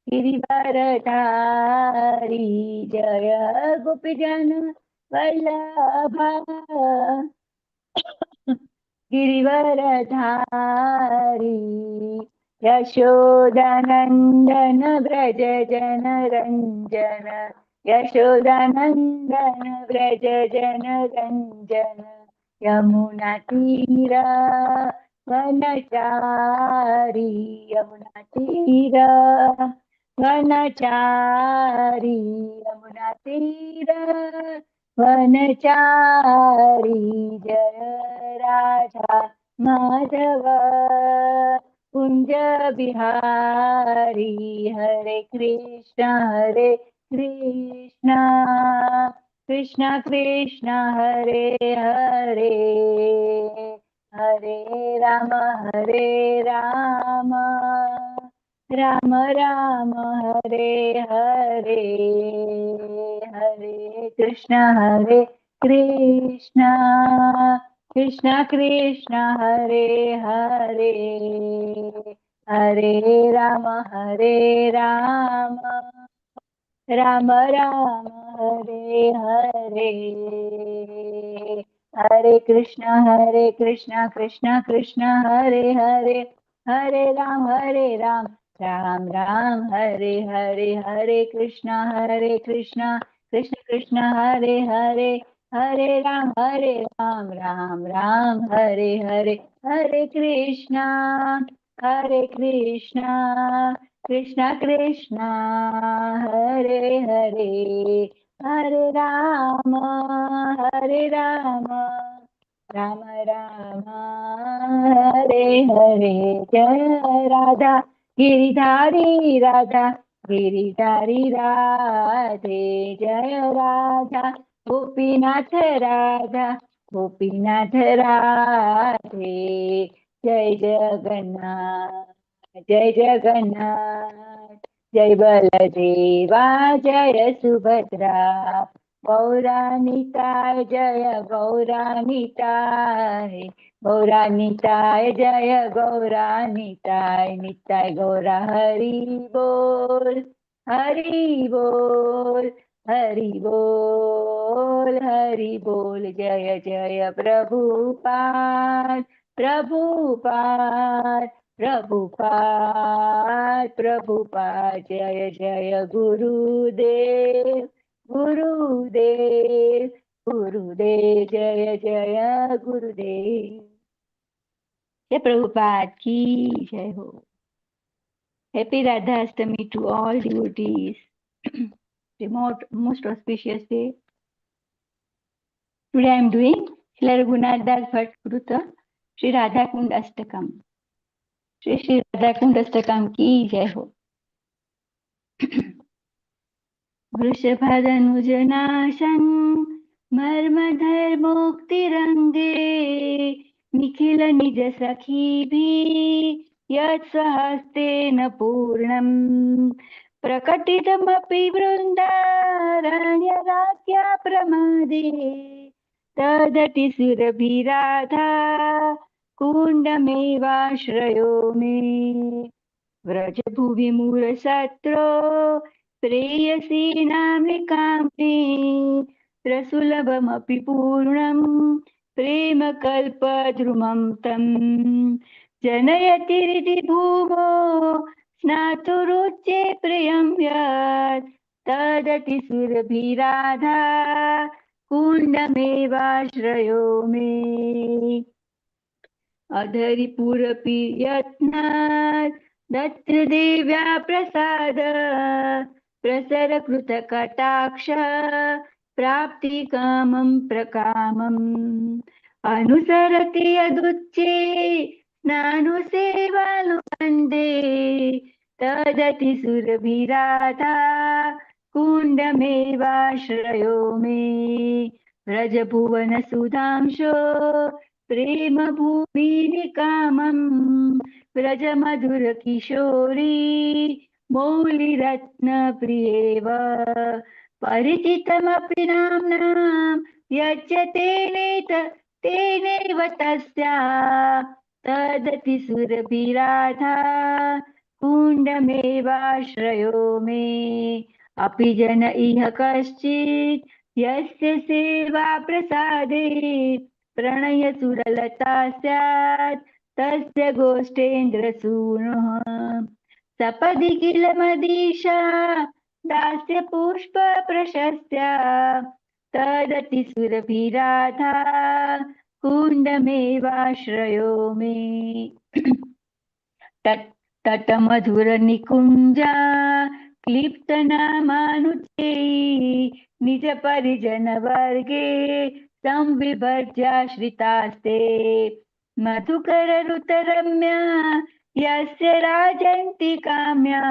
गिरिवरधारी जय गोपीजन वल्लभा। गिरिवरधारी यशोदानन्दन व्रज जन रञ्जन। यशोदानन्दन व्रज जन रञ्जन। यमुनातीरा वनचारी। यमुनातीरा वनचारी। यमुनातीरा वनचारी जय राधा माधव कुंज बिहारी। हरे कृष्ण कृष्ण कृष्ण हरे हरे, हरे राम राम राम हरे हरे, हरे कृष्ण कृष्ण कृष्ण हरे हरे, हरे राम राम राम हरे हरे, हरे कृष्ण कृष्ण कृष्ण हरे हरे, हरे राम राम राम हरे हरे, हरे कृष्ण कृष्ण कृष्ण हरे हरे, हरे राम राम राम हरे हरे, हरे कृष्ण कृष्ण कृष्ण हरे हरे, हरे राम राम राम हरे हरे। जय राधा गिरिधारी राधे, जय राधा गोपीनाथ राधे। जय जगन्नाथ जय बलदेवा जय सुभद्रा, गौरानिताय जय गौरानिताय जय गौरानिताय, निताय गौरा हरि बोल हरि बोल। जय जय प्रभुपाद जय जय गुरुदेव जय जय गुरुदेव। जय प्रभुपाद की जय हो। Happy Radha Ashtami to all devotees. The most auspicious day. Today I am doing Srila Raghunath Das Bhatt Kruta Sri Radha Kund Ashtakam. Sri Radha Kund Ashtakam की जय हो। वृषभधनुजनाशन मर्मधर मुक्तिरंगे, निखिल निज सखी भी यत्स्वहस्तेन पूर्णम्, प्रकटितमपि वृन्दारण्यराज्ञा प्रमादे, तदति सुरभिराधा कुण्डमेवाश्रयो मे। व्रजभुवि मूलशत्रो प्रेयसी नाम्निकाम्ने, प्रसुलभमपि पूर्णं प्रेमकल्पद्रुमं तम्, जनयति हृदि भूमो स्नातुरुच्ये प्रियं यत्, तदति सुरभिराधा कुण्डमेवाश्रयो मे। अधरिपुरपि यत्नात् दत्र देव्या प्रसाद, प्रसरकृतकटाक्ष प्राप्ति कामं प्रकामम्, अनुसरति यदुच्चे स्नानुसेवानुबन्धे, तदति सुरभिराधा कुण्डमेवाश्रयो मे। व्रजभुवन सुधांशो प्रेम भूमि कामम्, व्रज मधुर किशोरी मौलिरत्न प्रियेव, परिचितमपि नाम्नां यच्च तेनैव तस्या, तदति सुरभिराधा कुण्डमेवाश्रयो मे अपि जन इह कश्चित् यस्य सेवा प्रसादे प्रणयसुरलता स्यात् तस्य गोष्ठेन्द्रसूनुः सपदि किल मदीशा दास्य पुष्प प्रशस्त्या तदतिसुरभिराधा कुण्डमेवाश्रयो मे तटमधुरनिकुञ्जा क्लिप्तनामानुचेयी निजपरिजनवर्गे संविभर्जाश्रितास्ते मधुकररुतरम्या यस्य राजन्ति काम्या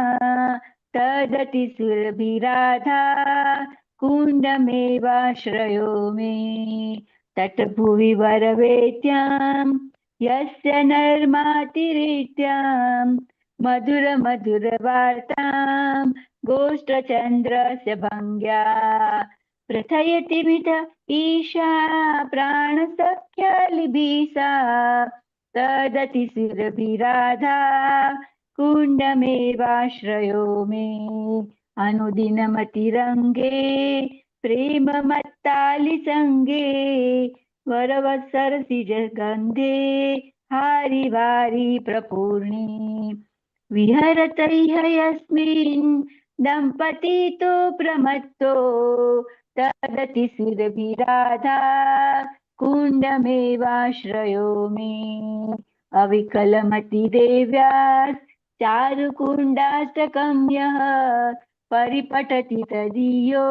तदतिसुरभिराधा कुण्डमेवाश्रयो मे तटभुवि वरवेत्याम् यस्य नर्मातिरीत्याम् मधुरवार्तां गोष्ठचन्द्रस्य भङ्ग्या प्रथयति मिथ ईशा प्राणसख्यालिभिसा तदतिसुरभिराधा कुण्डमेवाश्रयो मे अनुदिनमतिरङ्गे प्रेममत्तालिसङ्गे वरवत्सरसिजगन्धे हारिवारि प्रपूर्णे विहरत इह यस्मिन् दम्पती तु प्रमत्तो तदतिसुरभिराधा कुण्डमेवाश्रयो मे अविकलमतिदेव्यास् चारुकुण्डाष्टकं यः परिपठति तदीयो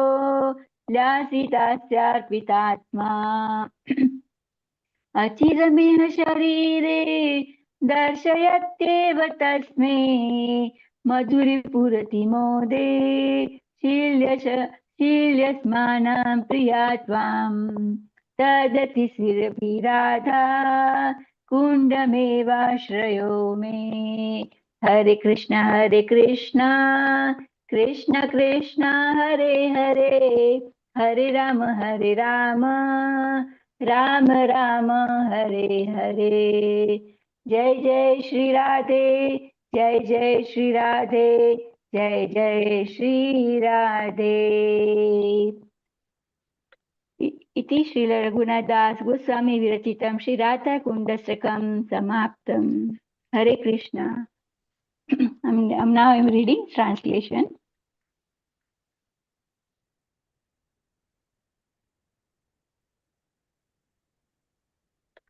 ल्यासितास्यार्पितात्मा अचिरमिह शरीरे दर्शयत्येव तस्मै मधुरिपुरतिमोदे शील्यस्मानां प्रिया त्वां तदतिसुरभिराधा कुण्डमेवाश्रयो मे हरे कृष्ण कृष्ण कृष्ण हरे हरे हरे राम राम राम हरे हरे जय जय श्री राधे जय श्री राधे जय श्री राधे। इति श्रील रघुनाथदास गोस्वामी विरचितं श्री राधा कुंडष्टकं समाप्तम्। हरे Krishna. Now I'm reading translation.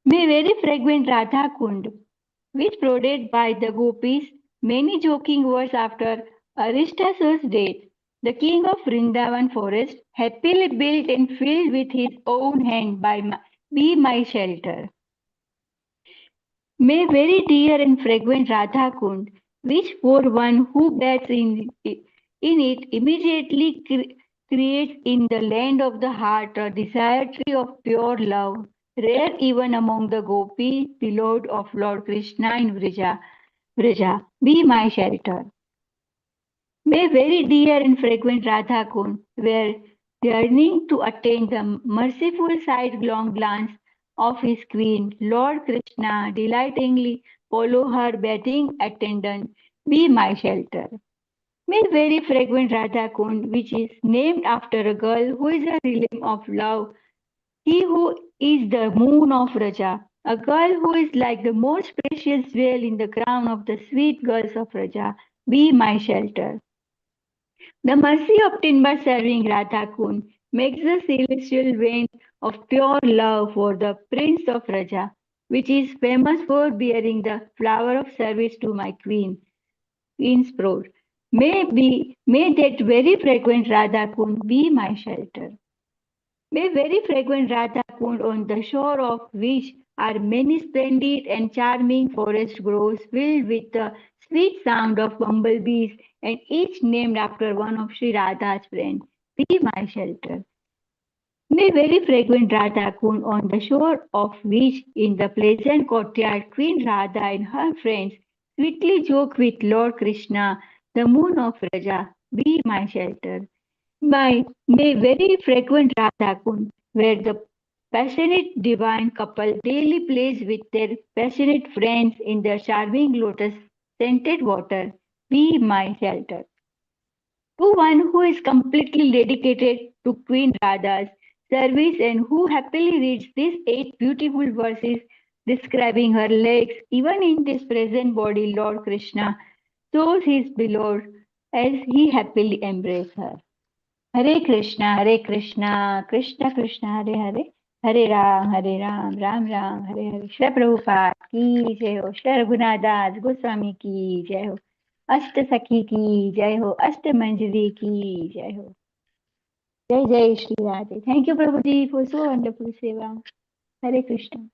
May very fragrant Radha Kund, which prodded by the gopis, many joking words after Arishtasur's death, the king of Vrindavan forest, happily built and filled with his own hand be my shelter. May very dear and fragrant Radha Kund, which for one who bathes in it immediately creates in the land of the heart a desire tree of pure love, rare even among the gopis, beloved of Lord Krishna in Vrija, be my shelter. May very dear and fragrant Radha Kund, where yearning to attain the merciful sidelong glance of his queen, Lord Krishna, delightingly follow her bathing attendant, be my shelter. May very fragrant Radha Kund, which is named after a girl who is a realm of love, he who is the moon of Raja, a girl who is like the most precious jewel in the crown of the sweet girls of Raja, be my shelter. The mercy obtained by serving Radha Kund makes the celestial vein of pure love for the Prince of Raja, which is famous for bearing the flower of service to my Queen's Proud. May that very fragrant Radha Kund be my shelter. May very fragrant Radha Kund, on the shore of which are many splendid and charming forest groves filled with the sweet sound of bumblebees, and each named after one of Sri Radha's friends, be my shelter. May very fragrant Radha Kund, on the shore of which in the pleasant courtyard Queen Radha and her friends sweetly joke with Lord Krishna, the moon of Raja, be my shelter. May very frequent Radha Kund, where the passionate divine couple daily plays with their passionate friends in the charming lotus scented water, be my shelter. To one who is completely dedicated to Queen Radha's service and who happily reads these 8 beautiful verses describing her legs, even in this present body, Lord Krishna shows his beloved as he happily embraces her. Hare Krishna, Krishna Krishna, Hare Hare, Hare Ram, Ram Ram, Hare Hare. Shri Prabhupada की जय हो, श्री रघुनाथ दास गोस्वामी की जय हो, अष्ट सखी की जय हो, अष्ट मंजरी की जय हो. जय जय Shri Radhe. Thank you, Prabhuji, for so wonderful seva. Hare Krishna.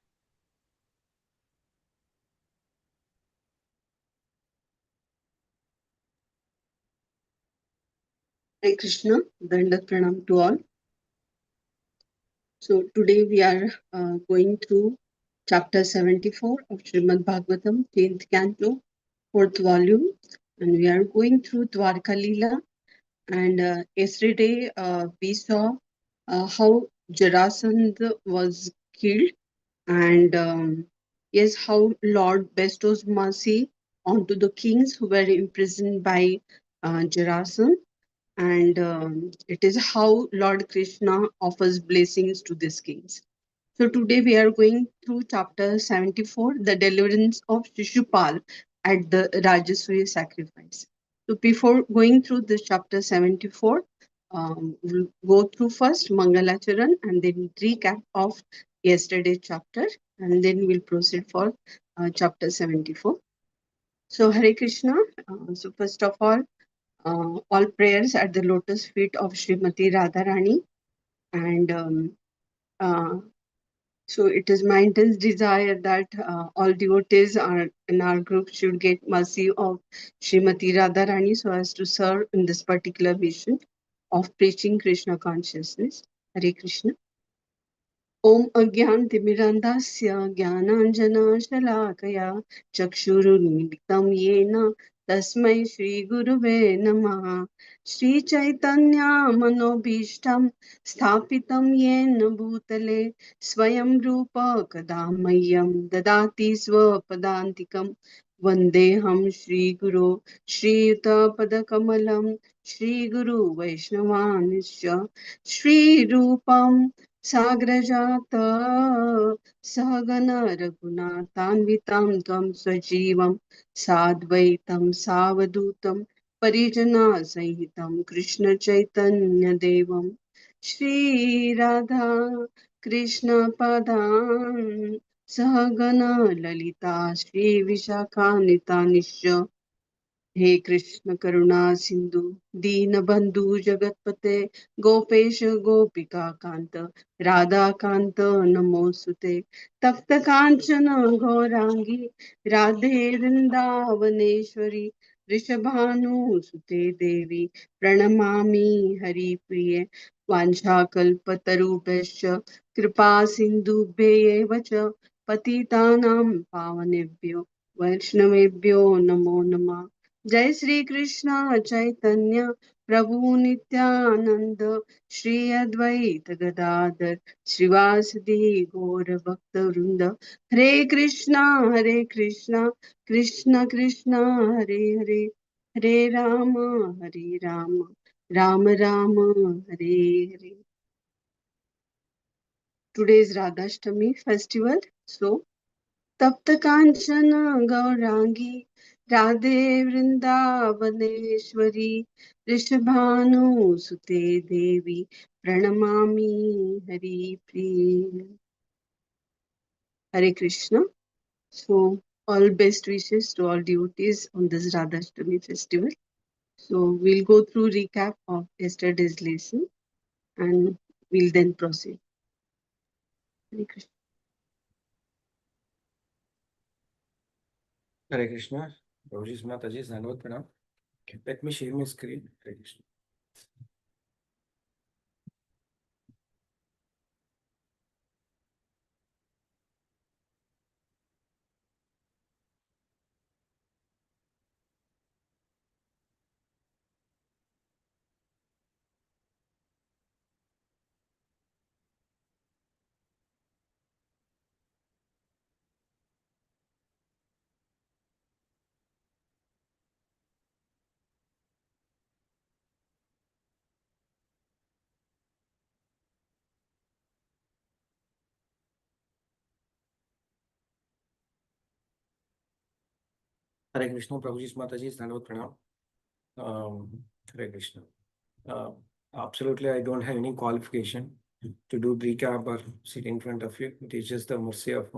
Hare Krishna, Dandat Pranam to all. So today we are going through chapter 74 of Srimad Bhagavatam, 10th Canto, 4th volume, and we are going through Dwarka Leela. And yesterday we saw how Jarasandha was killed, and yes, how Lord bestows mercy onto the kings who were imprisoned by Jarasandha, and it is how Lord Krishna offers blessings to these kings. So today we are going through chapter 74, the deliverance of Shishupal at the Rajasuya sacrifice. So before going through this chapter 74, we'll go through first Mangalacharan and then recap of yesterday's chapter, and then we'll proceed for chapter 74. So Hare Krishna. So first of all prayers at the lotus feet of Srimati Radharani, and uh, so it is my intense desire that all devotees are in our group should get mercy of Srimati Radharani so as to serve in this particular mission of preaching Krishna consciousness. Hare Krishna. ॐ अज्ञानतिमिरान्धस्य ज्ञानाञ्जनशलाकया चक्षुरुन्मिलितं येन तस्मै श्रीगुरुवे नमः. श्रीचैतन्यमनोभीष्टं स्थापितं येन भूतले स्वयं रूप कदा मह्यं ददाति स्वपदान्तिकं. वन्देऽहं श्रीगुरो श्रीयुतपदकमलं श्रीगुरु वैष्णवांश्च श्रीरूपं साग्रजात सहगण रघुनाथान्वितं त्वं सजीवं साद्वैतं सावधूतं परिजनसहितं कृष्ण चैतन्य देवं श्रीराधा कृष्ण पदान् सहगण ललिता श्रीविशाखान्वितानिश्च. हे कृष्ण करुणा सिंधु दीनबंधु जगतपते गोपेश गोपिका कांत राधा कांत नमोस्तुते. तप्त कांचन गौरांगी राधे वृंदावनेश्वरी वृषभानुसुते देवी प्रणमामि हरिप्रिये. वाञ्छाकल्पतरुभ्यश्च कृपा सिन्धुभ्येव च पतितानां पावनेभ्यो वैष्णवेभ्यो नमो नमः. जय श्री कृष्ण चैतन्य प्रभु नित्यानंद श्री अद्वैत गदाधर श्रीवासदि गौर भक्त वृंद. हरे कृष्णा कृष्ण कृष्ण हरे हरे, हरे Ram Ram Ram Hare Hare. Today is Radhashtami festival, so तप्त कांचन गौरांगी राधे वृंदावनेश्वरी ऋषभानुसुते देवी प्रणमामि हरिप्रिये. Hare Krishna. So all best wishes to all devotees on this Radhashtami festival. So we'll go through recap of yesterday's lesson and we'll then proceed. Hare Krishna. Hare Krishna. Prabhuji's Mataji's Dandavat Pranam. Let me share my screen. Hare Krishna. Hare Krishna, Prabhuji's Mataji's Dandavat Pranam. Hare Krishna. Uh, Absolutely, I don't have any qualification to do recap or sit in front of you. It is just the mercy of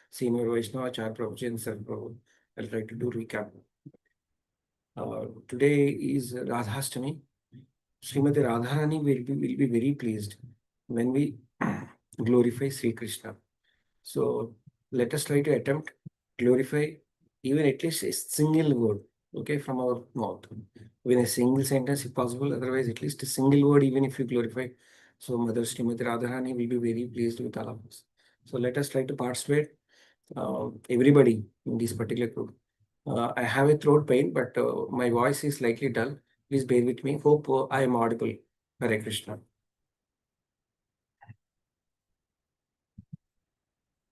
Senior Vaishnava Acharya Prabhuji and Sir Prabhu. I'll try to do recap. Today is Radhastami. Srimati Radharani will be very pleased when we glorify Sri Krishna. So let us try to attempt glorify even at least a single word, okay, from our mouth. Even a single sentence if possible, otherwise at least a single word, even if you glorify. So Mother Srimati Radharani will be very pleased with all of us. So let us try to participate, everybody in this particular group. I have a throat pain, but my voice is slightly dull. Please bear with me. Hope I am audible. Hare Krishna.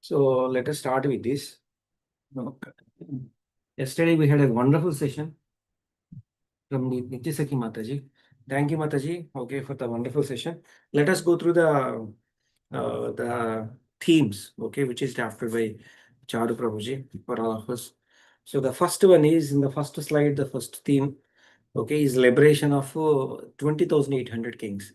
So let us start with this. Okay. Yesterday we had a wonderful session from Nityasaki Mataji. Thank you, Mataji, okay, for the wonderful session. Let us go through the themes, okay, which is drafted by Charu Prabhuji for all of us. So the first one is in the first slide, the first theme, okay, is liberation of 20,800 kings.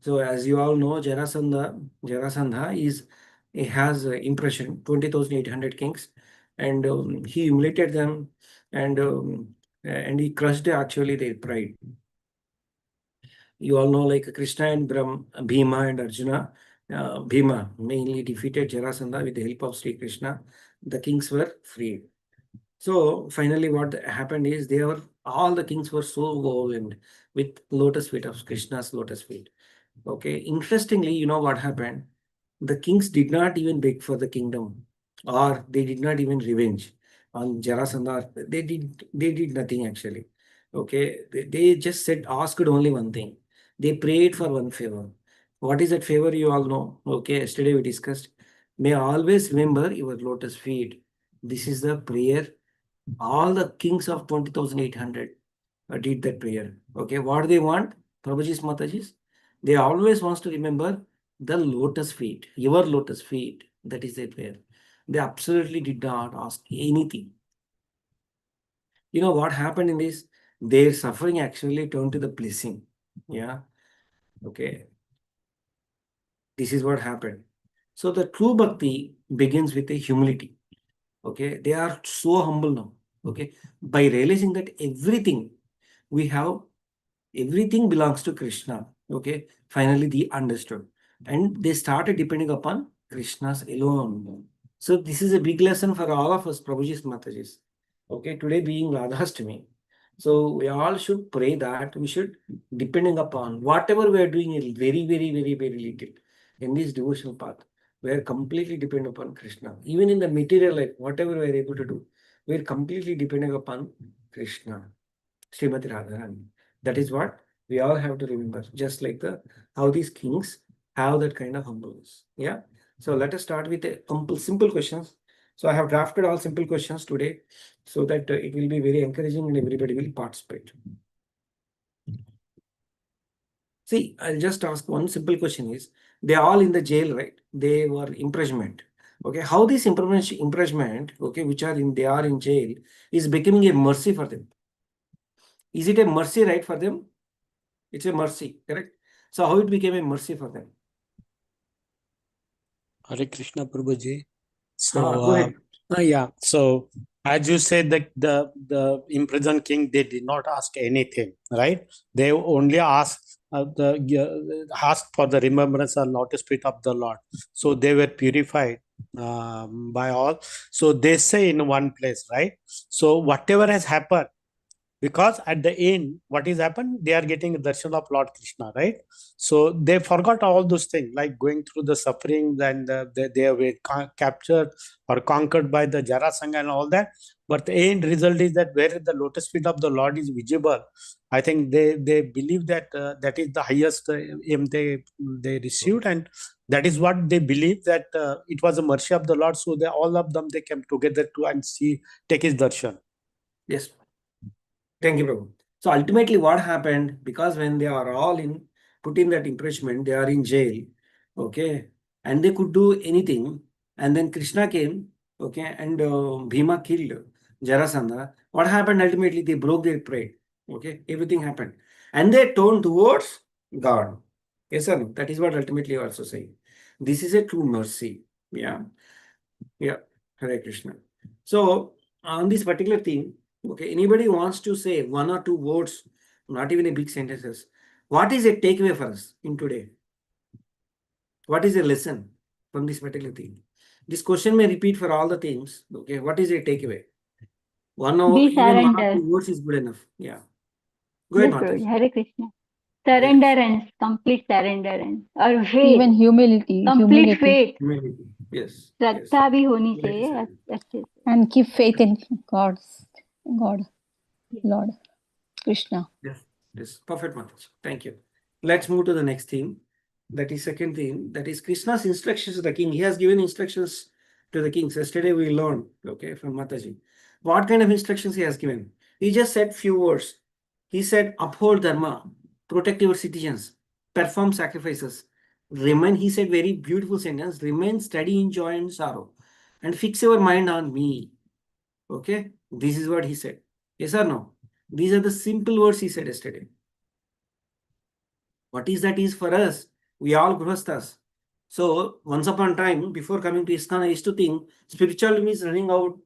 So as you all know, Jarasandha he has impression 20,800 kings, and he humiliated them, and he crushed actually their pride. You all know, like Krishna and Bhima and Arjuna. Bhima mainly defeated Jarasandha with the help of Sri Krishna. The kings were freed. So finally, what happened is all the kings were so overwhelmed with lotus feet of Krishna's lotus feet. Okay, interestingly, you know what happened? The kings did not even beg for the kingdom, or they did not even revenge on Jarasandha. They did nothing actually. Okay, they just asked only one thing. They prayed for one favor. What is that favor? You all know. Okay, yesterday we discussed. May always remember your lotus feet. This is the prayer. All the kings of 20,800 did that prayer. Okay, what they want, Prabhuji's Mataji's, they always wants to remember the lotus feet, your lotus feet. That is their prayer. They absolutely did not ask anything. You know what happened in this? Their suffering actually turned to the blessing. Yeah. Okay. This is what happened. So the true bhakti begins with a humility. Okay. They are so humble now. Okay. By realizing that everything belongs to Krishna. Okay. Finally, they understood. And they started depending upon Krishna's alone. So this is a big lesson for all of us, Prabhuji's Matajis. Okay. Today being Radhastami. So we all should pray that we should, depending upon whatever we are doing, very, very, very, very little in this devotional path. We are completely dependent upon Krishna. Even in the material life, whatever we are able to do, we are completely depending upon Krishna. Srimati Radharani. That is what we all have to remember, just like how these kings have that kind of humbleness. Yeah. So let us start with a simple questions. So I have drafted all simple questions today so that it will be very encouraging and everybody will participate. See, I'll just ask one simple question is, they are all in the jail, right? They were imprisonment. Okay, how this imprisonment, okay, they are in jail, is becoming a mercy for them. Is it a mercy, right, for them? It's a mercy, correct? So how it became a mercy for them? Hare Krishna Prabhuji. Go ahead. Yeah. So as you said that the imprisoned king, they did not ask anything, right? They only asked asked for the remembrance or lotus feet of the Lord. So they were purified by all. So they say in one place, right? So whatever has happened, because at the end what is happened, they are getting a darshan of Lord Krishna, right? So they forgot all those things, like going through the suffering, and they were captured or conquered by the Jarasanga and all that. But the end result is that where the lotus feet of the Lord is visible, I think they believe that that is the highest aim they received, and that is what they believe, that it was a mercy of the Lord. So all of them, they came together to and take his darshan. Yes. Thank you, Prabhu. So ultimately what happened, because when they are all put in that imprisonment, they are in jail, okay, and they could do anything, and then Krishna came, okay, and Bhima killed Jarasandha, what happened ultimately? They broke their pride. Okay, everything happened. And they turned towards God. Yes or no? That is what ultimately I also say. This is a true mercy. Yeah. Yeah. Hare Krishna. So, on this particular theme, okay, anybody wants to say one or two words, not even a big sentences, what is a takeaway for us in today? What is a lesson from this particular theme? This question may repeat for all the themes. Okay, what is a takeaway? One or Be even one or surrender. two words is good enough. Yeah. Go ahead, Yes, Prabhuji. Mataji. Hare Krishna. Hare Krishna. Surrenderance, complete surrenderance. और faith, Even humility, complete humility, faith. Humility. Yes. श्रद्धा भी होनी Complete चाहिए surrender. अच्छे से. and keep faith in God, Lord, Krishna. Yes. Yes. Perfect, Mataji. Thank you. Let's move to the next theme. That is second theme. That is Krishna's instructions to the king. He has given instructions to the kings. Yesterday we learned, okay, from Mataji. What kind of instructions he has given? He just said few words. He said, uphold dharma, protect your citizens, perform sacrifices, remain, he said very beautiful sentence, remain steady in joy and sorrow, and fix your mind on me. Okay, this is what he said. Yes or no? These are the simple words he said yesterday. What is that is for us? We all grihasthas. So once upon a time, before coming to ISKCON, I used to think spiritual means running out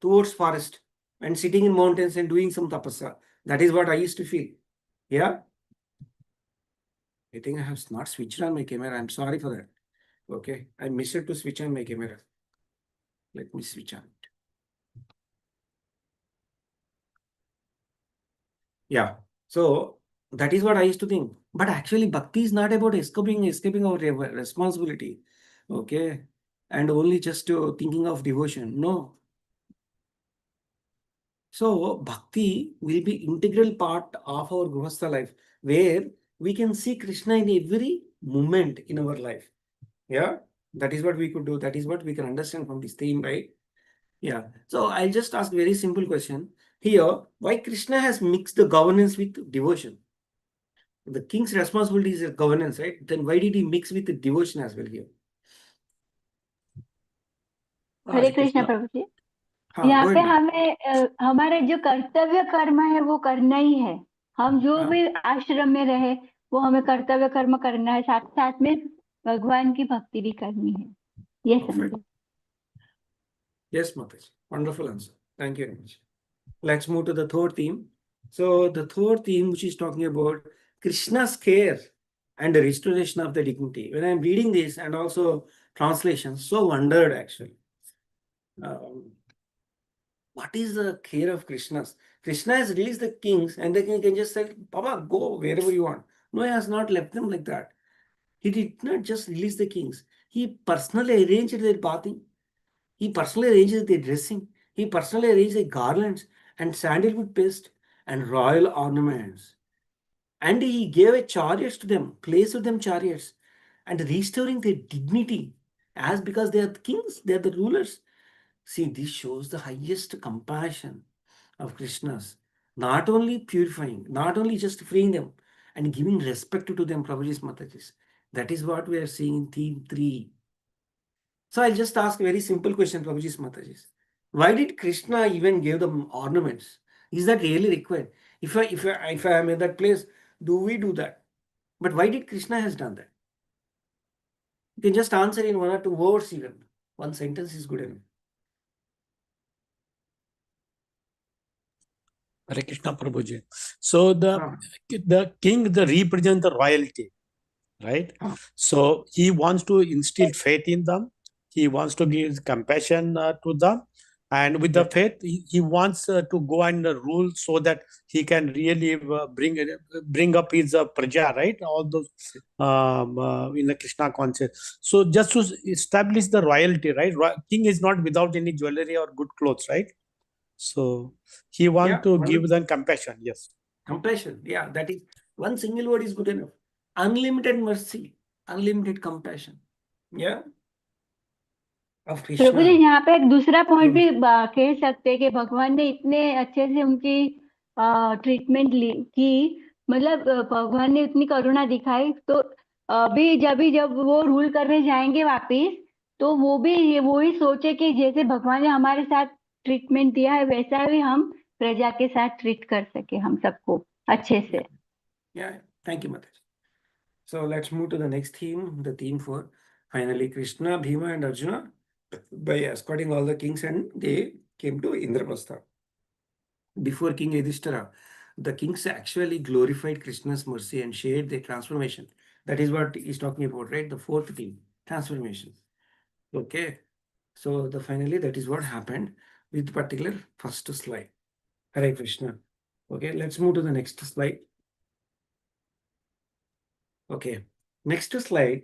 towards forest and sitting in mountains and doing some tapasya. That is what I used to feel. Yeah. I think I have not switched on my camera. I'm sorry for that. Okay. I missed it to switch on my camera. Let me switch on it. Yeah. So that is what I used to think. But actually, bhakti is not about escaping our responsibility. Okay. And only just thinking of devotion. No. So bhakti will be integral part of our grihastha life, where we can see Krishna in every moment in our life. Yeah. That is what we could do. That is what we can understand from this theme, right? Yeah. So I'll just ask a very simple question here. Why Krishna has mixed the governance with devotion? The king's responsibility is governance, right? Then why did he mix with the devotion as well here? हरे कृष्ण प्रभु जी. हाँ, यहाँ go पे ahead, ma'am. हमें हमारे जो कर्तव्य कर्म है वो करना ही है. हम जो हाँ. भी आश्रम में रहे वो हमें कर्तव्य कर्म करना है, साथ साथ में भगवान की भक्ति भी करनी है. ये Perfect. समझो. Yes, Mataji. Wonderful answer. Thank you very much. Let's move to the third theme. So the third theme, which is talking about Krishna's care and the restoration of the dignity. When I'm reading this and also translation, so wondered actually. What is the care of Krishna's? Krishna has released the kings and the king can just say, Papa, go wherever you want. No, he has not left them like that. He did not just release the kings. He personally arranged their bathing. He personally arranged their dressing. He personally arranged their garlands and sandalwood paste and royal ornaments. And he gave a chariots to them, placed them chariots, and restoring their dignity as because they are the kings, they are the rulers. See, this shows the highest compassion of Krishna's, not only purifying, not only just freeing them and giving respect to them, Prabhuji's Matajis. That is what we are seeing in theme 3. So I'll just ask a very simple question, Prabhuji's Matajis. Why did Krishna even give them ornaments? Is that really required? If I am in that place, do we do that? But why did Krishna has done that? You can just answer in 1 or 2 words even. One sentence is good enough. Hare Krishna Prabhuji. So the king, represent the royalty, right? So he wants to instill faith in them. He wants to give compassion to them. And with the faith, he wants to go and rule so that he can really bring up his praja, right? All those in the Krishna concept. So just to establish the royalty, right? King is not without any jewelry or good clothes, right? So he wants to give them compassion. Yes. Compassion. Yeah, that is one single word is good enough. Unlimited mercy, unlimited compassion. Yeah. Of Prabhu ji Krishna. यहाँ पे एक दूसरा point भी कह सकते हैं कि भगवान ने इतने अच्छे से उनकी ट्रीटमेंट की, मतलब भगवान ने इतनी करुणा दिखाई, तो अभी जब वो रूल करने जाएंगे वापिस, तो वो भी वही सोचे कि जैसे भगवान ने हमारे साथ ट्रीटमेंट दिया है वैसा भी हम प्रजा के साथ ट्रीट कर सके हम सबको अच्छे से. Yeah, thank you, Mataji. So let's move to the next theme, the theme for finally Krishna, Bhima, and Arjuna by escorting all the kings, and they came to Indraprastha. Before King Yudhishthira, the kings actually glorified Krishna's mercy and shared their transformation. That is what he's talking about, right? The fourth theme, transformation. Okay. So finally that is what happened with particular first slide. Hare Krishna. Okay, let's move to the next slide. Okay, next slide.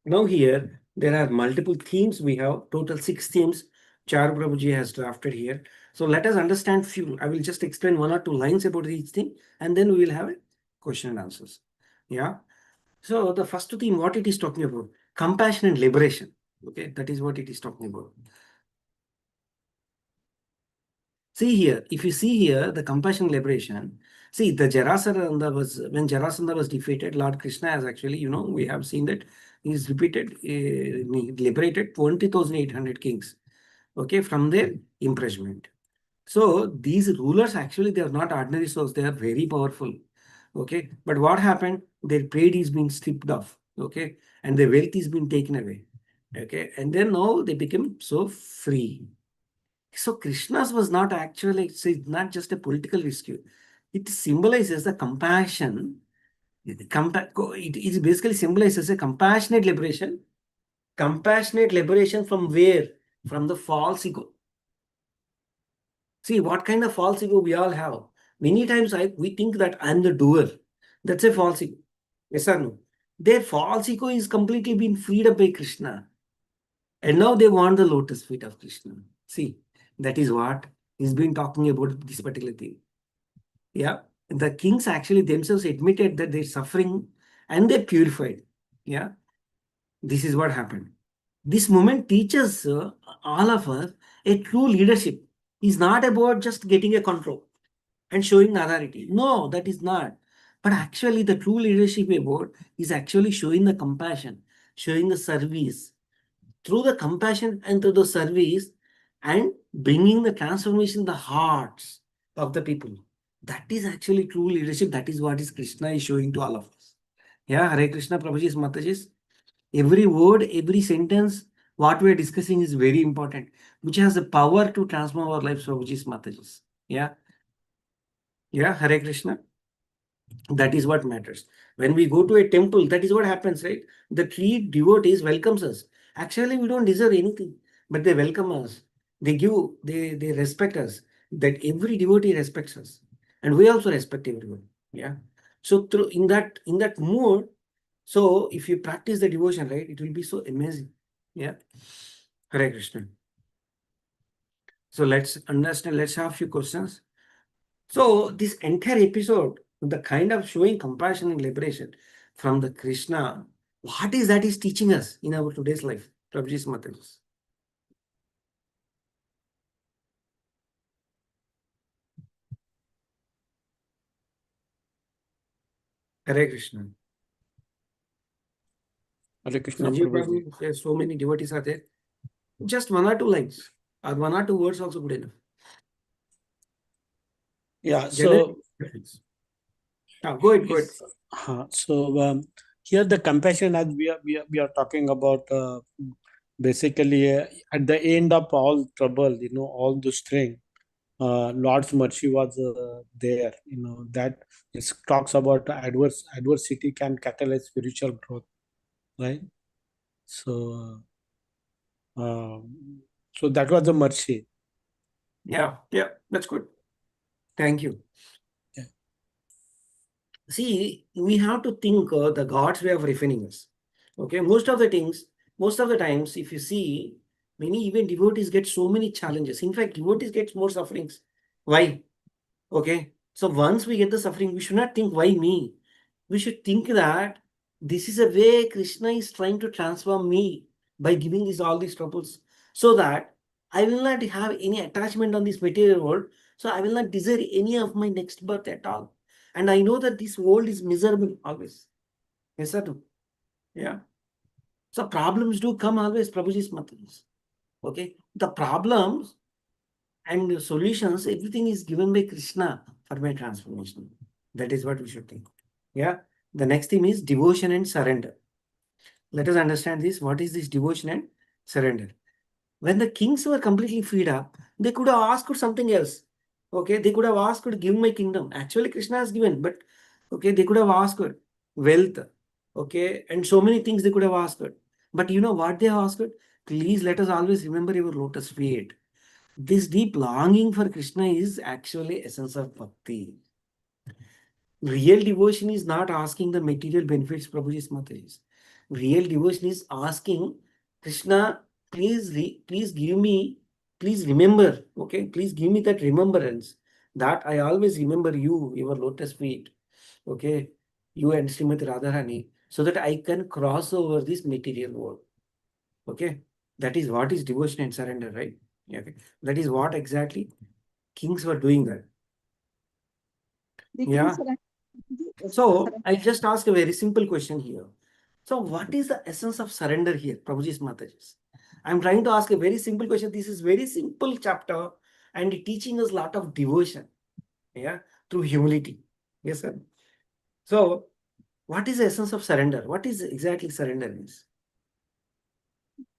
Now here there are multiple themes. We have total 6 themes. Charu Prabhuji has drafted here. So let us understand few. I will just explain 1 or 2 lines about each thing, and then we will have a question and answers. Yeah. So the first theme, what it is talking about? Compassion and liberation. Okay, that is what it is talking about. See here, if you see here, the compassion liberation, see the Jarasandha was, when Jarasandha was defeated, Lord Krishna has actually, we have seen that he's repeated, he liberated 20,800 kings, okay, from their imprisonment. So these rulers actually, they are not ordinary souls, they are very powerful, okay. But what happened? Their pride is being stripped off, okay, and their wealth is being taken away, okay, and then now they become so free. So Krishna's was not actually, it's not just a political rescue. It symbolizes the compassion. It basically symbolizes a compassionate liberation. Compassionate liberation from where? From the false ego. See, what kind of false ego we all have? Many times we think that I'm the doer. That's a false ego. Yes or no? Their false ego is completely been freed up by Krishna. And now they want the lotus feet of Krishna. See, that is what he's been talking about this particular thing. Yeah. The kings actually themselves admitted that they're suffering and they purified. Yeah. This is what happened. This moment teaches all of us a true leadership is not about just getting a control and showing authority. No, that is not. But actually, the true leadership about is actually showing the compassion, showing the service, through the compassion and through the service, and bringing the transformation in the hearts of the people. That is actually true leadership. That is what is Krishna is showing to all of us. Yeah, Hare Krishna, Prabhuji's, Mataji's. Every word, every sentence, what we are discussing is very important, which has the power to transform our lives, Prabhuji's, Mataji's. Yeah. Yeah, Hare Krishna. That is what matters. When we go to a temple, that is what happens, right? The three devotees welcomes us. Actually, we don't deserve anything, but they welcome us. They give, they respect us. That every devotee respects us, and we also respect everyone. Yeah. So through in that mood, so if you practice the devotion, right, it will be so amazing. Yeah. Hare Krishna. So let's understand. Let's have a few questions. So this entire episode, the kind of showing compassion and liberation from the Krishna, what is that is teaching us in our today's life? Prabhuji's Mataji's. Hare Krishna. Hare Krishna Sanjeev Prabhuji. Prabhu, there's so many devotees are there. Just 1 or 2 lines or 1 or 2 words also good enough. Yeah, General preference. Go ahead, go ahead. Here the compassion, as we are talking about, basically at the end of all trouble, all the string, Lord's mercy was there. That it talks about adversity can catalyze spiritual growth, right? So so that was the mercy. Yeah, that's good. Thank you. Yeah. See, we have to think the God's way of refining us. Okay, most of the times, if you see, many even devotees get so many challenges. In fact, devotees get more sufferings. Why? Okay, so once we get the suffering, we should not think, why me? We should think that this is a way Krishna is trying to transform me by giving all these troubles, so that I will not have any attachment on this material world. So I will not desire any of my next birth at all. And I know that this world is miserable always. Yes or no? Yeah. So problems do come always, Prabhuji's Mataji's. Okay. The problems And the solutions, everything is given by Krishna for my transformation. That is what we should think. Yeah. The next theme is devotion and surrender. Let us understand this. What is this devotion and surrender? When the kings were completely freed up, they could have asked for something else. Okay, they could have asked to give my kingdom. Actually, Krishna has given, but okay, they could have asked for wealth. Okay, and so many things they could have asked for. But you know what they have asked? Please let us always remember your lotus feet. This deep longing for Krishna is actually essence of bhakti. Real devotion is not asking the material benefits, Prabhuji's Mataji. Real devotion is asking Krishna, please give me, please remember, okay? Please give me that remembrance that I always remember you, your lotus feet, okay? You and Srimati Radharani, so that I can cross over this material world, okay? That is what is devotion and surrender, right? Okay. That is what exactly kings were doing that. The Yeah. kings are So I just ask a very simple question here. So what is the essence of surrender here, Prabhuji's Mataji's? I'm trying to ask a very simple question. This is very simple chapter and teaching us a lot of devotion, yeah, through humility. Yes, sir. So what is the essence of surrender? What is exactly surrender means?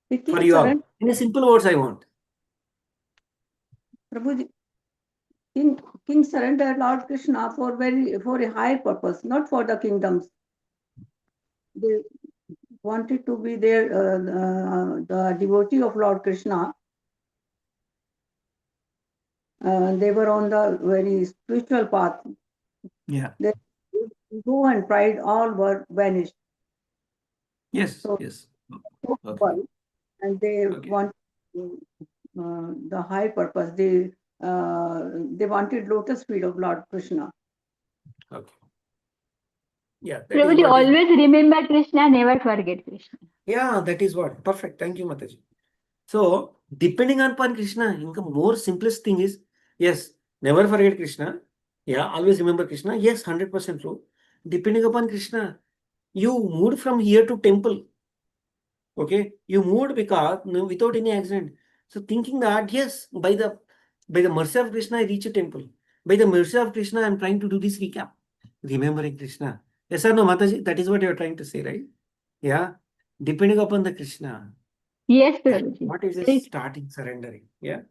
the For king you all, surrender, in a simple words, I want. Prabhuji, king surrender Lord Krishna for a higher purpose, not for the kingdoms. They wanted to be there, the devotee of Lord Krishna. They were on the very spiritual path. Yeah. Their ego and pride all were vanished. Yes. So, Yes. Okay. and they Okay. want the high purpose. They wanted lotus feet of Lord Krishna. Okay. Yeah. That is Prabhuji, what is. always remember Krishna, never forget Krishna. Yeah. That is what. Perfect. Thank you, Mataji. So, depending upon Krishna, the more simplest thing is, yes, never forget Krishna. Yeah, always remember Krishna. Yes, 100% true. Depending upon Krishna, you moved from here to temple. Okay, you moved because without any accident. So thinking that yes, by the mercy of Krishna, I reach a temple. By the mercy of Krishna, I'm trying to do this recap. Remembering Krishna. Yes or no, Mataji? That is what you're trying to say, right? Yeah. Depending upon the Krishna. Yes, Prabhuji. What is a starting surrendering? Yeah.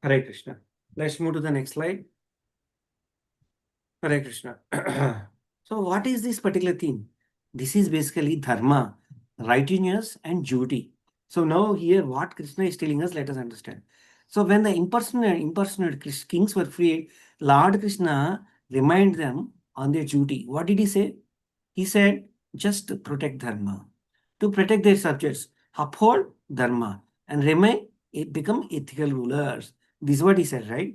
Hare Krishna. Let's move to the next slide. Hare Krishna. So, what is this particular theme? This is basically dharma, righteousness, and duty. So, now here, what Krishna is telling us, let us understand. So, when the impersonate kings were freed, Lord Krishna reminded them on their duty. What did he say? He said, just protect dharma. To protect their subjects, uphold dharma, and become ethical rulers. This is what he said, right?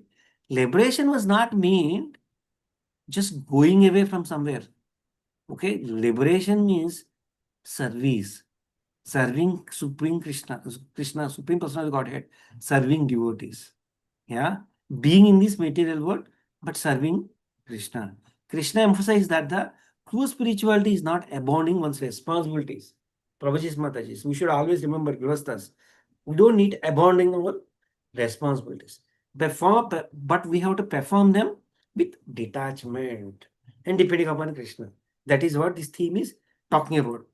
Liberation was not meant just going away from somewhere. Okay, liberation means service, serving Supreme Krishna, Supreme Personal Godhead, serving devotees. Yeah, being in this material world, but serving Krishna. Krishna emphasized that the true spirituality is not abandoning one's responsibilities. Prabhuji's Mataji's. We should always remember Grihasthas. We don't need abandoning our responsibilities. But we have to perform them with detachment and depending upon Krishna. That is what this theme is talking about.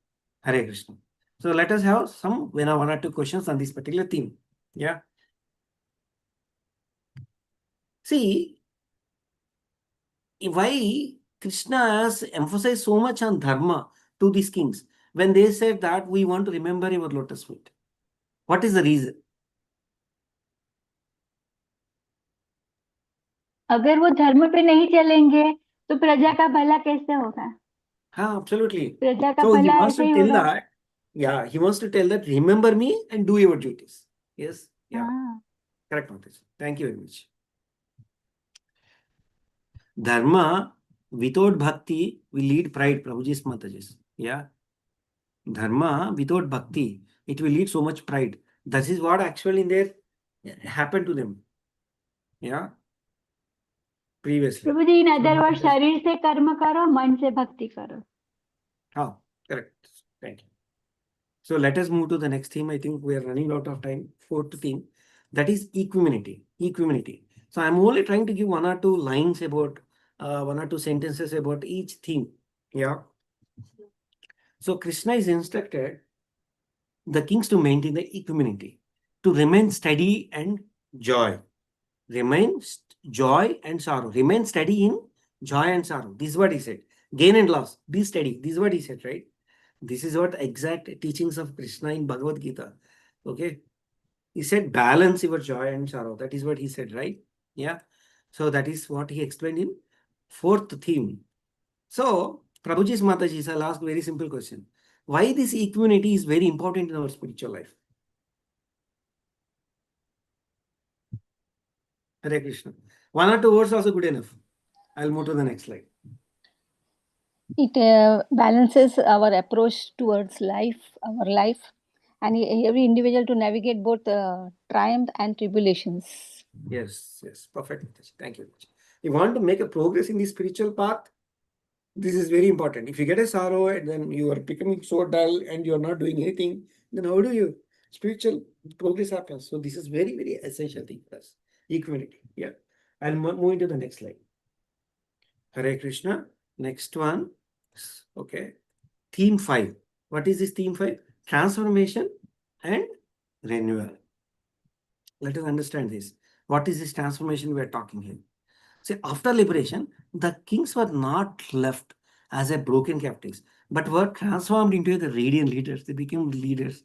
Hare Krishna. So let us have some one or two questions on this particular theme. Yeah. See, why Krishna has emphasized so much on dharma to these kings when they said that we want to remember your lotus feet? What is the reason? अगर वो धर्म पे नहीं चलेंगे तो प्रजा का भला कैसे होगा? Absolutely. प्रजा का So he भला wants ऐसे to ही tell होगा. that, yeah, he wants to tell that remember me and do your duties. Yes, yeah, हाँ. correct, Mataji. Thank you very much. Dharma without bhakti will lead pride, Prabhuji's Mataji's. Yeah. Dharma without bhakti, it will lead so much pride. That is what actually there happened to them. Yeah. Previously. Prabhu ji, in So, other word शरीर से कर्म करो, मन से भक्ति करो. correct. Thank you. So let us move to the next theme. I think we are running out of time. Fourth theme. That is equanimity. Equanimity. So I'm only trying to give one or two lines about, one or two sentences about each theme. Yeah. So Krishna is instructed the kings to maintain the equanimity, to remain steady and joy. Joy and sorrow. Remain steady in joy and sorrow. This is what he said. Gain and loss. Be steady. This is what he said, right? This is what exact teachings of Krishna in Bhagavad Gita. Okay. He said, balance your joy and sorrow. That is what he said, right? Yeah. So that is what he explained in fourth theme. So, Prabhuji's Mataji, I'll ask a very simple question. Why this equanimity is very important in our spiritual life? Hare Krishna. One or two words also good enough. I'll move to the next slide. It balances our approach towards life, our life, and every individual to navigate both triumph and tribulations. Yes, perfect. Thank you. You want to make a progress in the spiritual path? This is very important. If you get a sorrow and then you are becoming so dull and you are not doing anything, then how do you spiritual progress happens? So this is very, very essential thing for us. Equanimity. Yeah. I'll move into the next slide. Hare Krishna. Next one. Okay. Theme 5. What is this theme 5? Transformation and renewal. Let us understand this. What is this transformation we are talking here? See, after liberation, the kings were not left as a broken captives, but were transformed into the radiant leaders. They became leaders,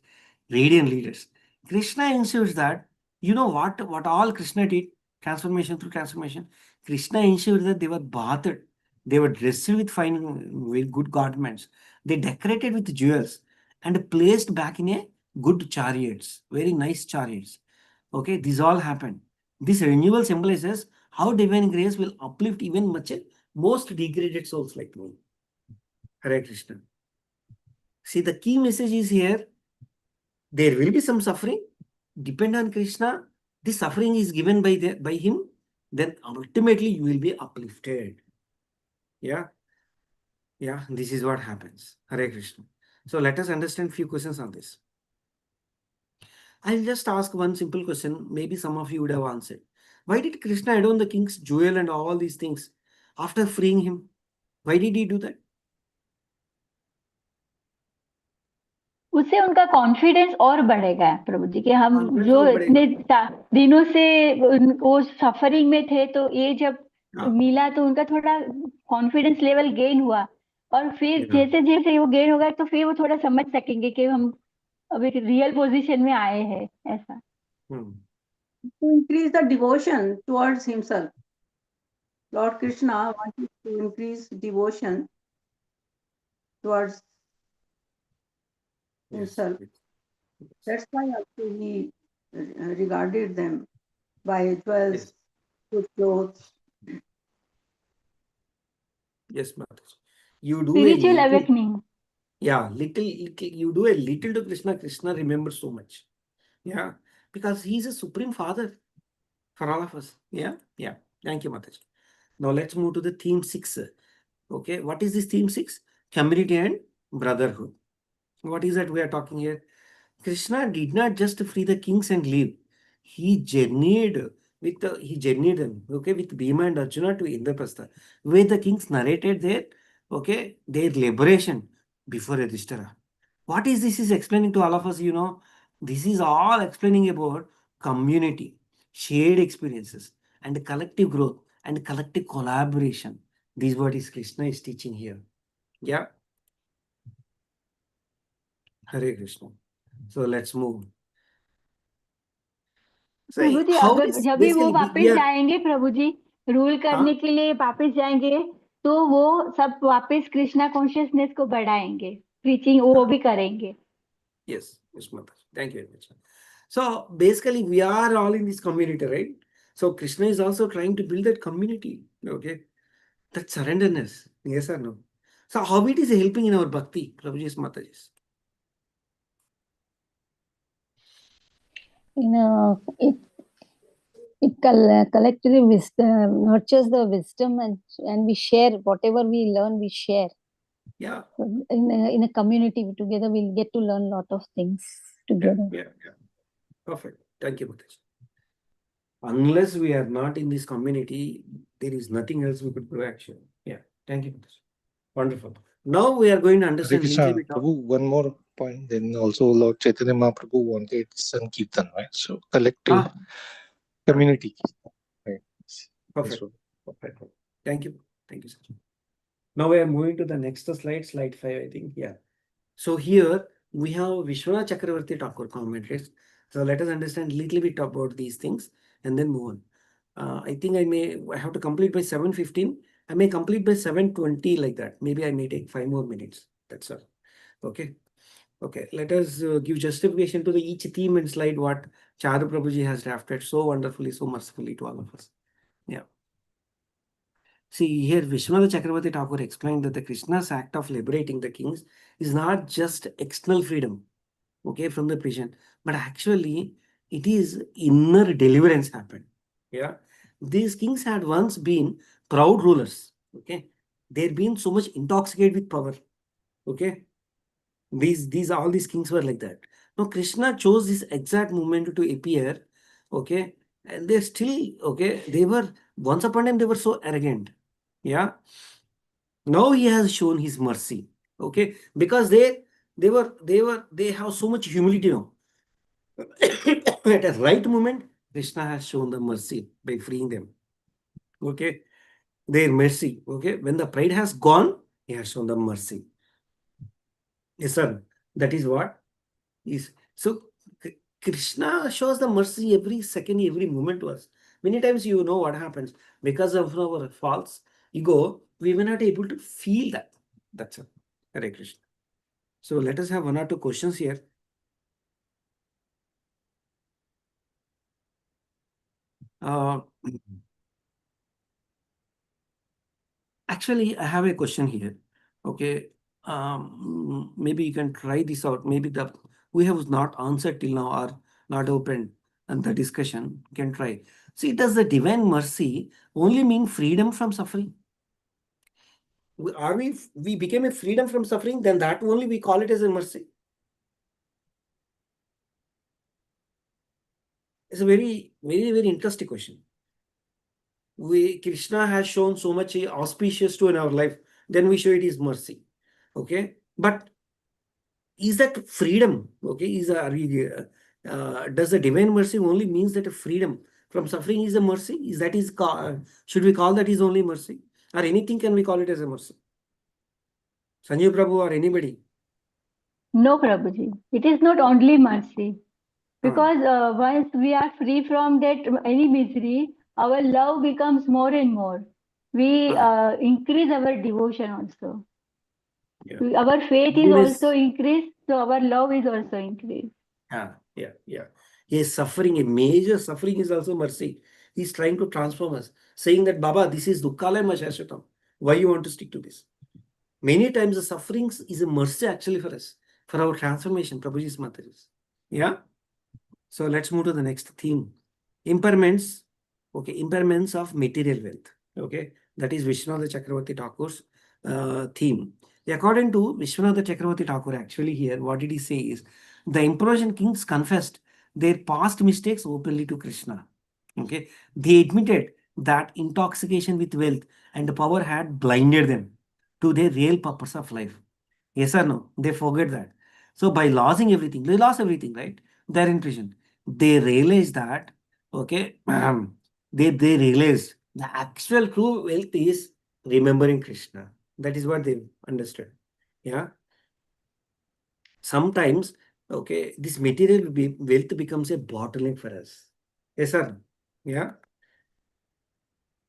radiant leaders. Krishna ensures that, you know what all Krishna did, transformation through transformation. Krishna ensured that they were bathed, they were dressed with fine, with good garments, they decorated with jewels, and placed back in a good chariots, very nice chariots. Okay, this all happened. This renewal symbolizes how divine grace will uplift even much most degraded souls like me. Hare Krishna. See, the key message is here. There will be some suffering. Depend on Krishna. This suffering is given by him. Then ultimately you will be uplifted. Yeah. This is what happens. Hare Krishna. So let us understand few questions on this. I'll just ask one simple question. Maybe some of you would have answered. Why did Krishna adorn the king's jewel and all these things after freeing him? Why did he do that? उससे उनका confidence और बढ़ेगा प्रभु जी कि हम Confidence जो और बढ़ेगा। इतने दिनों से वो सफरिंग में थे तो ये जब हाँ। मिला तो उनका थोड़ा कॉन्फिडेंस लेवल गेन हुआ और फिर Yeah. जैसे जैसे वो गेन होगा तो फिर वो थोड़ा समझ सकेंगे कि हम अभी रियल पोजीशन में आए हैं ऐसा To increase the devotion towards himself. Lord Krishna wanted to increase devotion towards himself. That's why also he regarded them by jewels, Yes. good clothes. Yes, Mataji. You do spiritual a little, awakening little, you do a little to Krishna. Krishna remembers so much. Yeah, because he is a supreme father for all of us. Yeah. Thank you, Mataji. Now let's move to the theme 6. Okay, what is this theme 6? Community and brotherhood. What is that we are talking here? Krishna did not just free the kings and leave. He journeyed them, okay, with Bhima and Arjuna to Indraprastha, where the kings narrated their liberation before Yudhishthira. What is this is explaining to all of us, this is all explaining about community, shared experiences, and collective growth and collective collaboration. This is what is Krishna is teaching here. Yeah. Hare Krishna. So let's move. So Prabhu ji how अगर this जब भी वो basically वापस जाएंगे प्रभु जी rule करने हाँ? के लिए वापस जाएंगे तो वो सब वापस कृष्णा कॉन्शियसनेस को बढ़ाएंगे प्रीचिंग वो भी करेंगे Yes, Mataji. Thank you very much. So basically, we are all in this community, right? So Krishna is also trying to build that community. Okay, that surrenderness. Yes or no? So how it is helping in our bhakti, Prabhuji's Mataji's? It collectively nurtures the wisdom and we share whatever we learn, we share. Yeah. In a community together, we'll get to learn a lot of things together. Yeah. Perfect. Thank you, Mataji. Unless we are not in this community, there is nothing else we could do actually. Yeah, thank you. Wonderful. Now we are going to Hare understand a Krishna, little bit of. Prabhu, one more point. Then also Lord Chaitanya Mahaprabhu wanted Sankirtan, right? So collective community. Right. Perfect. So, Perfect. Thank you. Thank you, sir. Now we are moving to the next slide, slide 5, I think. Yeah. So here we have Vishwanath Chakravarti Thakur commentaries. So let us understand a little bit about these things and then move on. I think I have to complete by 7:15. I may complete by 7:20 like that. Maybe I may take 5 more minutes. That's all. Okay. Okay. Let us give justification to the each theme and slide what Charu Prabhuji has drafted so wonderfully, so mercifully to all of us. Yeah. See, here Vishwanath Chakravarti Thakur explained that the Krishna's act of liberating the kings is not just external freedom, okay, from the prison, but actually it is inner deliverance happened. Yeah. These kings had once been proud rulers, okay. They'd been so much intoxicated with power, okay. All these kings were like that. Now Krishna chose this exact moment to appear, okay, and they're still, okay, they were, once upon a time, they were so arrogant. Yeah. Now he has shown his mercy. Okay. Because they have so much humility now. At a right moment, Krishna has shown the mercy by freeing them. Okay. Their mercy. Okay. When the pride has gone, he has shown the mercy. Yes, sir. That is what is. So Krishna shows the mercy every second, every moment to us. Many times you know what happens. Because of our false ego, we were not able to feel that. That's it. Hare Krishna. So let us have 1 or 2 questions here. Actually, I have a question here. Okay. Maybe you can try this out. Maybe we have not answered till now or not opened and the discussion can try. See, does the divine mercy only mean freedom from suffering? We became a freedom from suffering, then that only we call it as a mercy? It's a very, very, very interesting question. Krishna has shown so much auspicious to in our life, then we show it is mercy. Okay. But is that freedom? Okay. Does the divine mercy only means that a freedom from suffering is a mercy? Should we call that is only mercy? Or anything can we call it as a mercy? Sanjeev Prabhu or anybody? No, Prabhuji. It is not only mercy. Because once we are free from that any misery, our love becomes more and more. We increase our devotion also. Yeah. Our faith is Yes. also increased, so our love is also increased. Yeah. Yes, suffering, a major suffering is also mercy. He's trying to transform us, saying that Baba, this is Dukkalaya Shashvatam. Why you want to stick to this? Many times the sufferings is a mercy actually for us, for our transformation, Prabhuji's Mataris. Yeah. So let's move to the next theme. Impairments. Okay, impairments of material wealth. Okay, that is Vishwanath Chakravarti Thakur's theme. According to Vishwanath Chakravarti Thakur, actually here, what did he say is, the Impersian kings confessed their past mistakes openly to Krishna. Okay, they admitted that intoxication with wealth and power had blinded them to their real purpose of life. Yes or no? They forget that. So by losing everything, they lost everything, right? They're in prison. They realized that, okay, they realized the actual true wealth is remembering Krishna. That is what they understood. Yeah. Sometimes, okay, this material wealth becomes a bottleneck for us. Yes, sir. Yeah.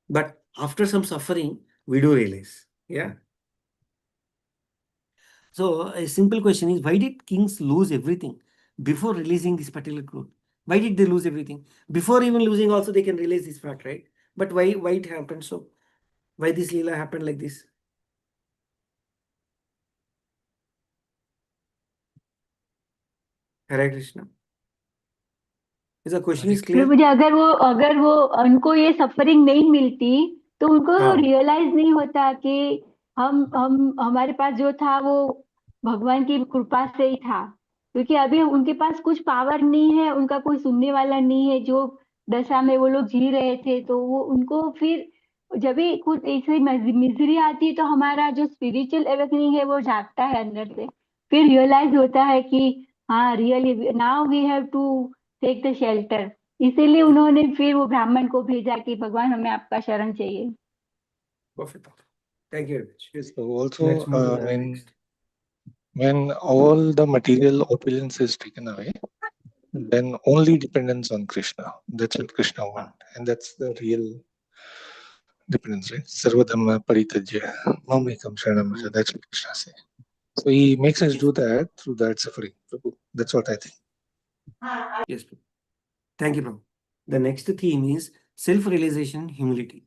But after some suffering, we do realize. Yeah. So a simple question is, why did kings lose everything before releasing this particular truth? Why did they lose everything? Before even losing also they can realize this fact, right? But why it happened so? Why this Leela happened like this? Hare Krishna. Is the question is clear? प्रभु जी अगर वो उनको ये suffering नहीं मिलती तो उनको हाँ। Realise नहीं होता कि हम हमारे पास जो था वो भगवान की कृपा से ही था, क्योंकि अभी उनके पास कुछ पावर नहीं है, उनका कोई सुनने वाला नहीं है जो दशा में वो लोग जी रहे थे, तो वो उनको फिर जब भी कुछ ऐसी मिजरी आती है तो हमारा जो स्पिरिचुअल अवेकनिंग है वो जागता है अंदर से, फिर रियलाइज होता है कि हाँ really now we have to take the shelter. इसीलिए उन्होंने फिर वो ब्राह्मण को भेजा कि भगवान हमें आपका शरण चाहिए। Perfect. Thank you very much. Yes, so also Let's move to the next. when all the material opulence is taken away, then only dependence on Krishna. That's what Krishna wants, and that's the real dependence, right? Sarvadhamma paritajya mamekam sharanam vraja. That's what Krishna says. So he makes us do that through that suffering. Prabhu. That's what I think. Yes, Prabhu. Thank you, Prabhu. The next theme is self-realization, humility.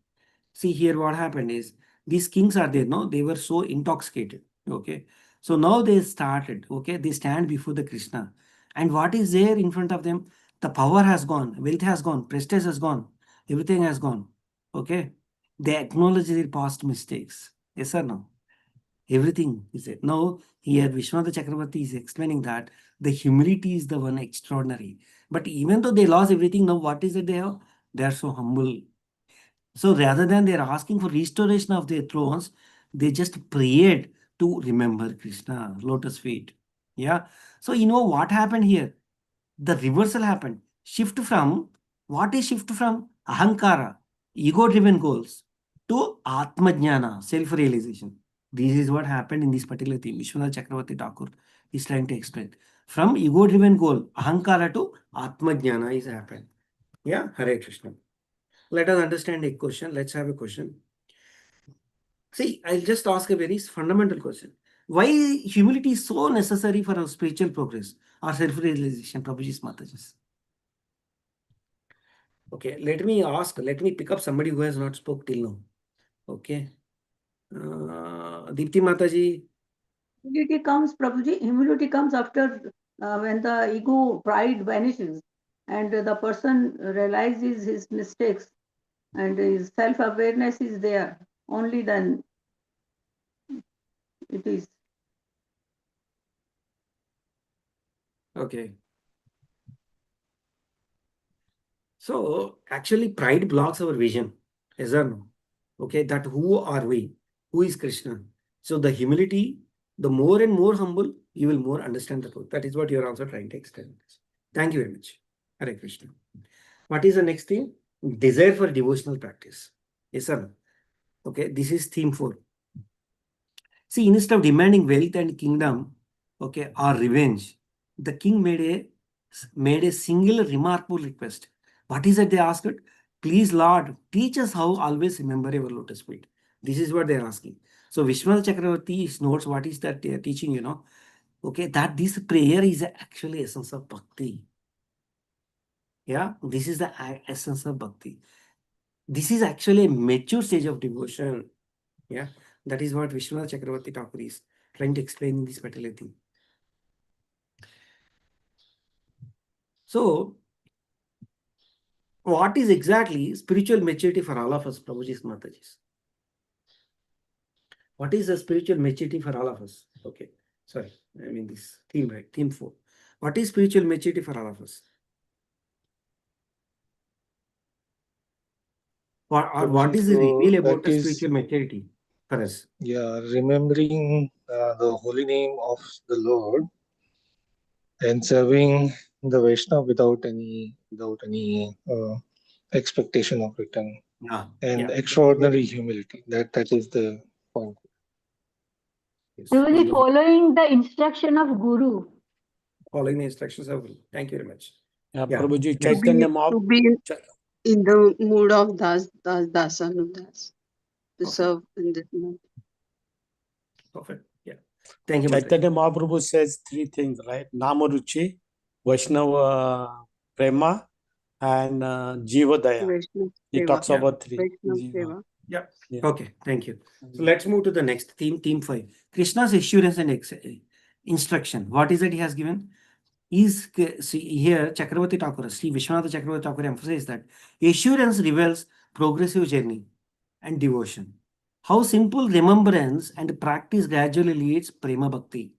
See here what happened is these kings are there, no? They were so intoxicated. Okay. So now they started, okay, they stand before the Krishna. And what is there in front of them? The power has gone, wealth has gone, prestige has gone, everything has gone. Okay. They acknowledge their past mistakes. Yes or no? Everything is there. Now, here Vishwanath Chakravarti is explaining that the humility is the one extraordinary. But even though they lost everything, now what is it they have? They are so humble. So rather than they are asking for restoration of their thrones, they just prayed to remember Krishna, lotus feet. Yeah. So you know what happened here? The reversal happened. Shift from, what is shift from? Ahankara, ego-driven goals, to Atmajnana, self-realization. This is what happened in this particular theme. Vishwanath Chakravarti Thakur is trying to explain. From ego-driven goal, Ahankara, to Atmajnana is happened. Yeah, Hare Krishna. Let us understand a question. Let's have a question. See, I'll just ask a very fundamental question. Why humility is so necessary for our spiritual progress or self-realization, Prabhuji's Mataji's? Okay, let me pick up somebody who has not spoke till now. Okay. Deepti Mataji. Humility comes, Prabhuji, humility comes after when the ego, pride vanishes and the person realizes his mistakes and his self-awareness is there. Only then it is. Okay. So actually pride blocks our vision. Yes or no? Okay, that who are we? Who is Krishna? So the humility, the more and more humble, you will more understand the truth. That is what you are also trying to explain. Thank you very much. Hare Krishna. What is the next theme? Desire for devotional practice. Yes, sir. Okay, this is theme 4. See, instead of demanding wealth and kingdom, okay, or revenge, the king made a single remarkable request. What is it they asked? Please, Lord, teach us how always remember your lotus feet. This is what they are asking. So Vishwanath Chakravarti notes what is that they are teaching, you know. Okay, that this prayer is actually essence of bhakti. Yeah, this is the essence of bhakti. This is actually a mature stage of devotion. Yeah, that is what Vishwanath Chakravarti Thakur is trying to explain in this particular thing. So, what is exactly spiritual maturity for all of us, Prabhuji's Mataji's? What is the spiritual maturity for all of us? Okay, sorry, I mean this theme, right? Theme 4. What is spiritual maturity for all of us? What is the reveal about the spiritual maturity for us? Yeah, remembering the holy name of the Lord and serving the Vaishnava without any expectation of return, and extraordinary humility. That is the point. Yes, Really following the instruction of Guru. following the instructions of Guru. Thank you very much. Prabhuji, Yes. Chaitanya To be in the mood of dasanudas, to serve in this mood. Perfect. Yeah. Thank you, Chaitanya Mahaprabhu says 3 things, right? Namaruchi, Vaishnava Prema, and Jiva Daya. He talks about 3. Yeah. Okay. Thank you. So let's move to the next theme, theme 5. Krishna's assurance and instruction. What is it he has given? See here, Chakravarti Thakur, Sri Vishwanath Chakravarti Thakur emphasizes that assurance reveals progressive journey and devotion. How simple remembrance and practice gradually leads prema bhakti.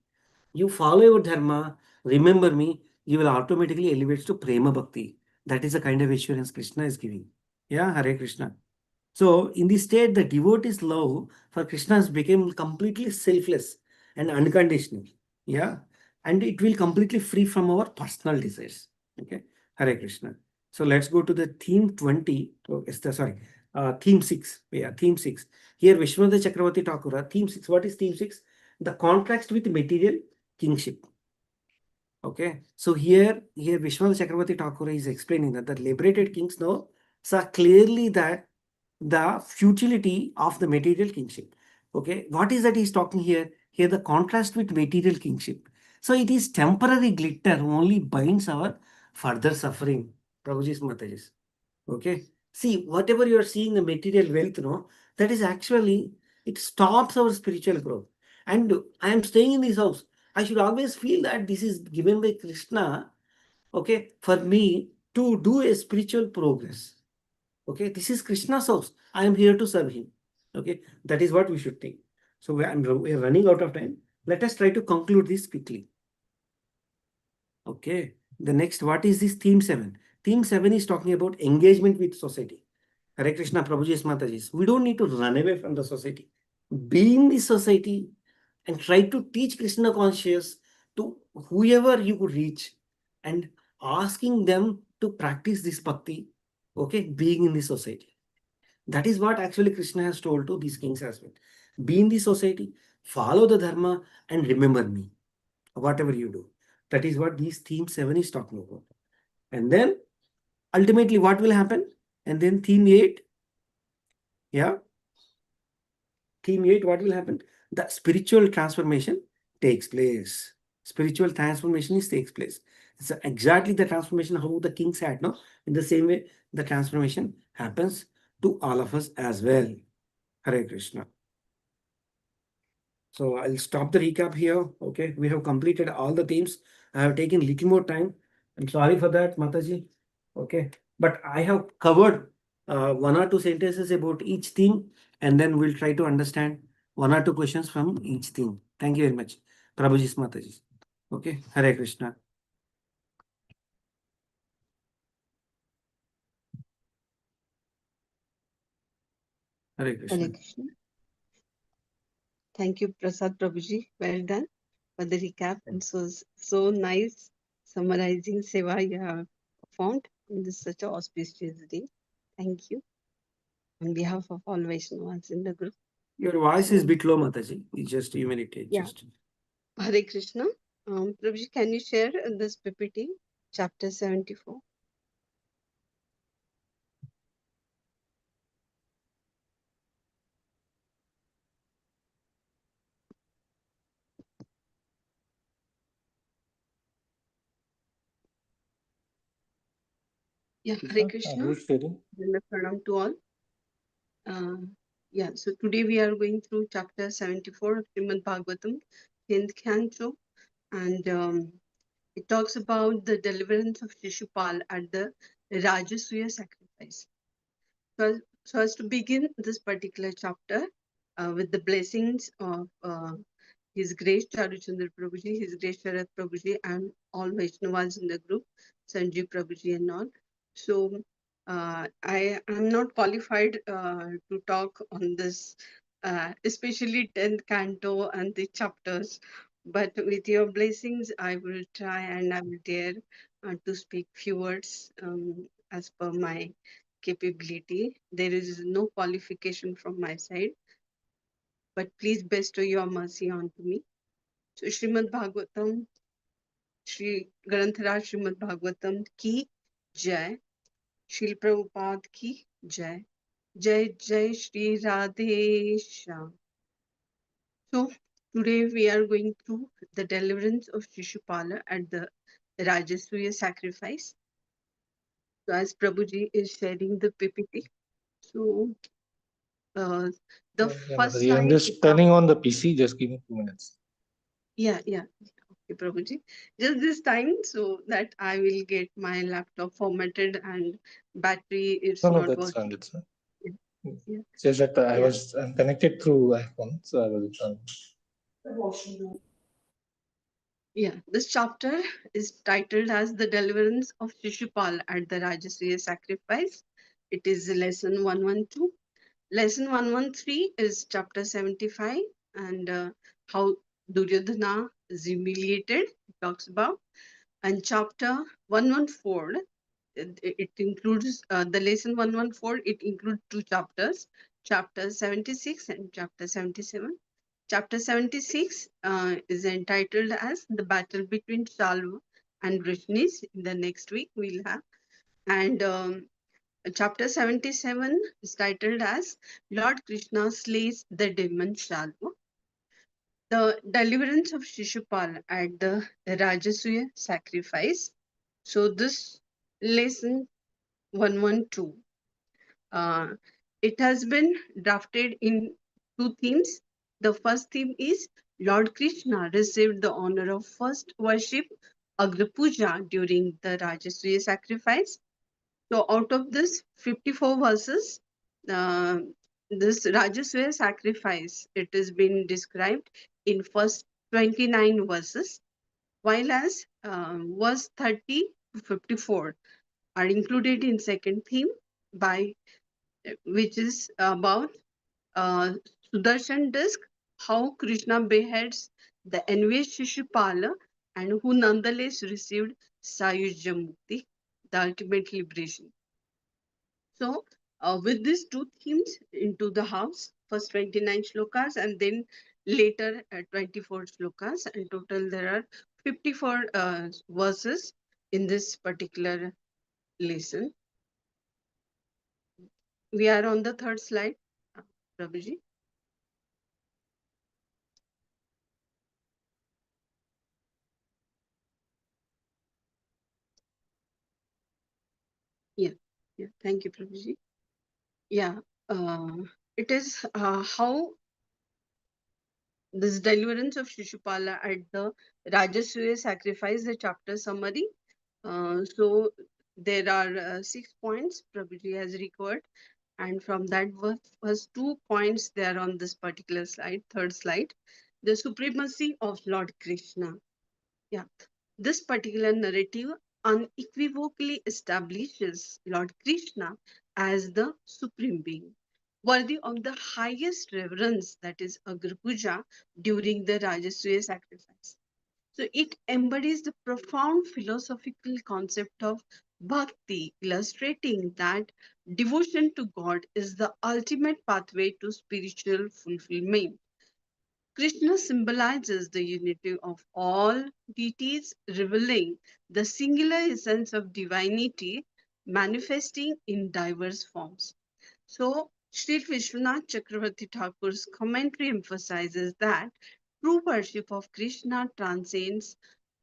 You follow your dharma, remember me, you will automatically elevate to prema bhakti. That is the kind of assurance Krishna is giving. Yeah, Hare Krishna. So in this state, the devotee's love for Krishna has become completely selfless and unconditional. Yeah. And it will completely free from our personal desires. Okay. Hare Krishna. So let's go to the theme 20. Oh, theme 6. Yeah, theme 6. Here, Vishwanath Chakravarti Thakura, theme 6. What is theme 6? The contrast with material kingship. Okay. So here Vishwanath Chakravarti Thakura is explaining that the liberated kings now saw clearly that the futility of the material kingship. Okay, what is that he's talking here? Here the contrast with material kingship. So it is temporary glitter only binds our further suffering. Prabhuji's Mataji's. Okay. See, whatever you are seeing the material wealth, no, that is actually, it stops our spiritual growth. And I am staying in this house. I should always feel that this is given by Krishna, okay, for me to do a spiritual progress. Okay, this is Krishna's house. I am here to serve him. Okay, that is what we should think. So we are running out of time. Let us try to conclude this quickly. Okay, the next, what is this theme 7? Theme 7 is talking about engagement with society. Hare Krishna, Prabhuji's Mataji's. We don't need to run away from the society. Be in the society and try to teach Krishna conscious to whoever you could reach and asking them to practice this bhakti, okay, being in the society. That is what actually Krishna has told to these kings as well. Be in the society, follow the dharma, and remember me, whatever you do. That is what these theme 7 is talking about. And then ultimately what will happen? And then theme 8, yeah. Theme 8, what will happen? The spiritual transformation takes place. Spiritual transformation takes place. It's exactly the transformation how the kings had, no? In the same way, the transformation happens to all of us as well. Hare Krishna. So I'll stop the recap here. Okay, we have completed all the themes. I have taken little more time. I'm sorry for that, Mataji. Okay, but I have covered 1 or 2 sentences about each theme, and then we'll try to understand 1 or 2 questions from each theme. Thank you very much, Prabhuji's Mataji. Okay, Hare Krishna. Hare Krishna. Hare Krishna. Thank you, Prasad Prabhuji. Well done for the recap. And so nice summarizing Seva you have performed in this such an auspicious day. Thank you. On behalf of all Vaishnavas in the group. Your voice is a bit low, Mataji. You meditate. Yeah. Just. Hare Krishna. Prabhuji, can you share this PPT, chapter 74? Yeah, Hare Krishna. Pranam to all. Yeah, so today we are going through chapter 74 of Srimad Bhagavatam, 10th Canto, and it talks about the deliverance of Shishupal at the Rajasuya sacrifice. So as to begin this particular chapter with the blessings of His Grace Charuchandra Prabhuji, His Grace Sharat Prabhuji, and all Vaishnavas in the group, Sanjeev Prabhuji and all. So I am not qualified to talk on this, especially 10th Canto and the chapters. But with your blessings, I will try and I will dare to speak few words as per my capability. There is no qualification from my side, but please bestow your mercy onto me. So Srimad Bhagavatam, Shri Granthara Srimad Bhagavatam ki Jai, Shri Prabhupada ki Jai, Jai Jai Shri Radhesha. So today we are going through the deliverance of Shishupala at the Rajasuya sacrifice. So as Prabhuji is sharing the PPT, so the first slide. I'm just turning on the PC. Just give me 2 minutes. Yeah. Okay, Prabhuji. Just this time so that I will get my laptop formatted and battery is No, not that's working. fine. It's fine. Yeah. Just that I'm connected through iPhone, so I was. Yeah, this chapter is titled as The Deliverance of Shishupal at the Rajasuya Sacrifice. It is lesson 112. Lesson 113 is chapter 75 and how Duryodhana is humiliated, it talks about. And chapter 114, it includes the lesson 114, it includes two chapters, chapter 76 and chapter 77. Chapter 76 is entitled as The Battle Between Shalva and Rishnis. In the next week, we'll have. And chapter 77 is titled as Lord Krishna Slays the Demon Shalva. The deliverance of Shishupal at the Rajasuya sacrifice. So this lesson 112, it has been drafted in two themes. The first theme is Lord Krishna received the honor of first worship Agra Puja during the Rajasuya sacrifice. So out of this 54 verses, uh, this Rajasuya sacrifice, it has been described in first 29 verses, while as verse 30 to 54 are included in second theme by which is about uh, Sudarshan disc, how Krishna beheads the envious Shishupala and who nonetheless received Sayujya Mukti, the ultimate liberation. So, with these two themes into the house, first 29 shlokas and then later 24 shlokas, and total there are 54 verses in this particular lesson. We are on the third slide, Prabhuji. Yeah, yeah. Thank you, Prabhuji. Yeah, it is how this deliverance of Shishupala at the Rajasuya sacrifice, the chapter summary. So there are 6 points Prabhuji has recorded, and from that first 2 points they are on this particular slide, third slide. The supremacy of Lord Krishna. Yeah, this particular narrative unequivocally establishes Lord Krishna as the supreme being, worthy of the highest reverence, that is Agra Puja, during the Rajasuya sacrifice. So it embodies the profound philosophical concept of bhakti, illustrating that devotion to God is the ultimate pathway to spiritual fulfillment. Krishna symbolizes the unity of all deities, revealing the singular essence of divinity manifesting in diverse forms. So, Sri Vishwanath Chakravarti Thakur's commentary emphasizes that true worship of Krishna transcends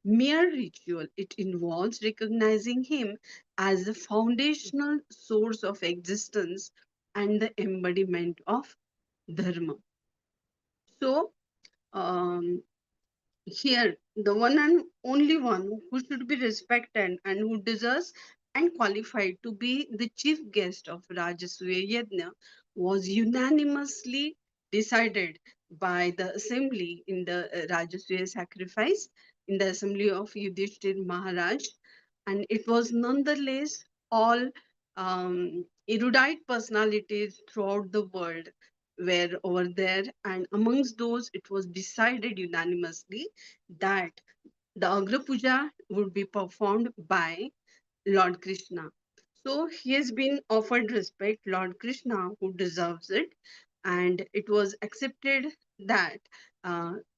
mere ritual. It involves recognizing him as the foundational source of existence and the embodiment of dharma. So, um, here, the one and only one who should be respected and who deserves and qualified to be the chief guest of Rajasuya Yajna was unanimously decided by the assembly in the Rajasuya sacrifice in the assembly of Yudhishthir Maharaj, and it was nonetheless all erudite personalities throughout the world were over there, and amongst those it was decided unanimously that the Agra Puja would be performed by Lord Krishna. So he has been offered respect, Lord Krishna, who deserves it, and it was accepted that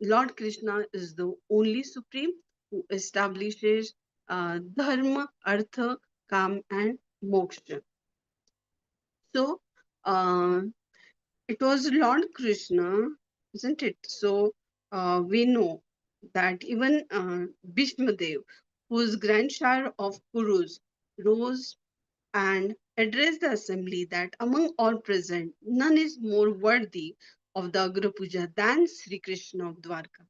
Lord Krishna is the only supreme who establishes dharma, artha, kam, and moksha. So it was Lord Krishna, isn't it? So we know that even Bhishmadev, who is grandsire of Kurus, rose and addressed the assembly that among all present, none is more worthy of the Agra Puja than Sri Krishna of Dwarka.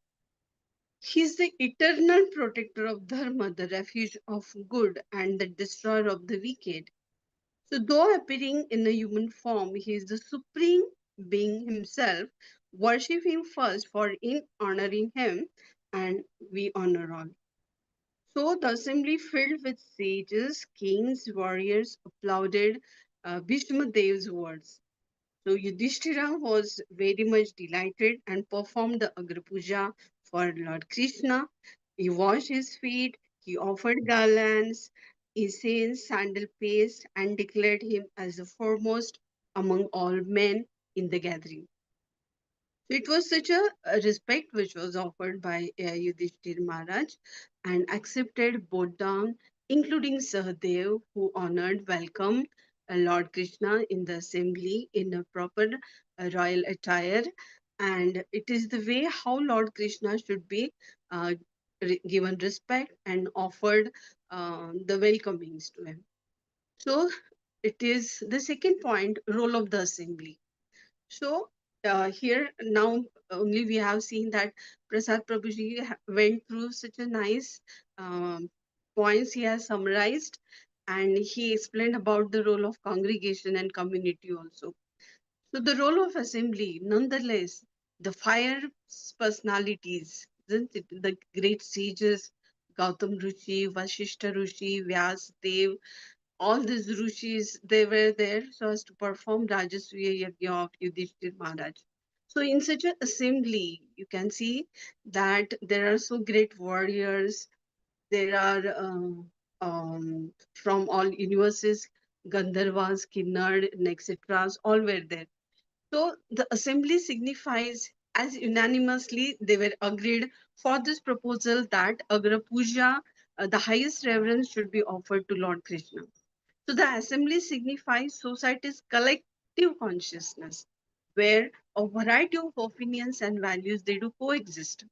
He is the eternal protector of Dharma, the refuge of good, and the destroyer of the wicked. So, though appearing in a human form, he is the supreme being himself. Worship him first, for in honoring him, and we honor all. So the assembly filled with sages, kings, warriors applauded Bhishma Dev's words. So Yudhishthira was very much delighted and performed the Agra Puja for Lord Krishna. He washed his feet, he offered garlands, incense, sandal paste, and declared him as the foremost among all men in the gathering. So it was such a respect which was offered by Yudhishthir Maharaj and accepted both down, including Sahadev, who honored, welcomed Lord Krishna in the assembly in a proper royal attire. And it is the way how Lord Krishna should be uh, given respect and offered the welcomings to him. So it is the second point, role of the assembly. So here now only we have seen that Prasad Prabhuji went through such a nice um, points he has summarized, and he explained about the role of congregation and community also. So the role of assembly, nonetheless, the fire personalities, isn't it? The great sages, Gautam Rishi, Vashishta Rishi, Vyas Dev, all these rishis, they were there so as to perform Rajasuya Yajna of Yudhishthir Maharaj. So in such an assembly, you can see that there are so great warriors. There are from all universes, Gandharvas, Kinnad, and etc. All were there. So the assembly signifies as unanimously they were agreed for this proposal that Agra Puja, the highest reverence should be offered to Lord Krishna. So the assembly signifies society's collective consciousness, where a variety of opinions and values they do coexist.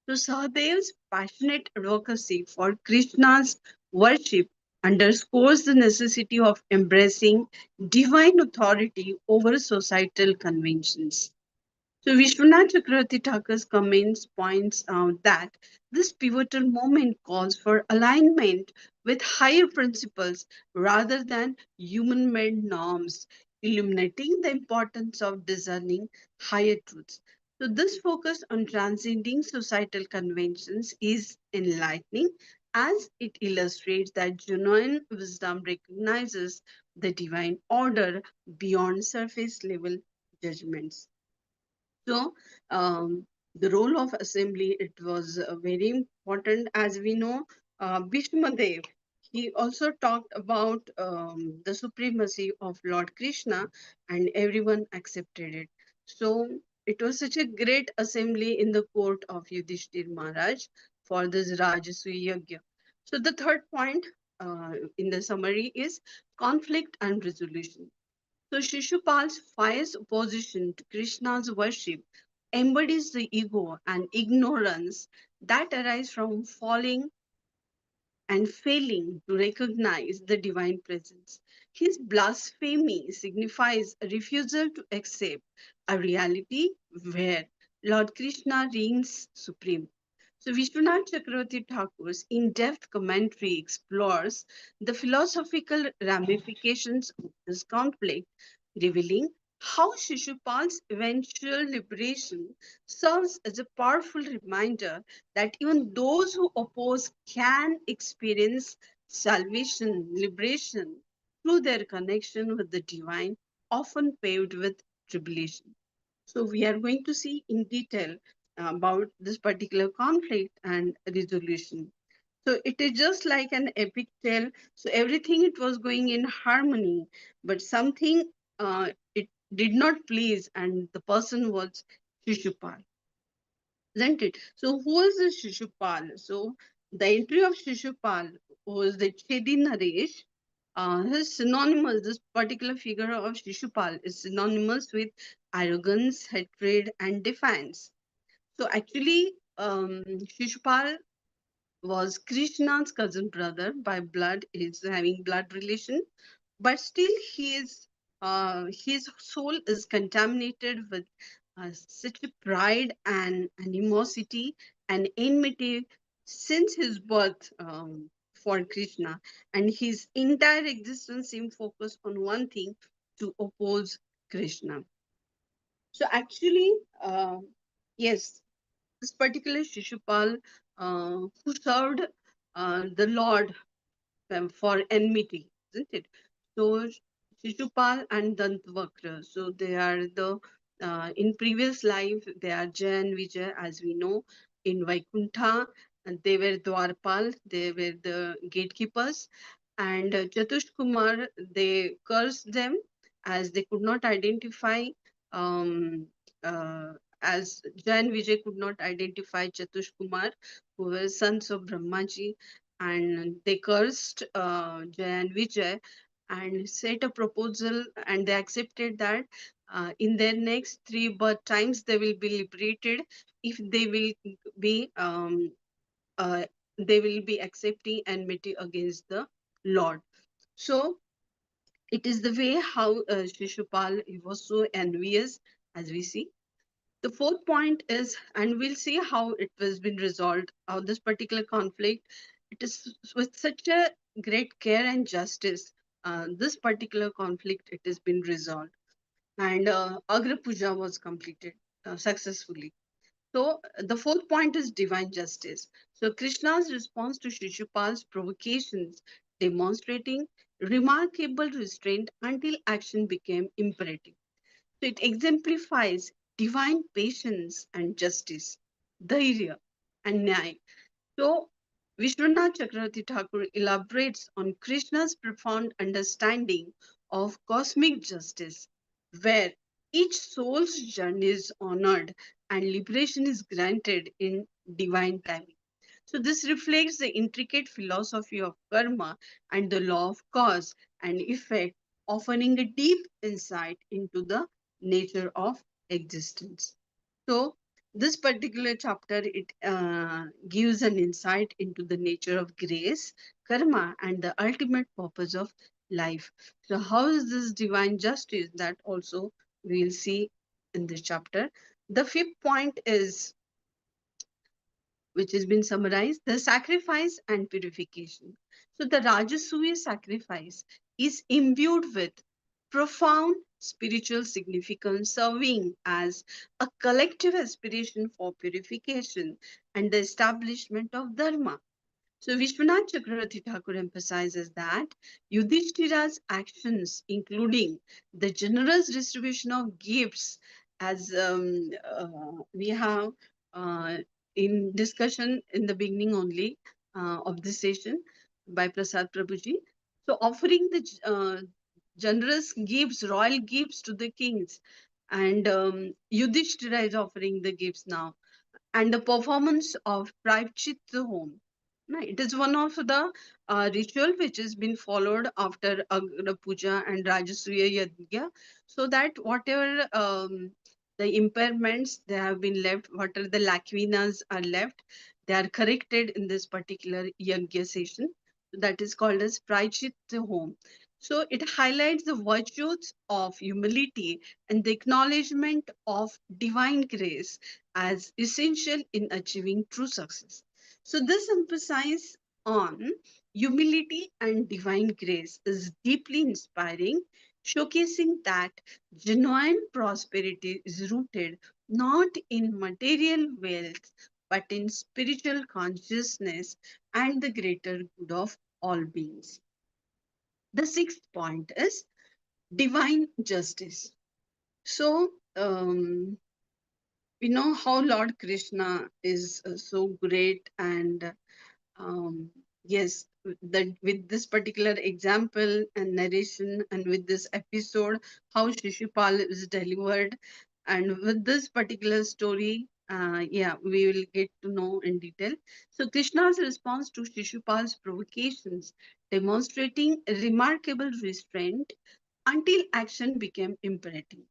So Sahadev's passionate advocacy for Krishna's worship underscores the necessity of embracing divine authority over societal conventions. So Vishwanath Chakravarti Thakur's comments points out that this pivotal moment calls for alignment with higher principles rather than human-made norms, illuminating the importance of discerning higher truths. So this focus on transcending societal conventions is enlightening as it illustrates that genuine wisdom recognizes the divine order beyond surface level judgments. So the role of assembly, it was very important. As we know, Bhishma Dev, he also talked about the supremacy of Lord Krishna and everyone accepted it. So it was such a great assembly in the court of Yudhishthir Maharaj for this Rajasuya Yajna. So the third point in the summary is conflict and resolution. So Shishupal's fierce opposition to Krishna's worship embodies the ego and ignorance that arise from falling and failing to recognize the divine presence. His blasphemy signifies a refusal to accept a reality where Lord Krishna reigns supreme. So Vishwanath Chakravarti Thakur's in-depth commentary explores the philosophical ramifications of this conflict, revealing how Shishupal's eventual liberation serves as a powerful reminder that even those who oppose can experience salvation, liberation through their connection with the divine, often paved with tribulation. So we are going to see in detail about this particular conflict and resolution. So it is just like an epic tale. So everything it was going in harmony, but something it did not please, and the person was Shishupal, isn't it? So who is this Shishupal? So the entry of Shishupal was the Chedi Naresh. His synonymous, this particular figure of Shishupal is synonymous with arrogance, hatred, and defiance. So actually, Shishupal was Krishna's cousin brother by blood, is having blood relation, but still his soul is contaminated with such a pride and animosity and enmity since his birth for Krishna, and his entire existence seemed focused on one thing, to oppose Krishna. So actually, yes, this particular Shishupal who served the Lord for enmity, isn't it? So Shishupal and Dantavakra, so they are the in previous life they are Jay and Vijay, as we know, in Vaikuntha, and they were Dwarpal, they were the gatekeepers, and Chatush Kumar, they cursed them as they could not identify um, uh, as Jay and Vijay could not identify Chatush Kumar, who were sons of Brahmaji, and they cursed Jay and Vijay and set a proposal, and they accepted that in their next 3 birth times they will be liberated if be um, they will be accepting enmity against the Lord. So it is the way how Shishupal was so envious, as we see. The fourth point is, and we'll see how it has been resolved, how this particular conflict, it is with such a great care and justice, this particular conflict, it has been resolved. And Agra Puja was completed successfully. So the fourth point is divine justice. So Krishna's response to Shishupal's provocations, demonstrating remarkable restraint until action became imperative. So it exemplifies divine patience and justice, dhairya and nyaya. So Vishwanath Chakravarti Thakur elaborates on Krishna's profound understanding of cosmic justice, where each soul's journey is honored and liberation is granted in divine timing. So this reflects the intricate philosophy of karma and the law of cause and effect, offering a deep insight into the nature of existence. So this particular chapter, it gives an insight into the nature of grace, karma, and the ultimate purpose of life. So how is this divine justice? That also we'll see in this chapter. The fifth point is, which has been summarized, the sacrifice and purification. So the Rajasuya sacrifice is imbued with profound spiritual significance, serving as a collective aspiration for purification and the establishment of Dharma. So Vishwanath Chakravarti Thakur emphasizes that Yudhishthira's actions, including the generous distribution of gifts, as we have uh, in discussion in the beginning only of this session by Prasad Prabhuji. So offering the generous gifts, royal gifts to the kings, and Yudhishthira is offering the gifts now, and the performance of Prayachit home. It is one of the ritual which has been followed after Agra Puja and Rajasuya Yajna, so that whatever the impairments they have been left, whatever the lacunas are left, they are corrected in this particular Yajna session. That is called as Prayachit home. So it highlights the virtues of humility and the acknowledgement of divine grace as essential in achieving true success. So this emphasis on humility and divine grace is deeply inspiring, showcasing that genuine prosperity is rooted not in material wealth, but in spiritual consciousness and the greater good of all beings. The sixth point is divine justice. So, we know how Lord Krishna is so great, and yes, that with this particular example and narration, and with this episode, how Shishupal is delivered, and with this particular story, yeah, we will get to know in detail. So Krishna's response to Shishupal's provocations, demonstrating remarkable restraint until action became imperative.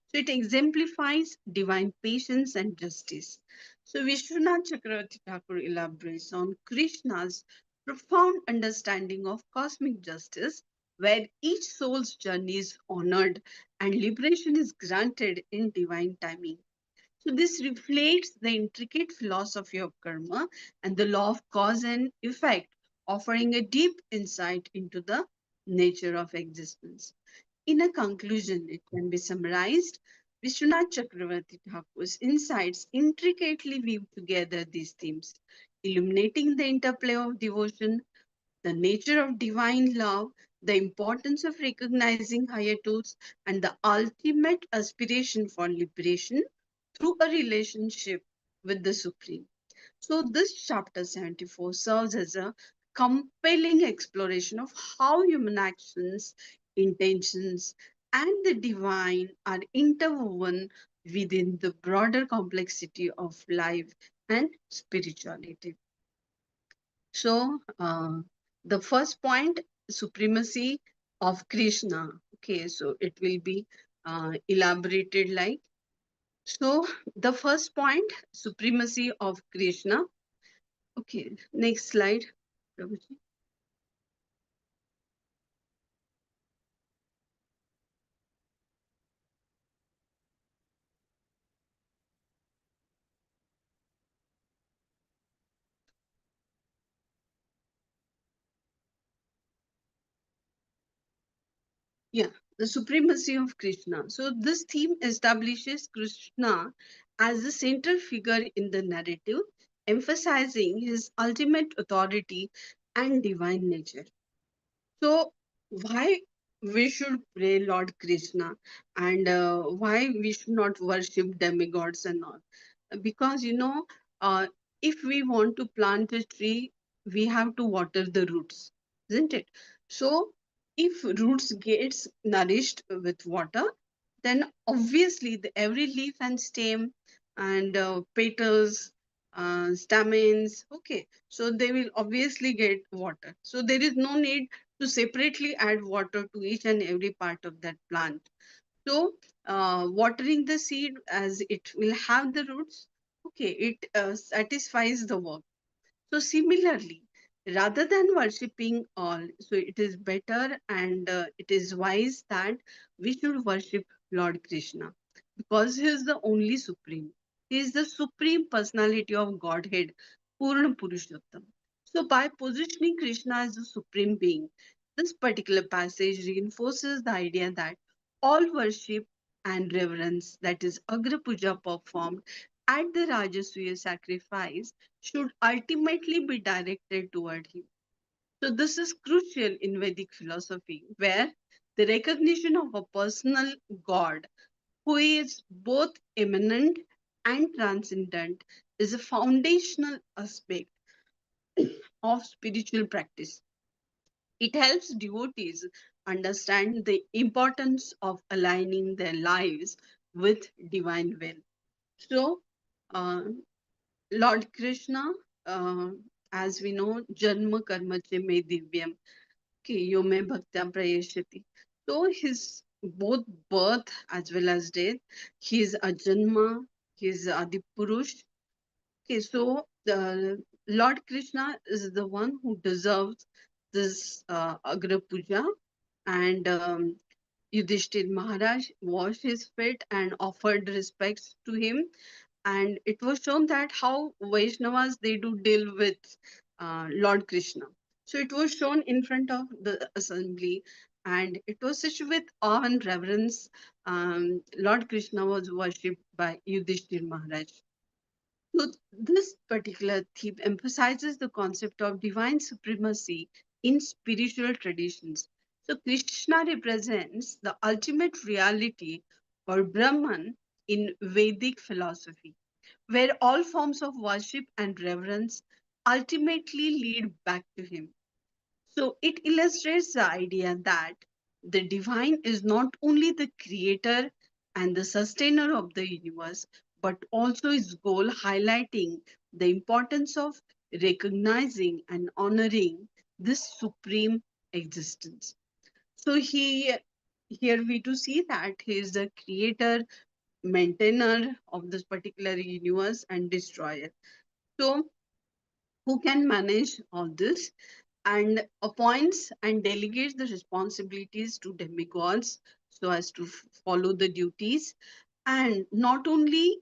So it exemplifies divine patience and justice. So Vishwanath Chakravarti Thakur elaborates on Krishna's profound understanding of cosmic justice, where each soul's journey is honored and liberation is granted in divine timing. So this reflects the intricate philosophy of karma and the law of cause and effect, offering a deep insight into the nature of existence. In a conclusion, it can be summarized, Vishwanath Chakravarti Thakur's insights intricately weave together these themes, illuminating the interplay of devotion, the nature of divine love, the importance of recognizing higher truths, and the ultimate aspiration for liberation through a relationship with the Supreme. So, this chapter 74 serves as a compelling exploration of how human actions, intentions, and the divine are interwoven within the broader complexity of life and spirituality. So, the first point, supremacy of Krishna. Okay, so it will be elaborated like so. The first point, supremacy of Krishna. Okay, next slide, Prabhuji. Yeah, the supremacy of Krishna. So this theme establishes Krishna as the central figure in the narrative, emphasizing his ultimate authority and divine nature. So why we should pray Lord Krishna and why we should not worship demigods and all? Because uh, if we want to plant a tree, we have to water the roots, isn't it? So if roots gets nourished with water, then obviously every leaf and stem and petals, stamens, okay, so they will obviously get water. So there is no need to separately add water to each and every part of that plant. So watering the seed as it will have the roots, okay, it satisfies the work. So similarly, rather than worshipping all, so it is better and it is wise that we should worship Lord Krishna because he is the only supreme. He is the supreme personality of Godhead, Purna Purushottam. So by positioning Krishna as the supreme being, this particular passage reinforces the idea that all worship and reverence, that is Agra Puja performed at the Rajasuya sacrifice, should ultimately be directed toward him. So, this is crucial in Vedic philosophy, where the recognition of a personal God who is both immanent and transcendent is a foundational aspect of spiritual practice. It helps devotees understand the importance of aligning their lives with divine will. So, uh, Lord Krishna, uh, as we know, Janma Karma Che Me Divyam, Ki Yo Me Bhaktya Prayeshati. So his both birth as well as death, he is a Janma, he is Adi Purush. Okay, so the Lord Krishna is the one who deserves this Agra Puja, and Yudhishthir Maharaj washed his feet and offered respects to him, and it was shown that how Vaishnavas they do deal with Lord Krishna. So it was shown in front of the assembly, and it was such with awe and reverence. Lord Krishna was worshipped by Yudhishthir Maharaj. So this particular theme emphasizes the concept of divine supremacy in spiritual traditions. So Krishna represents the ultimate reality or Brahman in Vedic philosophy, where all forms of worship and reverence ultimately lead back to him. So it illustrates the idea that the divine is not only the creator and the sustainer of the universe, but also its goal, highlighting the importance of recognizing and honoring this supreme existence. So here we do see that he is the creator, maintainer of this particular universe and destroyer. So who can manage all this and appoints and delegates the responsibilities to demigods so as to follow the duties. And not only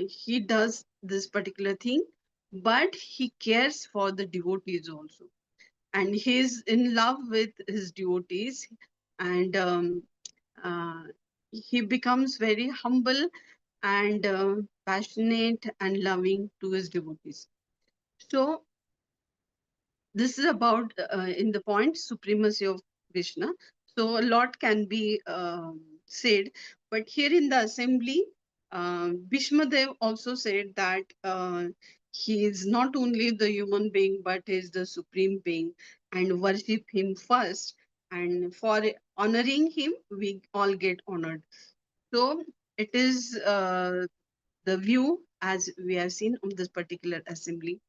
he does this particular thing, but he cares for the devotees also, and he is in love with his devotees, and uh, he becomes very humble and passionate and loving to his devotees. So this is about in the point supremacy of Krishna. So a lot can be said, but here in the assembly, Bhishma Dev also said that he is not only the human being, but is the supreme being, and worship him first. And for honoring him, we all get honored. So it is the view as we have seen of this particular assembly.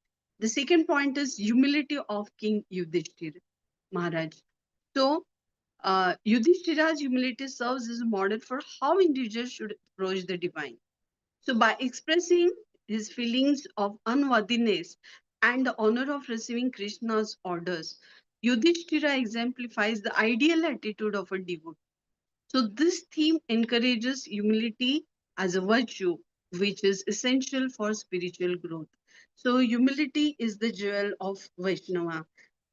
The second point is humility of King Yudhishthira Maharaj. So Yudhishthira's humility serves as a model for how individuals should approach the divine. So by expressing his feelings of unworthiness and the honor of receiving Krishna's orders, Yudhishthira exemplifies the ideal attitude of a devotee. So this theme encourages humility as a virtue, which is essential for spiritual growth. So humility is the jewel of Vaishnava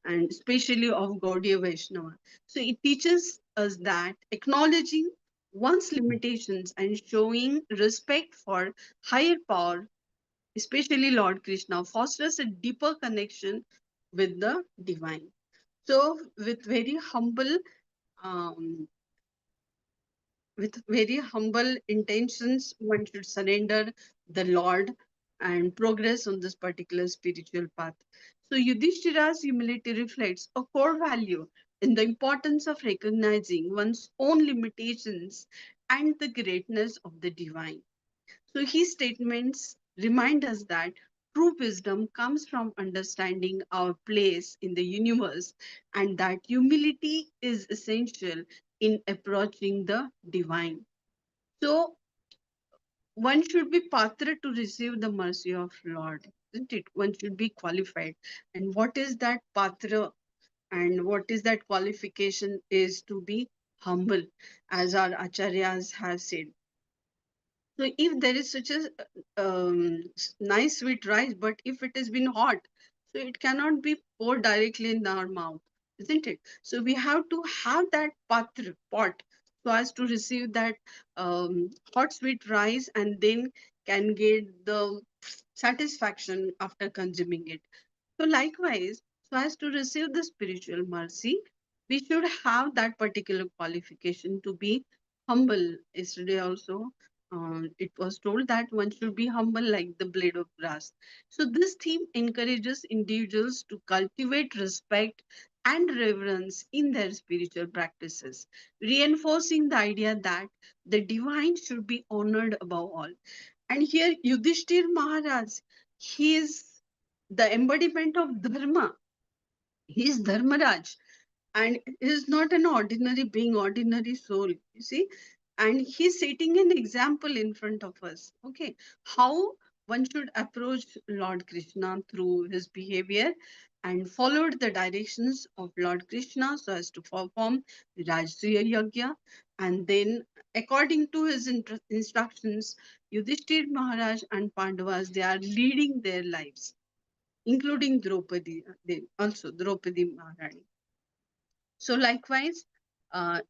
and especially of Gaudiya Vaishnava. So it teaches us that acknowledging one's limitations and showing respect for higher power, especially Lord Krishna, fosters a deeper connection with the divine. So um, with very humble intentions, one should surrender the Lord and progress on this particular spiritual path. So Yudhishthira's humility reflects a core value in the importance of recognizing one's own limitations and the greatness of the divine. So his statements remind us that true wisdom comes from understanding our place in the universe and that humility is essential in approaching the divine. So one should be patra to receive the mercy of Lord, isn't it? One should be qualified. And what is that patra and what is that qualification is to be humble, as our acharyas have said. So if there is such a nice sweet rice, but if it has been hot, so it cannot be poured directly in our mouth, isn't it? So we have to have that patra, pot, so as to receive that hot sweet rice and then can get the satisfaction after consuming it. So likewise, so as to receive the spiritual mercy, we should have that particular qualification to be humble. Yesterday also, it was told that one should be humble like the blade of grass. So this theme encourages individuals to cultivate respect and reverence in their spiritual practices, reinforcing the idea that the divine should be honored above all. And here Yudhishthir Maharaj, he is the embodiment of dharma. He is Dharmaraj and is not an ordinary being, ordinary soul, you see. And he's setting an example in front of us. Okay, how one should approach Lord Krishna through his behavior and followed the directions of Lord Krishna so as to perform the Rajasuya Yajna. And then, according to his instructions, Yudhishthir Maharaj and Pandavas, they are leading their lives, including Draupadi, also Draupadi Maharani. So likewise,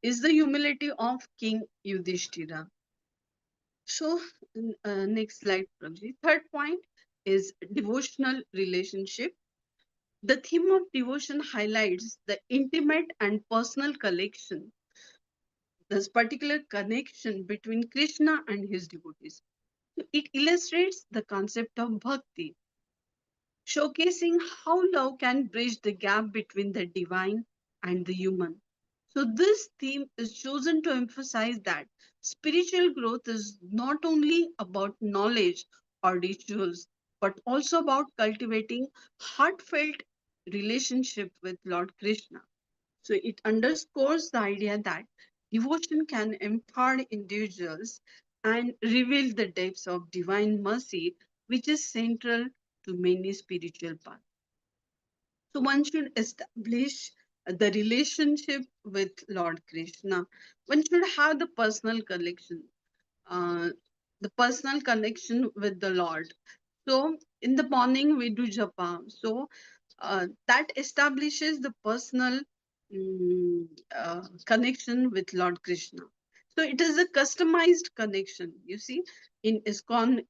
is the humility of King Yudhishthira. So next slide, Prabhuji. Third point is devotional relationship. The theme of devotion highlights the intimate and personal connection, this particular connection between Krishna and his devotees. So it illustrates the concept of bhakti, showcasing how love can bridge the gap between the divine and the human. So, this theme is chosen to emphasize that spiritual growth is not only about knowledge or rituals, but also about cultivating heartfelt relationship with Lord Krishna. So, it underscores the idea that devotion can empower individuals and reveal the depths of divine mercy, which is central to many spiritual paths. So one should establish the relationship with Lord Krishna. One should have uh, the personal connection with the Lord. So in the morning we do japa. So that establishes the personal connection with Lord Krishna. So it is a customized connection. You see, in ISKCON,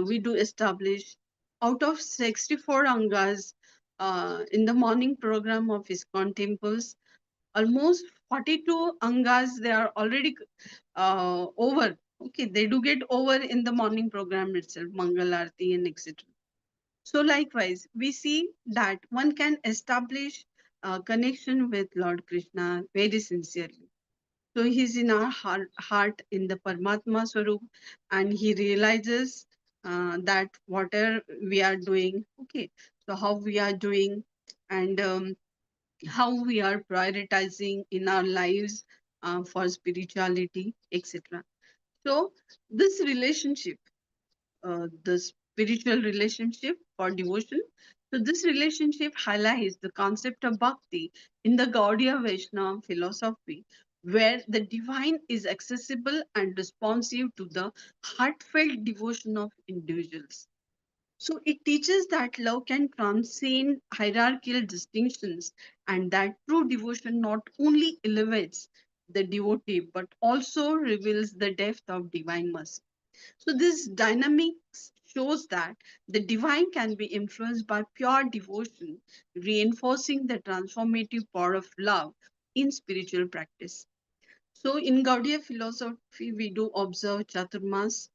we do establish out of 64 angas in the morning program of ISKCON temples, almost 42 angas, they are already over. Okay, they do get over in the morning program itself, Mangal Arti and etc. So likewise, we see that one can establish a connection with Lord Krishna very sincerely. So he's in our heart in the Paramatma Swarup, and he realizes that whatever we are doing, okay, so how we are doing, and how we are prioritizing in our lives for spirituality, etc. So this relationship, the spiritual relationship for devotion. So this relationship highlights the concept of bhakti in the Gaudiya Vaishnava philosophy, where the divine is accessible and responsive to the heartfelt devotion of individuals. So it teaches that love can transcend hierarchical distinctions and that true devotion not only elevates the devotee but also reveals the depth of divine mercy. So this dynamics shows that the divine can be influenced by pure devotion, reinforcing the transformative power of love in spiritual practice. So in Gaudiya philosophy, we do observe Chaturmas,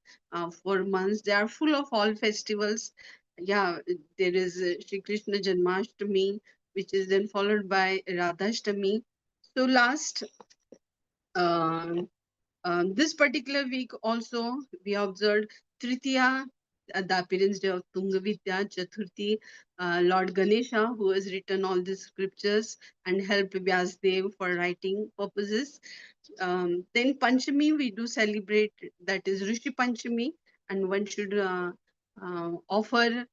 4 months. They are full of all festivals. Yeah, there is Shri Krishna Janmashtami, which is then followed by Radhashtami. So last this particular week also we observed Tritiya, the appearance day of Tungavidya, Chaturthi, Lord Ganesha, who has written all these scriptures and helped Vyasdev for writing purposes. Then Panchami, we do celebrate, that is Rishi Panchami, and one should offer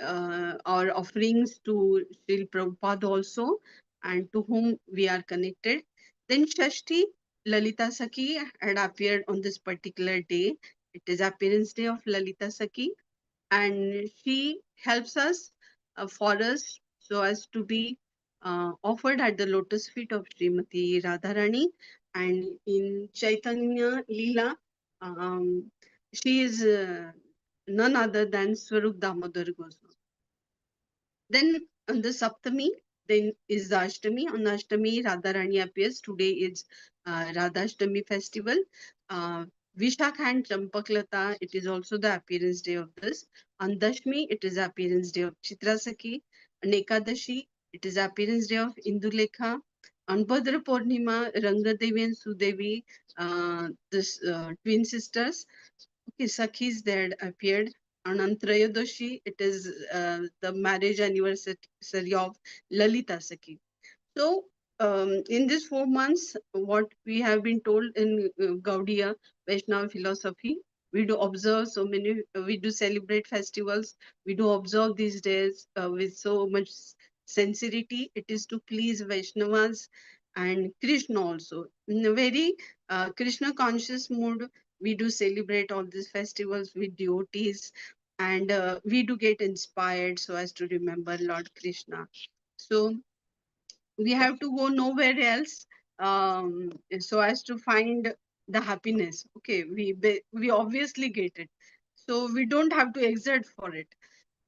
our offerings to Srila Prabhupada also, and to whom we are connected. Then Shashti, Lalita Sakhi had appeared on this particular day. It is appearance day of Lalita Sakhi, and she helps us for us so as to be offered at the lotus feet of Srimati Radharani. And in Chaitanya Leela, she is none other than Swarup Damodar Goswami. Then on the Saptami, then is the Ashtami. On Ashtami, Radharani appears. Today is Radhashtami festival. Uh, Vishakha and Champaklata, it is also the appearance day of this. On Dashmi, it is appearance day of Chitrasakhi. On Ekadashi, it is appearance day of Indulekha. On Bhadra Purnima, Rangadevi and Sudevi, this twin sisters. Okay, Sakhis that appeared. On Antrayodashi, it is the marriage anniversary of Lalita Sakhi. So, in these 4 months, what we have been told in Gaudiya Vaishnava philosophy, we do observe so many, we do celebrate festivals, we do observe these days with so much sincerity. It is to please Vaishnavas and Krishna also. In a very Krishna conscious mood, we do celebrate all these festivals with devotees, and we do get inspired so as to remember Lord Krishna. So, we have to go nowhere else so as to find the happiness. Okay, we obviously get it, so we don't have to exert for it.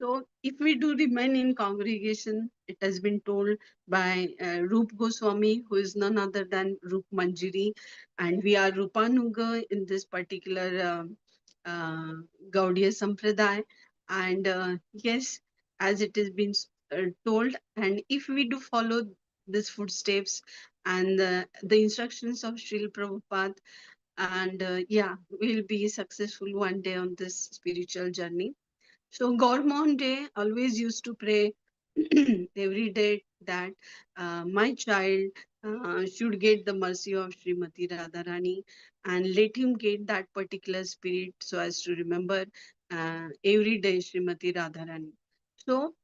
So if we do remain in congregation, it has been told by Rup Goswami, who is none other than Rup Manjiri, and we are Rupanuga in this particular uh, Gaudiya Sampradaya. And yes, as it has been told, and if we do follow these footsteps and the instructions of Srila Prabhupada, and we'll be successful one day on this spiritual journey. So Gormon Day always used to pray every day that my child should get the mercy of Srimati Radharani and let him get that particular spirit so as to remember every day Srimati Radharani. So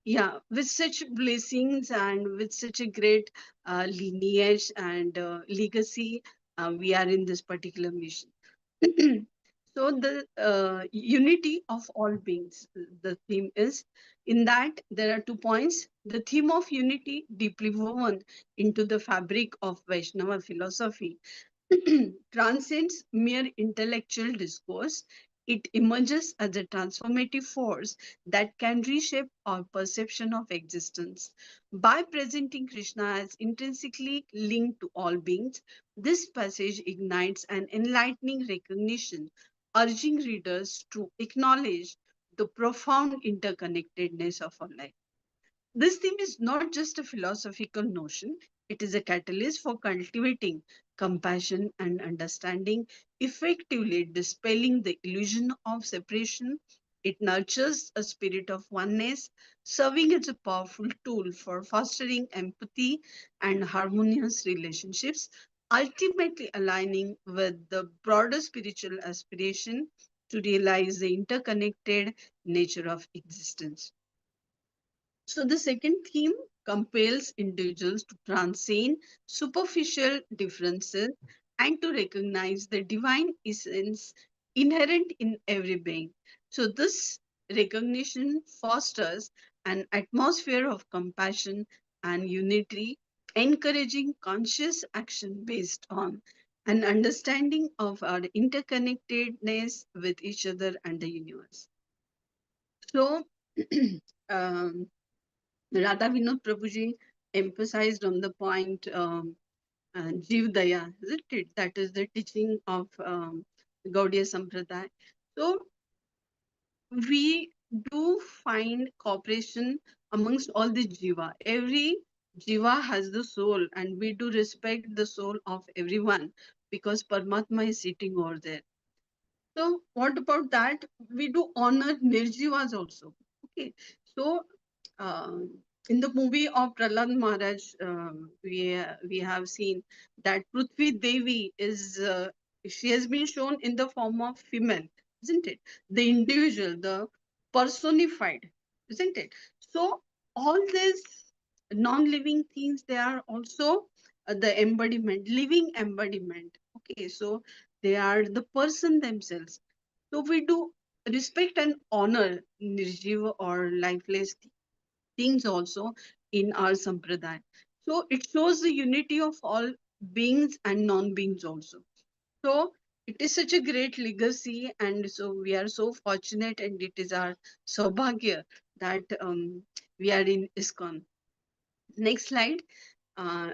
yeah, with such blessings and with such a great lineage and legacy, we are in this particular mission. So the unity of all beings, the theme is. In that there are 2 points. The theme of unity deeply woven into the fabric of Vaishnava philosophy transcends mere intellectual discourse. It emerges as a transformative force that can reshape our perception of existence. By presenting Krishna as intrinsically linked to all beings, this passage ignites an enlightening recognition, urging readers to acknowledge the profound interconnectedness of our life. This theme is not just a philosophical notion, it is a catalyst for cultivating compassion and understanding, effectively dispelling the illusion of separation. It nurtures a spirit of oneness, serving as a powerful tool for fostering empathy and harmonious relationships, ultimately aligning with the broader spiritual aspiration to realize the interconnected nature of existence. So the second theme compels individuals to transcend superficial differences and to recognize the divine essence inherent in every being. So this recognition fosters an atmosphere of compassion and unity, encouraging conscious action based on an understanding of our interconnectedness with each other and the universe. So, um, Radha Vinod Prabhuji emphasized on the point Jiv Daya, isn't it? That is the teaching of Gaudiya Sampradaya. So we do find cooperation amongst all the Jiva. Every Jiva has the soul, and we do respect the soul of everyone because Paramatma is sitting over there. So what about that? We do honor Nirjivas also. Okay. So in the movie of Prahlad Maharaj, we have seen that Prithvi Devi is she has been shown in the form of female, isn't it? The individual, the personified, isn't it? So all these non-living things, they are also the embodiment, living embodiment. Okay, so they are the person themselves. So we do respect and honor nirjiva or lifeless things also in our sampradaya. So it shows the unity of all beings and non-beings also. So it is such a great legacy, and so we are so fortunate, and it is our saubhagya that we are in ISKCON. Next slide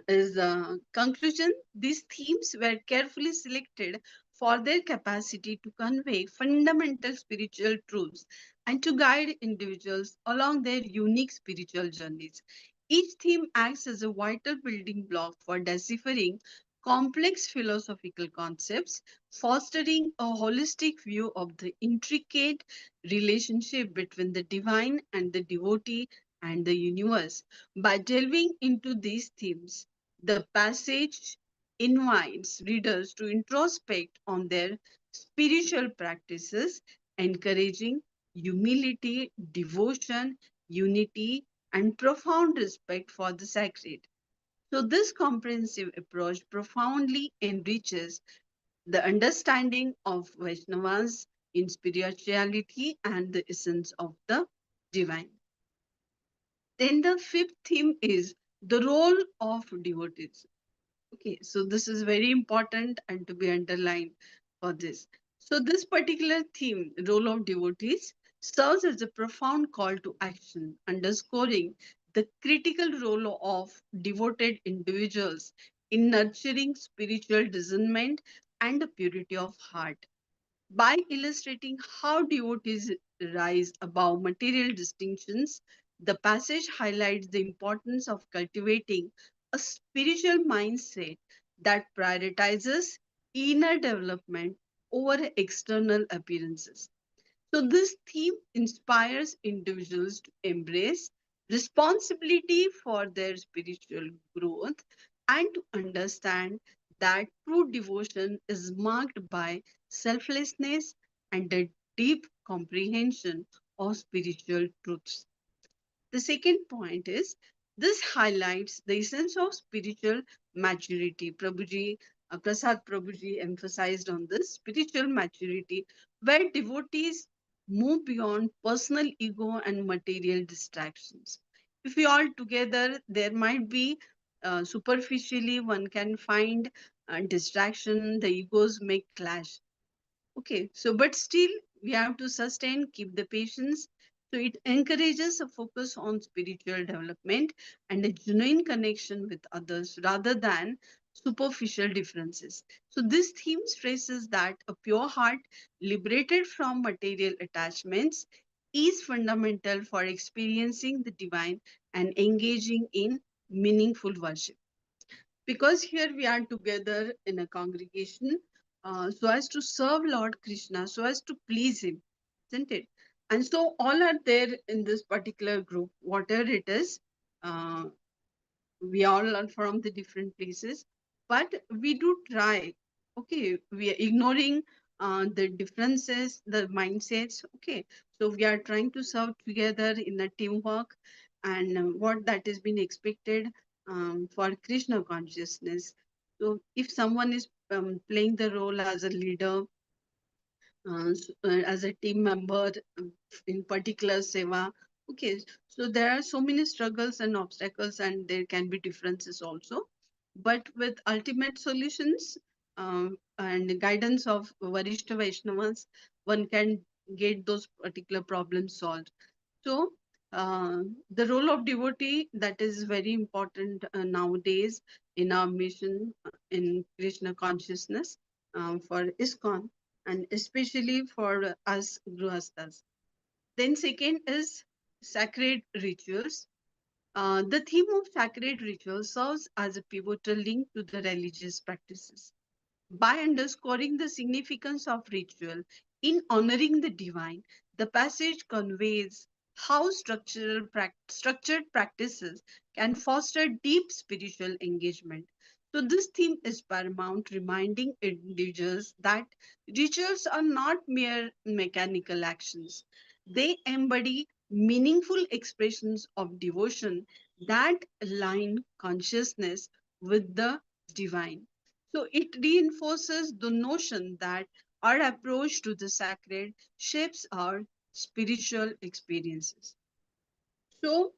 is the conclusion. These themes were carefully selected for their capacity to convey fundamental spiritual truths and to guide individuals along their unique spiritual journeys. Each theme acts as a vital building block for deciphering complex philosophical concepts, fostering a holistic view of the intricate relationship between the divine and the devotee and the universe. By delving into these themes, the passage invites readers to introspect on their spiritual practices, encouraging humility, devotion, unity, and profound respect for the sacred. So, this comprehensive approach profoundly enriches the understanding of Vaishnavas in spirituality and the essence of the divine. Then the fifth theme is the role of devotees. Okay, so this is very important and to be underlined for this. So this particular theme, role of devotees, serves as a profound call to action, underscoring the critical role of devoted individuals in nurturing spiritual discernment and purity of heart. By illustrating how devotees rise above material distinctions, the passage highlights the importance of cultivating a spiritual mindset that prioritizes inner development over external appearances. So, this theme inspires individuals to embrace responsibility for their spiritual growth and to understand that true devotion is marked by selflessness and a deep comprehension of spiritual truths. The second point is this highlights the essence of spiritual maturity. Prasad Prabhuji emphasized on this spiritual maturity, where devotees move beyond personal ego and material distractions. If we all together, there might be superficially one can find distraction, the egos may clash. Okay, so but still we have to sustain, keep the patience. So it encourages a focus on spiritual development and a genuine connection with others rather than superficial differences. So this theme stresses that a pure heart liberated from material attachments is fundamental for experiencing the divine and engaging in meaningful worship. Because here we are together in a congregation so as to serve Lord Krishna, so as to please Him, isn't it? And so all are there in this particular group, whatever it is. Uh, we all are from the different places, but we do try. Okay, we are ignoring the differences, the mindsets. Okay, so we are trying to serve together in a teamwork, and what that has been expected for Krishna consciousness. So if someone is playing the role as a leader, as a team member in particular seva. Okay, so there are so many struggles and obstacles, and there can be differences also. But with ultimate solutions and guidance of Varishta Vaishnavas, one can get those particular problems solved. So, the role of devotee, that is very important nowadays in our mission in Krishna consciousness for ISKCON, and especially for us Grihasthas. Then second is sacred rituals. The theme of sacred rituals serves as a pivotal link to the religious practices. By underscoring the significance of ritual in honoring the divine, the passage conveys how structured practices can foster deep spiritual engagement. So, this theme is paramount, reminding individuals that rituals are not mere mechanical actions. They embody meaningful expressions of devotion that align consciousness with the divine. So it reinforces the notion that our approach to the sacred shapes our spiritual experiences. So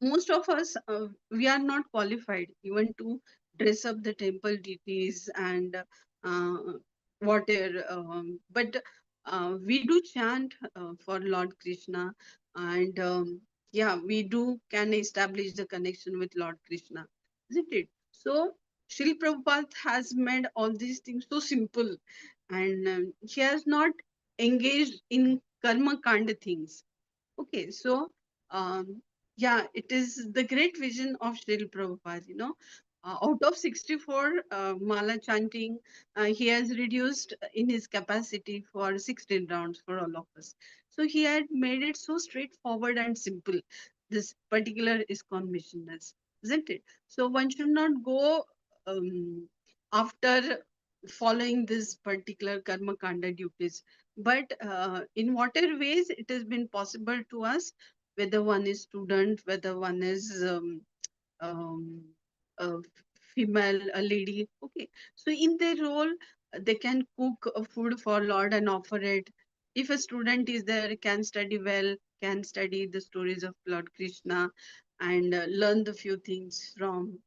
most of us, we are not qualified even to dress up the temple deities and uh, whatever. But we do chant for Lord Krishna, and yeah, we do can establish the connection with Lord Krishna, isn't it? So Srila Prabhupada has made all these things so simple, and he has not engaged in karma kanda things. Okay, so yeah, it is the great vision of Srila Prabhupada. Out of 64 mala chanting, he has reduced in his capacity for 16 rounds for all of us. So he had made it so straightforward and simple. This particular ISKCON missioners, isn't it? So one should not go after following this particular karma kanda duties, but in whatever ways it has been possible to us, whether one is student, whether one is um, a female, a lady. Okay, so in their role, they can cook food for Lord and offer it. If a student is there, can study well, can study the stories of Lord Krishna, and learn the few things from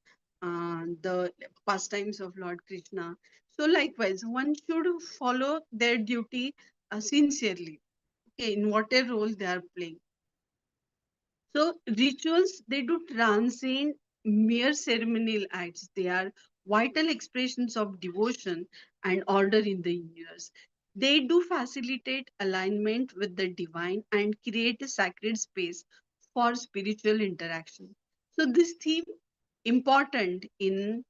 the pastimes of Lord Krishna. So likewise, one should follow their duty sincerely, okay, in whatever role they are playing. So rituals, they do transcend mere ceremonial acts. They are vital expressions of devotion and order in the universe. They do facilitate alignment with the divine and create a sacred space for spiritual interaction. So this theme, important in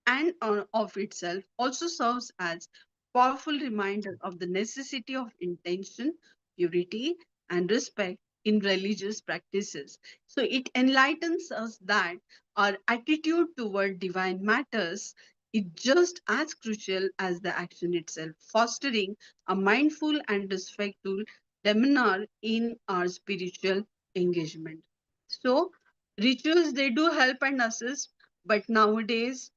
and of itself, also serves as powerful reminder of the necessity of intention, purity, and respect in religious practices. So it enlightens us that our attitude toward divine matters is just as crucial as the action itself, fostering a mindful and respectful demeanor in our spiritual engagement. So rituals, they do help and assist, but nowadays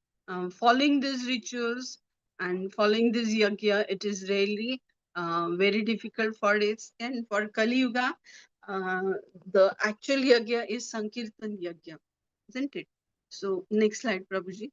following these rituals and following this yagya, it is really very difficult for it. And for Kali Yuga, uh, the actual yagya is Sankirtan yagya, isn't it? So next slide, Prabhuji.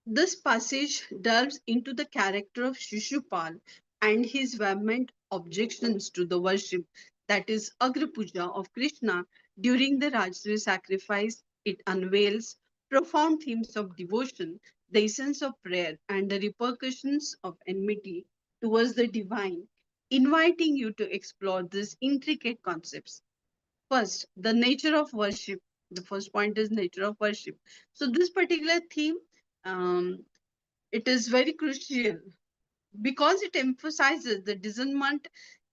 This passage delves into the character of Shishupal and his vehement objections to the worship, that is Agra Puja of Krishna during the Rajasuya sacrifice. It unveils profound themes of devotion, the essence of prayer, and the repercussions of enmity towards the divine, inviting you to explore these intricate concepts. First, the nature of worship. The first point is nature of worship. So this particular theme, um, it is very crucial because it emphasizes the discernment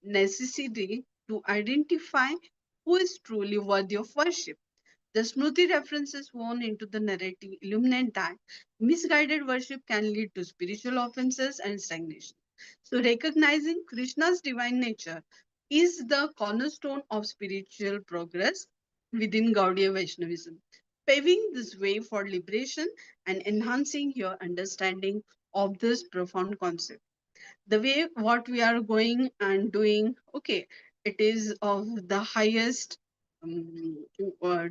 necessary to identify who is truly worthy of worship. The Smriti references woven into the narrative illuminate that misguided worship can lead to spiritual offenses and stagnation. So, recognizing Krishna's divine nature is the cornerstone of spiritual progress within Gaudiya Vaishnavism, paving this way for liberation and enhancing your understanding of this profound concept. The way what we are going and doing, okay, it is of the highest um, uh,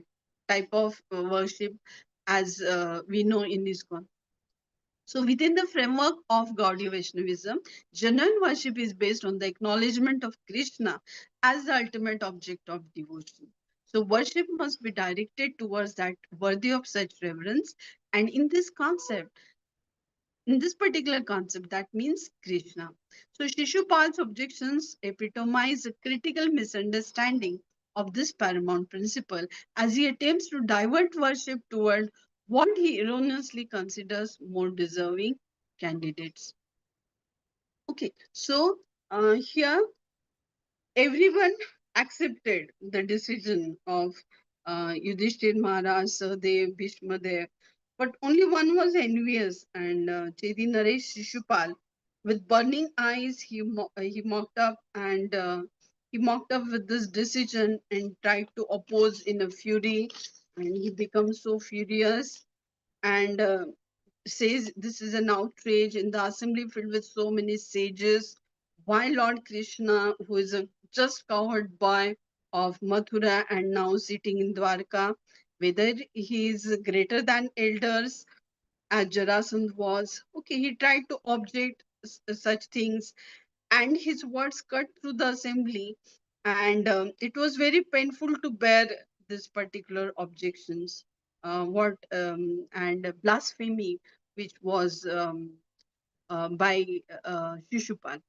type of worship as we know in ISKCON. So within the framework of Gaudiya Vaishnavism, genuine worship is based on the acknowledgement of Krishna as the ultimate object of devotion. So worship must be directed towards that worthy of such reverence. And in this particular concept, that means Krishna. So Shishupal's objections epitomize a critical misunderstanding of this paramount principle as he attempts to divert worship toward what he erroneously considers more deserving candidates. Okay, so here everyone accepted the decision of Yudhishthir Maharaj, Sahadev, Bhishma Dev, but only one was envious, and Chedi Naresh Shishupal, with burning eyes, he mocked up and he mocked up with this decision and tried to oppose in a fury, and he becomes so furious and says this is an outrage in the assembly filled with so many sages. Why Lord Krishna, who is a just cowherd boy of Mathura and now sitting in Dwarka, whether he is greater than elders as Jarasandh was? Okay, he tried to object such things, and his words cut through the assembly, and it was very painful to bear this particular objections. What and blasphemy, which was by Shishupal.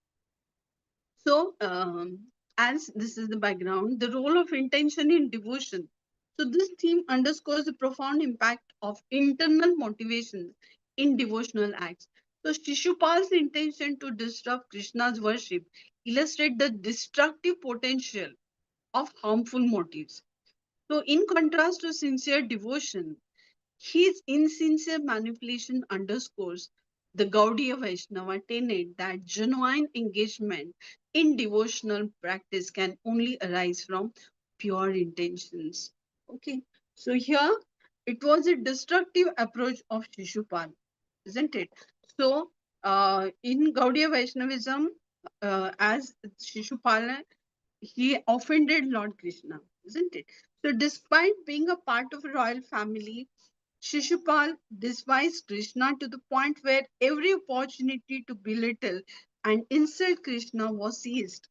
So, as this is the background, the role of intention in devotion. So, this theme underscores the profound impact of internal motivation in devotional acts. So, Shishupal's intention to disrupt Krishna's worship illustrate the destructive potential of harmful motives. So, in contrast to sincere devotion, his insincere manipulation underscores the Gaudiya Vaishnava tenet that genuine engagement in devotional practice can only arise from pure intentions. Okay, so here it was a destructive approach of Shishupal, isn't it? So, in Gaudiya Vaishnavism, as Shishupala, he offended Lord Krishna, isn't it? So, despite being a part of a royal family, Shishupal despised Krishna to the point where every opportunity to belittle and insult Krishna was seized.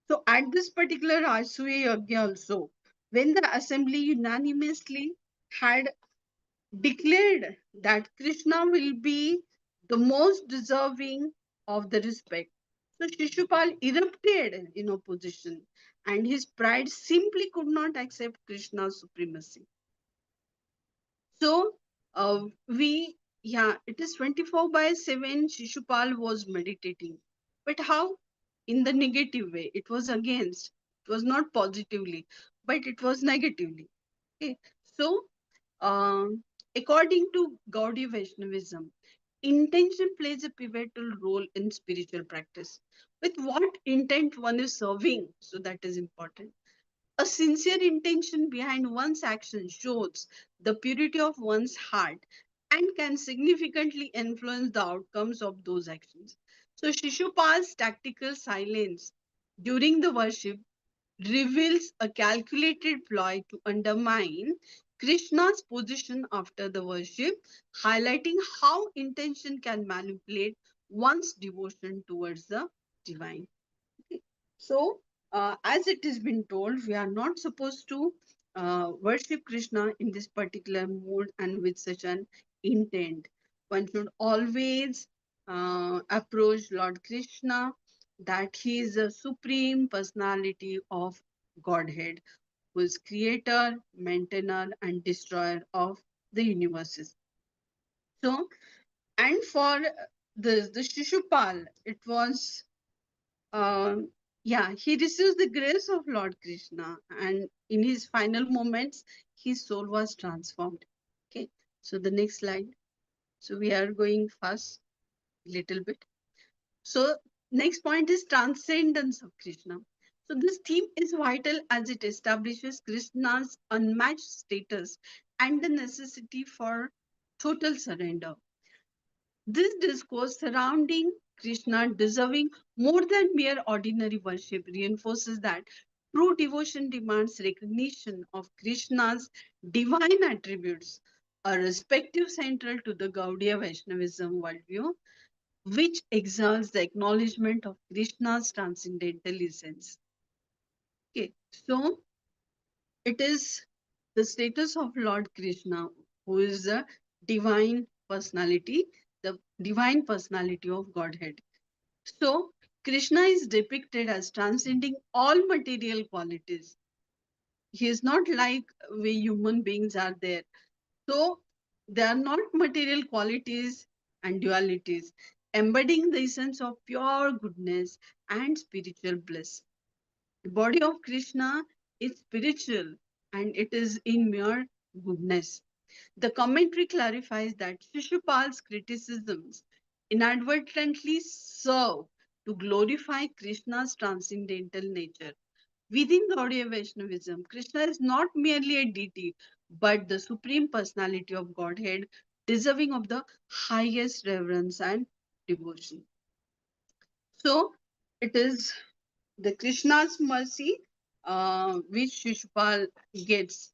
So at this particular Rajasuya Yagya also, when the assembly unanimously had declared that Krishna will be the most deserving of the respect, so Shishupal erupted in opposition, and his pride simply could not accept Krishna's supremacy. So it is 24/7. Shishupal was meditating. But how? In the negative way. It was against. It was not positively, but it was negatively. Okay. So, according to Gaudiya Vaishnavism, intention plays a pivotal role in spiritual practice. With what intent one is serving, so that is important. A sincere intention behind one's action shows the purity of one's heart and can significantly influence the outcomes of those actions. So, Shishupal's tactical silence during the worship reveals a calculated ploy to undermine Krishna's position after the worship, highlighting how intention can manipulate one's devotion towards the divine. Okay. So, as it has been told, we are not supposed to worship Krishna in this particular mood and with such an intent. One should always approach Lord Krishna that he is the supreme personality of Godhead, who is creator, maintainer, and destroyer of the universes. So, and for the Shishupal, it was yeah, he receives the grace of Lord Krishna, and in his final moments, his soul was transformed. Okay, so the next slide. So we are going fast, little bit. So next point is transcendence of Krishna. So this theme is vital as it establishes Krishna's unmatched status and the necessity for total surrender. This discourse surrounding Krishna deserving more than mere ordinary worship reinforces that true devotion demands recognition of Krishna's divine attributes, a respective central to the Gaudiya Vaishnavism worldview, which exalts the acknowledgement of Krishna's transcendental essence. Okay, so it is the status of Lord Krishna, who is the divine personality, the divine personality of Godhead. So, Krishna is depicted as transcending all material qualities. He is not like we human beings are there. So, they are not material qualities and dualities, embodying the essence of pure goodness and spiritual bliss. The body of Krishna is spiritual and it is in mere goodness. The commentary clarifies that Shishupal's criticisms inadvertently serve to glorify Krishna's transcendental nature. Within Gaudiya Vaishnavism, Krishna is not merely a deity, but the supreme personality of Godhead, deserving of the highest reverence and devotion. So, it is the Krishna's mercy which Shishupal gets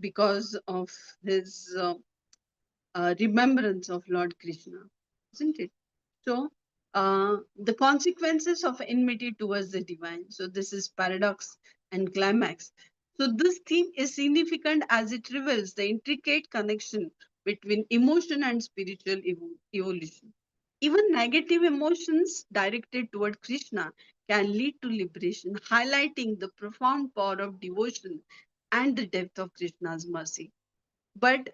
because of his remembrance of Lord Krishna, isn't it? So, the consequences of enmity towards the divine. So, this is paradox and climax. So, this theme is significant as it reveals the intricate connection between emotion and spiritual evolution. Even negative emotions directed toward Krishna can lead to liberation, highlighting the profound power of devotion and the depth of Krishna's mercy. But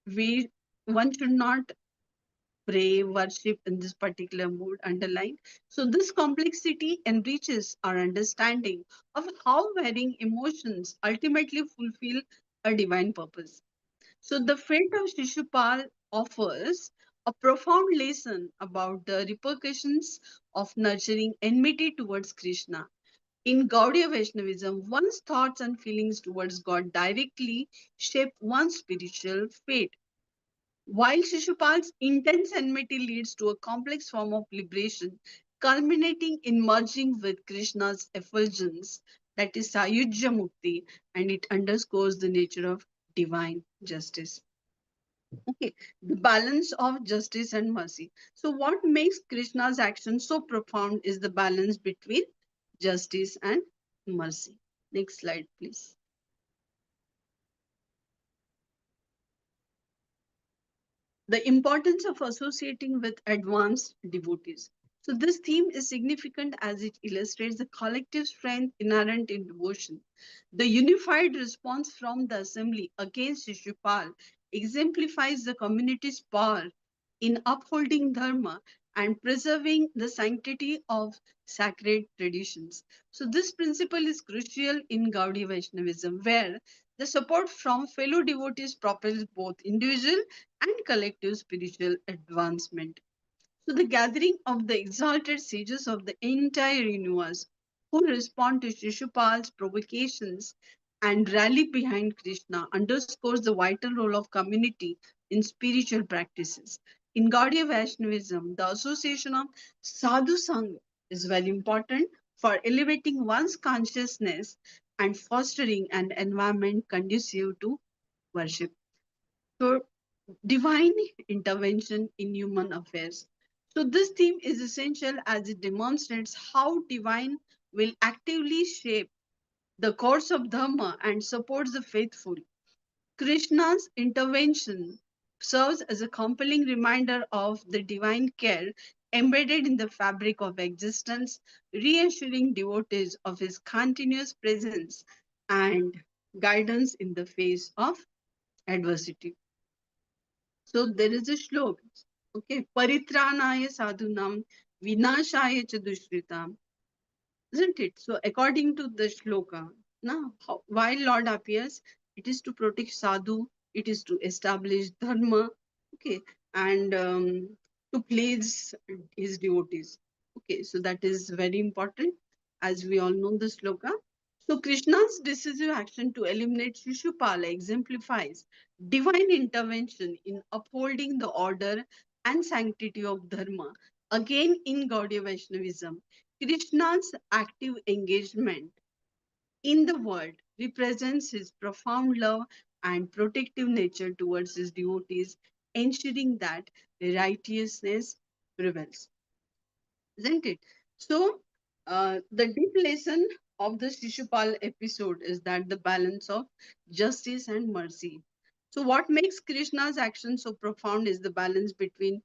we one should not pray, worship in this particular mood underlined. So this complexity enriches our understanding of how varying emotions ultimately fulfill a divine purpose. So the fate of Shishupal offers a profound lesson about the repercussions of nurturing enmity towards Krishna. In Gaudiya Vaishnavism, one's thoughts and feelings towards God directly shape one's spiritual fate. While Shishupal's intense enmity leads to a complex form of liberation, culminating in merging with Krishna's effulgence, that is Sayujya Mukti, and it underscores the nature of divine justice. Okay, the balance of justice and mercy. So, what makes Krishna's action so profound is the balance between justice and mercy. Next slide, please. The importance of associating with advanced devotees. So, this theme is significant as it illustrates the collective strength inherent in devotion. The unified response from the assembly against Shishupal exemplifies the community's power in upholding dharma and preserving the sanctity of sacred traditions. So, this principle is crucial in Gaudiya Vaishnavism, where the support from fellow devotees propels both individual and collective spiritual advancement. So, the gathering of the exalted sages of the entire universe who respond to Shishupal's provocations and rally behind Krishna underscores the vital role of community in spiritual practices. In Gaudiya Vaishnavism, the association of sadhu sangha is very important for elevating one's consciousness and fostering an environment conducive to worship. So divine intervention in human affairs. So this theme is essential as it demonstrates how divine will actively shape the course of dharma and supports the faithful. Krishna's intervention serves as a compelling reminder of the divine care embedded in the fabric of existence, reassuring devotees of his continuous presence and guidance in the face of adversity. So there is a shlok, okay, Paritranaya sadhunam, vinashaya cha dushritam, isn't it? So according to the shloka, now why Lord appears, it is to protect sadhu, it is to establish dharma, okay, and to please his devotees. Okay, so that is very important, as we all know the shloka. So Krishna's decisive action to eliminate Shishupala exemplifies divine intervention in upholding the order and sanctity of dharma. Again, in Gaudiya Vaishnavism, Krishna's active engagement in the world represents his profound love and protective nature towards his devotees, ensuring that righteousness prevails. Isn't it? So, the deep lesson of the Shishupal episode is that the balance of justice and mercy. So, what makes Krishna's action so profound is the balance between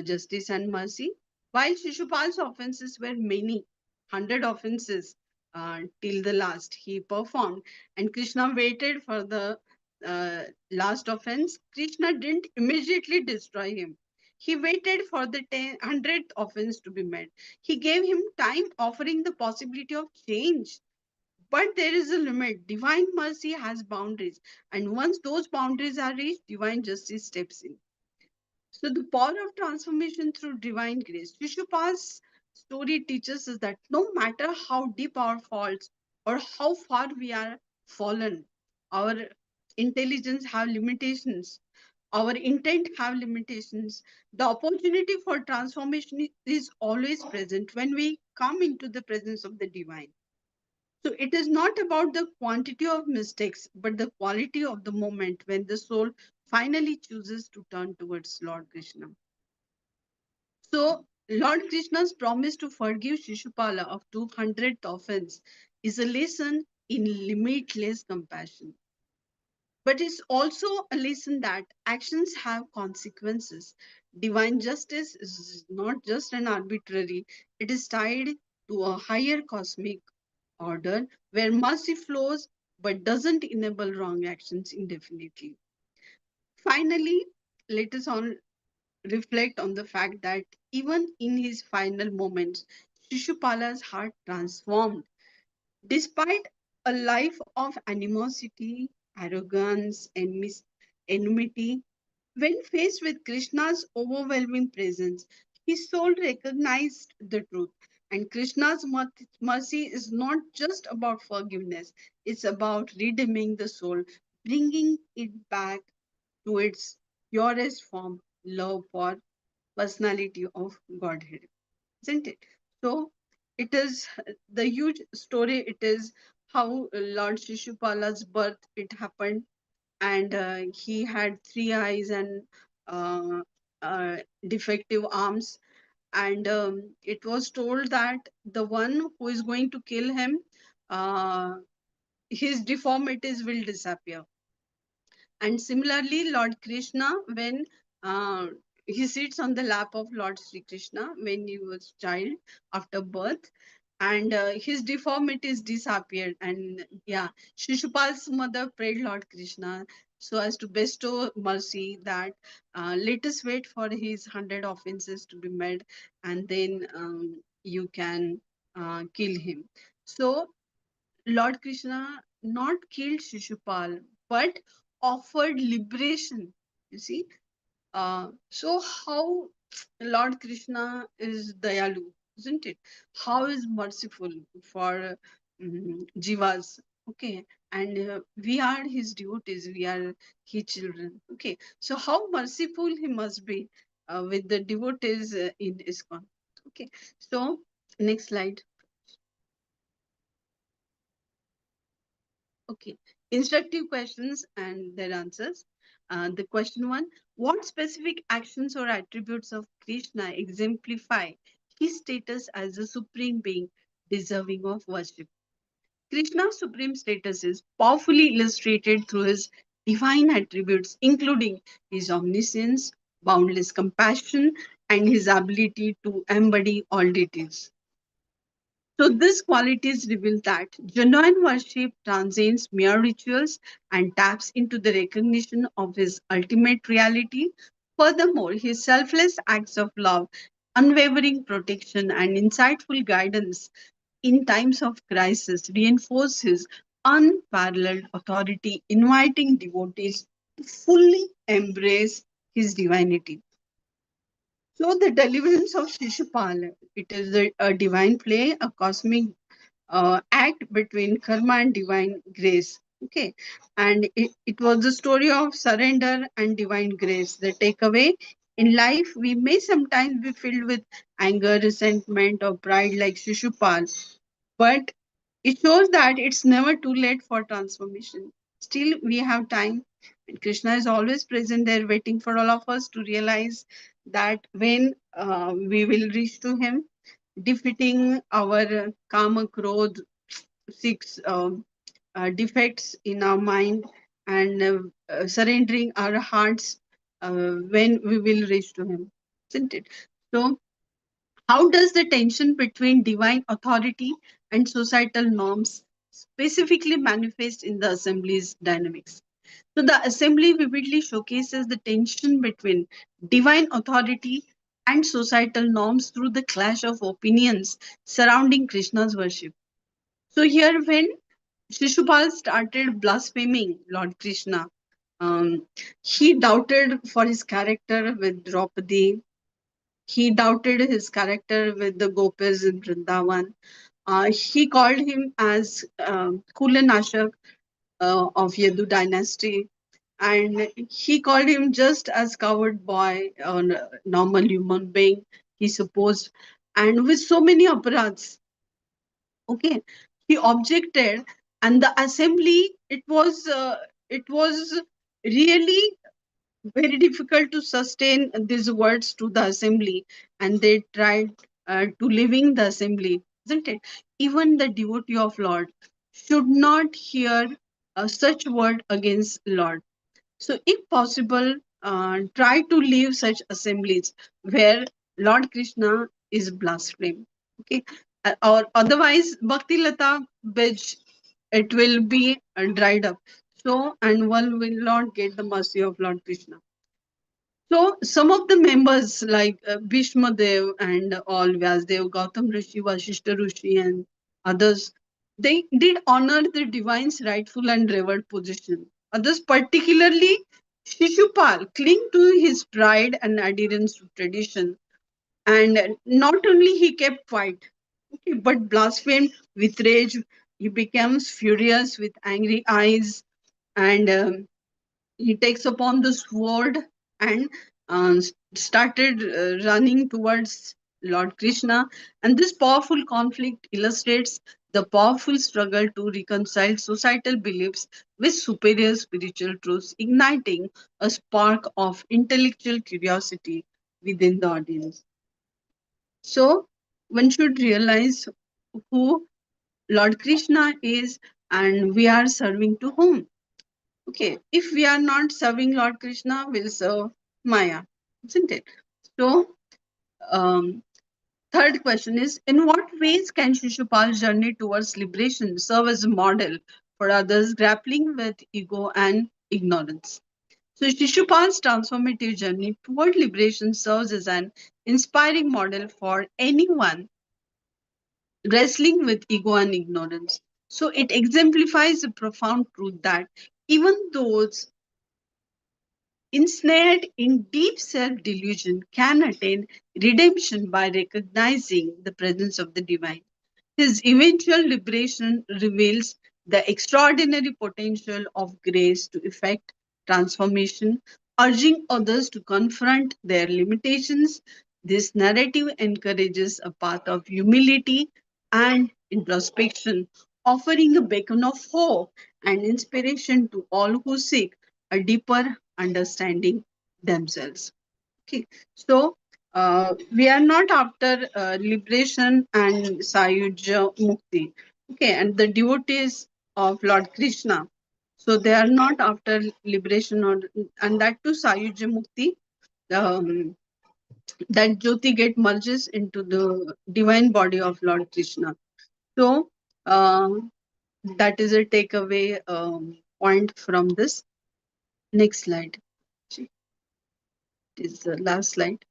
justice and mercy. While Shishupal's offenses were many, 100 offenses till the last he performed, and Krishna waited for the last offense, Krishna didn't immediately destroy him. He waited for the 100th offense to be met. He gave him time, offering the possibility of change. But there is a limit. Divine mercy has boundaries. And once those boundaries are reached, divine justice steps in. So the power of transformation through divine grace. Shishupal's story teaches us that no matter how deep our faults or how far we are fallen, our intelligence have limitations, our intent have limitations. The opportunity for transformation is always present when we come into the presence of the divine. So it is not about the quantity of mistakes, but the quality of the moment when the soul finally chooses to turn towards Lord Krishna. So Lord Krishna's promise to forgive Shishupala of 200th offense is a lesson in limitless compassion. But it's also a lesson that actions have consequences. Divine justice is not just an arbitrary, it is tied to a higher cosmic order where mercy flows but doesn't enable wrong actions indefinitely. Finally, let us all reflect on the fact that even in his final moments, Shishupala's heart transformed. Despite a life of animosity, arrogance, and enmity, when faced with Krishna's overwhelming presence, his soul recognized the truth. And Krishna's mercy is not just about forgiveness, it's about redeeming the soul, bringing it back to its purest form, love for personality of Godhead, isn't it? So it is the huge story. It is how Lord Shishupala's birth it happened, and he had three eyes and uh, defective arms. And it was told that the one who is going to kill him, uh, his deformities will disappear. And similarly, Lord Krishna, when uh, he sits on the lap of Lord Sri Krishna when he was child after birth, and his deformities disappeared. And yeah, Shishupal's mother prayed Lord Krishna so as to bestow mercy that let us wait for his 100 offenses to be met, and then you can kill him. So Lord Krishna not killed Shishupal, but offered liberation. You see, so how Lord Krishna is Dayalu, isn't it? How is merciful for jivas? Okay, and we are his devotees. We are his children. Okay, so how merciful he must be with the devotees in ISKCON. Okay, so next slide. Okay. instructive questions and their answers. The question 1: what specific actions or attributes of Krishna exemplify his status as a supreme being deserving of worship? Krishna's supreme status is powerfully illustrated through his divine attributes, including his omniscience, boundless compassion, and his ability to embody all deities. So these qualities reveal that genuine worship transcends mere rituals and taps into the recognition of his ultimate reality. Furthermore, his selfless acts of love, unwavering protection, and insightful guidance in times of crisis reinforce his unparalleled authority, inviting devotees to fully embrace his divinity. So the deliverance of Shishupal, it is a divine play, a cosmic act between karma and divine grace. Okay, and it was the story of surrender and divine grace. The takeaway: in life, we may sometimes be filled with anger, resentment, or pride like Shishupal, but it shows that it's never too late for transformation. Still, we have time, and Krishna is always present there, waiting for all of us to realize that when we will reach to Him, defeating our kama, krodh, six defects in our mind, and surrendering our hearts when we will reach to Him, isn't it? So, how does the tension between divine authority and societal norms specifically manifest in the assembly's dynamics? So, the assembly vividly showcases the tension between divine authority and societal norms through the clash of opinions surrounding Krishna's worship. So, here, when Shishupal started blaspheming Lord Krishna, um, he doubted for his character with Draupadi. He doubted his character with the gopis in Vrindavan. He called him as Kulanashak of Yadu dynasty, and he called him just as coward boy or normal human being, he supposed, and with so many aparads. Okay, he objected, and the assembly, it was really very difficult to sustain these words to the assembly, and they tried to living the assembly, isn't it? Even the devotee of Lord should not hear such word against Lord. So if possible, try to leave such assemblies where Lord Krishna is blasphemed. Okay, or otherwise Bhakti Lata Bij, it will be dried up, so and one will not get the mercy of Lord Krishna. So some of the members like Bhishma Dev and all Vyasdev, Gautam Rishi, Vashishta Rishi and others, they did honor the divine's rightful and revered position. Others, particularly Shishupal, cling to his pride and adherence to tradition. And not only he kept quiet, okay, but blasphemed with rage. He becomes furious with angry eyes, and he takes upon the sword and started running towards Lord Krishna. And this powerful conflict illustrates the powerful struggle to reconcile societal beliefs with superior spiritual truths, igniting a spark of intellectual curiosity within the audience. So, one should realize who Lord Krishna is and we are serving to whom. Okay, if we are not serving Lord Krishna, we'll serve Maya, isn't it? So, um, third question is: in what ways can Shishupal's journey towards liberation serve as a model for others grappling with ego and ignorance? So, Shishupal's transformative journey toward liberation serves as an inspiring model for anyone wrestling with ego and ignorance. So, it exemplifies a profound truth that even those ensnared in deep self delusion can attain redemption by recognizing the presence of the divine. His eventual liberation reveals the extraordinary potential of grace to effect transformation, urging others to confront their limitations. This narrative encourages a path of humility and introspection, offering a beacon of hope and inspiration to all who seek a deeper understanding themselves. Okay, so we are not after liberation and Sayuja Mukti. Okay, and the devotees of Lord Krishna, so they are not after liberation or and that too Sayuja Mukti. That Jyoti get merges into the divine body of Lord Krishna. So that is a takeaway point from this. Next slide. It is the last slide.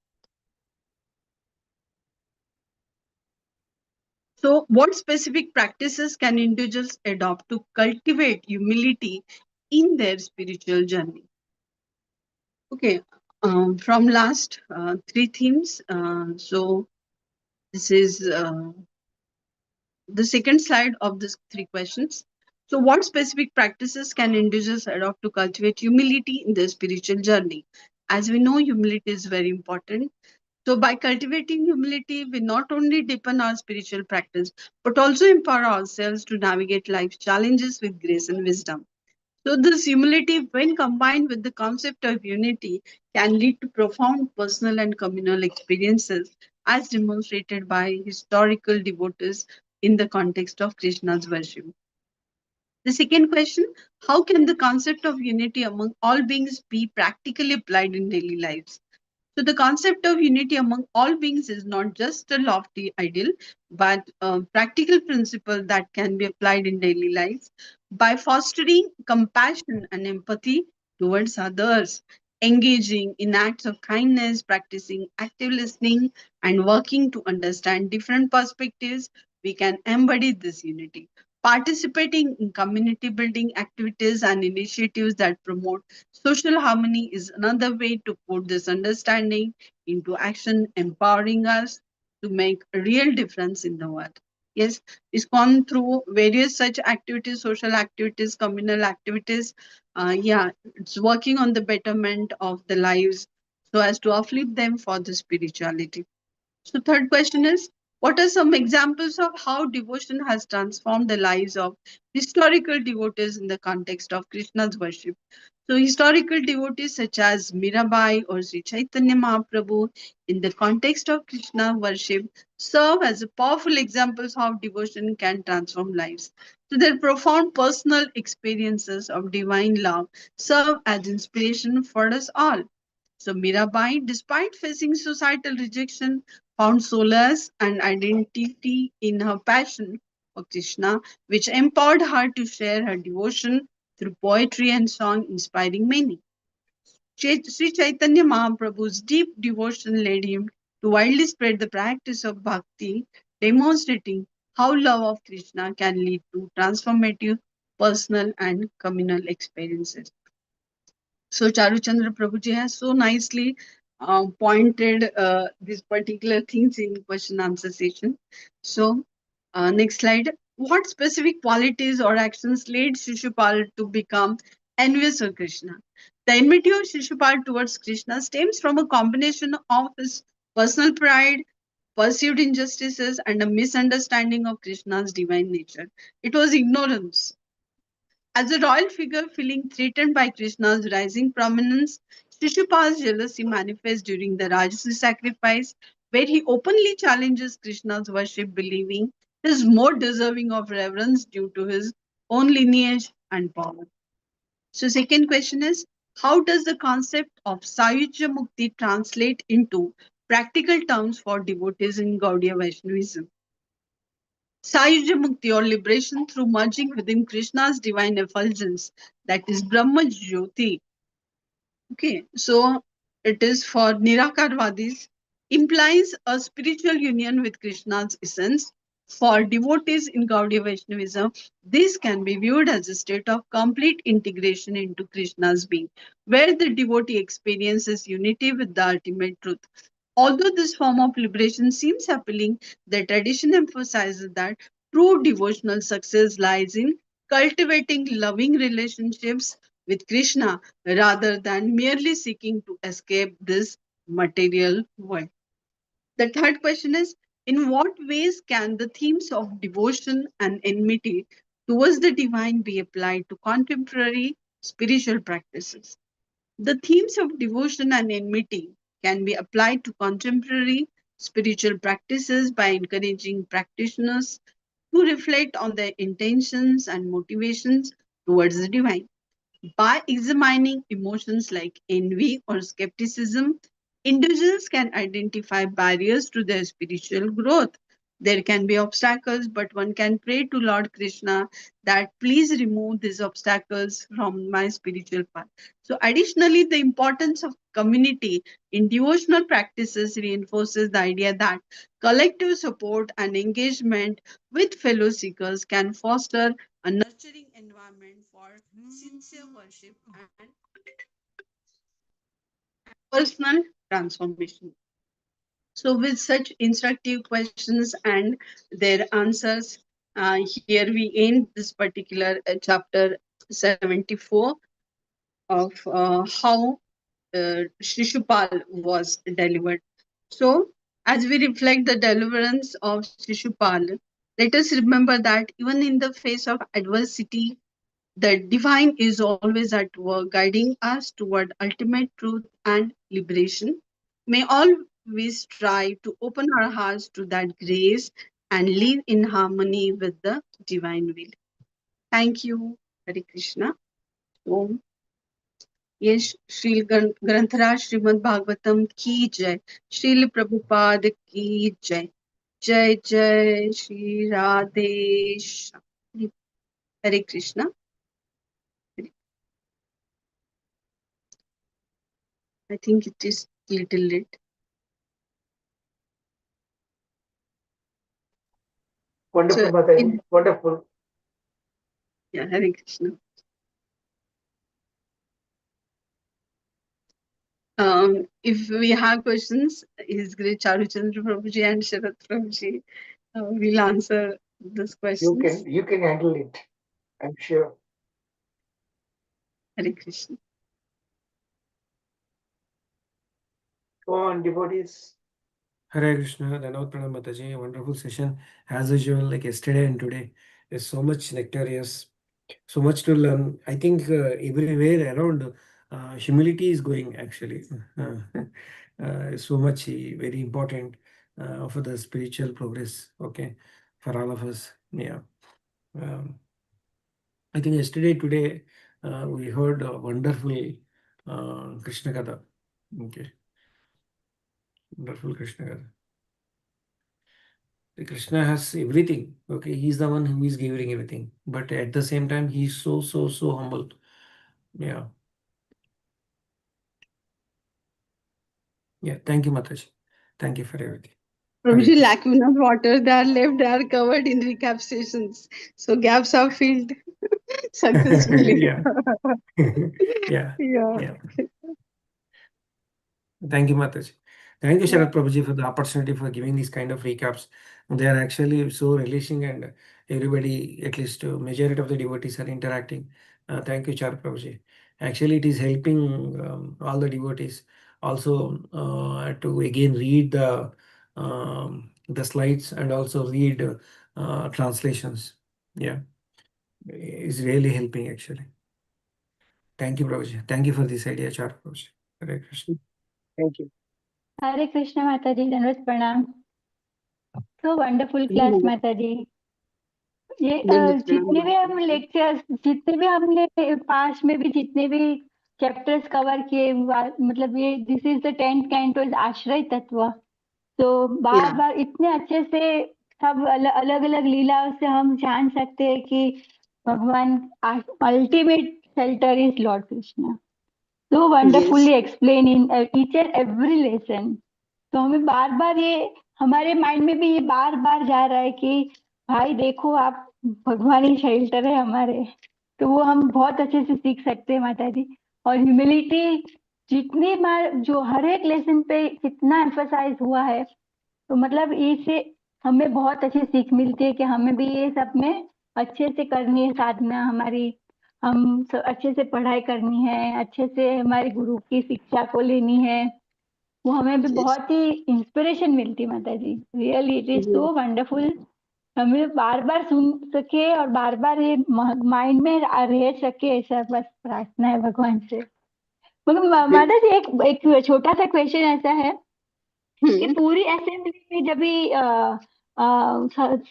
So what specific practices can individuals adopt to cultivate humility in their spiritual journey? Okay, from last three themes. So this is the second slide of these three questions. So what specific practices can individuals adopt to cultivate humility in their spiritual journey? As we know, humility is very important. So by cultivating humility, we not only deepen our spiritual practice, but also empower ourselves to navigate life's challenges with grace and wisdom. So this humility, when combined with the concept of unity, can lead to profound personal and communal experiences, as demonstrated by historical devotees in the context of Krishna's worship. The second question, how can the concept of unity among all beings be practically applied in daily lives? So the concept of unity among all beings is not just a lofty ideal, but a practical principle that can be applied in daily lives by fostering compassion and empathy towards others, engaging in acts of kindness, practicing active listening, and working to understand different perspectives. We can embody this unity. Participating in community building activities and initiatives that promote social harmony is another way to put this understanding into action, empowering us to make a real difference in the world. Yes, it's gone through various such activities, social activities, communal activities. Yeah, it's working on the betterment of the lives so as to uplift them for the spirituality. So third question is, what are some examples of how devotion has transformed the lives of historical devotees in the context of Krishna's worship? So historical devotees such as Mirabai or Sri Chaitanya Mahaprabhu in the context of Krishna worship serve as powerful examples of how devotion can transform lives. So their profound personal experiences of divine love serve as inspiration for us all. So Mirabai, despite facing societal rejection, found solace and identity in her passion for Krishna, which empowered her to share her devotion through poetry and song, inspiring many. Sri Chaitanya Mahaprabhu's deep devotion led him to widely spread the practice of bhakti, demonstrating how love of Krishna can lead to transformative personal and communal experiences. So Charuchandra Prabhuji has so nicely pointed these particular things in question answer session. So next slide. What specific qualities or actions led Shishupal to become envious of Krishna? The enmity of Shishupal towards Krishna stems from a combination of his personal pride, perceived injustices, and a misunderstanding of Krishna's divine nature. It was ignorance. As a royal figure feeling threatened by Krishna's rising prominence, Shishupal's jealousy manifests during the Rajasi sacrifice, where he openly challenges Krishna's worship, believing he is more deserving of reverence due to his own lineage and power. So, second question is, how does the concept of Sayuja Mukti translate into practical terms for devotees in Gaudiya Vaishnavism? Sayuja Mukti or liberation through merging within Krishna's divine effulgence, that is Brahma Jyoti. Okay, so it is for Nirakarvadis, implies a spiritual union with Krishna's essence. For devotees in Gaudiya Vaishnavism, this can be viewed as a state of complete integration into Krishna's being, where the devotee experiences unity with the ultimate truth. Although this form of liberation seems appealing, the tradition emphasizes that true devotional success lies in cultivating loving relationships with Krishna rather than merely seeking to escape this material world. The third question is, In what ways can the themes of devotion and enmity towards the divine be applied to contemporary spiritual practices? The themes of devotion and enmity can be applied to contemporary spiritual practices by encouraging practitioners to reflect on their intentions and motivations towards the divine. By examining emotions like envy or skepticism, individuals can identify barriers to their spiritual growth. There can be obstacles, but one can pray to Lord Krishna that please remove these obstacles from my spiritual path. So, additionally, the importance of community in devotional practices reinforces the idea that collective support and engagement with fellow seekers can foster a nurturing environment for sincere worship and personal transformation. So, with such instructive questions and their answers, here we end this particular chapter 74 of how Shishupal was delivered. So, as we reflect the deliverance of Shishupal, let us remember that even in the face of adversity, the divine is always at work, guiding us toward ultimate truth and liberation. May always strive to open our hearts to that grace and live in harmony with the divine will. Thank you, Hare Krishna. Om. ये श्री ग्रंथराज श्रीमद् भागवतम की जय, श्रील प्रभुपाद की जय. जय जय श्री राधेश. हरे Krishna. I think it is little late. Wonderful, So, Mataji. Wonderful. Yeah, Hare Krishna. If we have questions, His Great Charuchandra Prabhuji and Sharat Prabhuji will answer those questions. You can handle it, I'm sure. Hare Krishna. Go on, devotees. Hare Krishna, Dhanavad Pranam Mataji, wonderful session. As usual, like yesterday and today, there's so much nectarious, so much to learn. I think everywhere around, humility is going actually. So much very important for the spiritual progress, okay, for all of us. Yeah. I think yesterday, today, we heard a wonderful Krishna Katha. Okay. Wonderful Krishna Katha. Krishna has everything. Okay, he's the one who is giving everything. But at the same time, he's so humble. Yeah. Yeah. Thank you, Mataji. Thank you for everything. Prabhuji, lacking of water, they are left, they are covered in recap stations. So gaps are filled successfully. Yeah. Yeah. Yeah. Thank you, Mataji. Thank you, Yeah. Sharat Prabhuji, for the opportunity for giving these kind of recaps. They are actually so relishing, and everybody, at least majority of the devotees, are interacting. Thank you, Sharat Prabhuji. Actually, it is helping all the devotees also to again read the slides and also read translations. Yeah, it's really helping actually. Thank you, Prabhuji. Thank you for this idea, Sharat Prabhuji. Hare Krishna. Thank you. Hare Krishna Mataji, Dandavat Pranam. So wonderful class Mataji. ये जितने भी हम lectures, जितने भी हमने past में भी जितने भी चैप्टर्स कवर किए, मतलब ये this is the 10th canto is आश्रय तत्व. तो बार बार इतने अच्छे से सब अलग अलग लीलाओं से हम जान सकते हैं कि भगवान ultimate shelter is Lord Krishna. So wonderfully explained in each and every lesson. तो हमें बार बार ये हमारे माइंड में भी ये बार बार जा रहा है कि भाई देखो आप भगवान ही शेल्टर है हमारे. तो वो हम बहुत अच्छे से सीख सकते हैं माता जी. और ह्यूमिलिटी जितनी बार जो हर एक लेसन पे कितना एम्फसाइज हुआ है, तो मतलब इससे हमें बहुत अच्छी सीख मिलती है कि हमें भी ये सब में अच्छे से करनी है साधना हमारी. हम अच्छे से पढ़ाई करनी है, अच्छे से हमारे गुरु की शिक्षा को लेनी है, वो हमें भी Yes. बहुत ही इंस्पिरेशन मिलती माता जी. Really it is so wonderful. हमें बार बार सुन सके और बार बार ये माइंड में रह सके, ऐसा बस प्रार्थना है भगवान से. मगर माता जी एक छोटा सा क्वेश्चन ऐसा है कि पूरी असेंबली में जब भी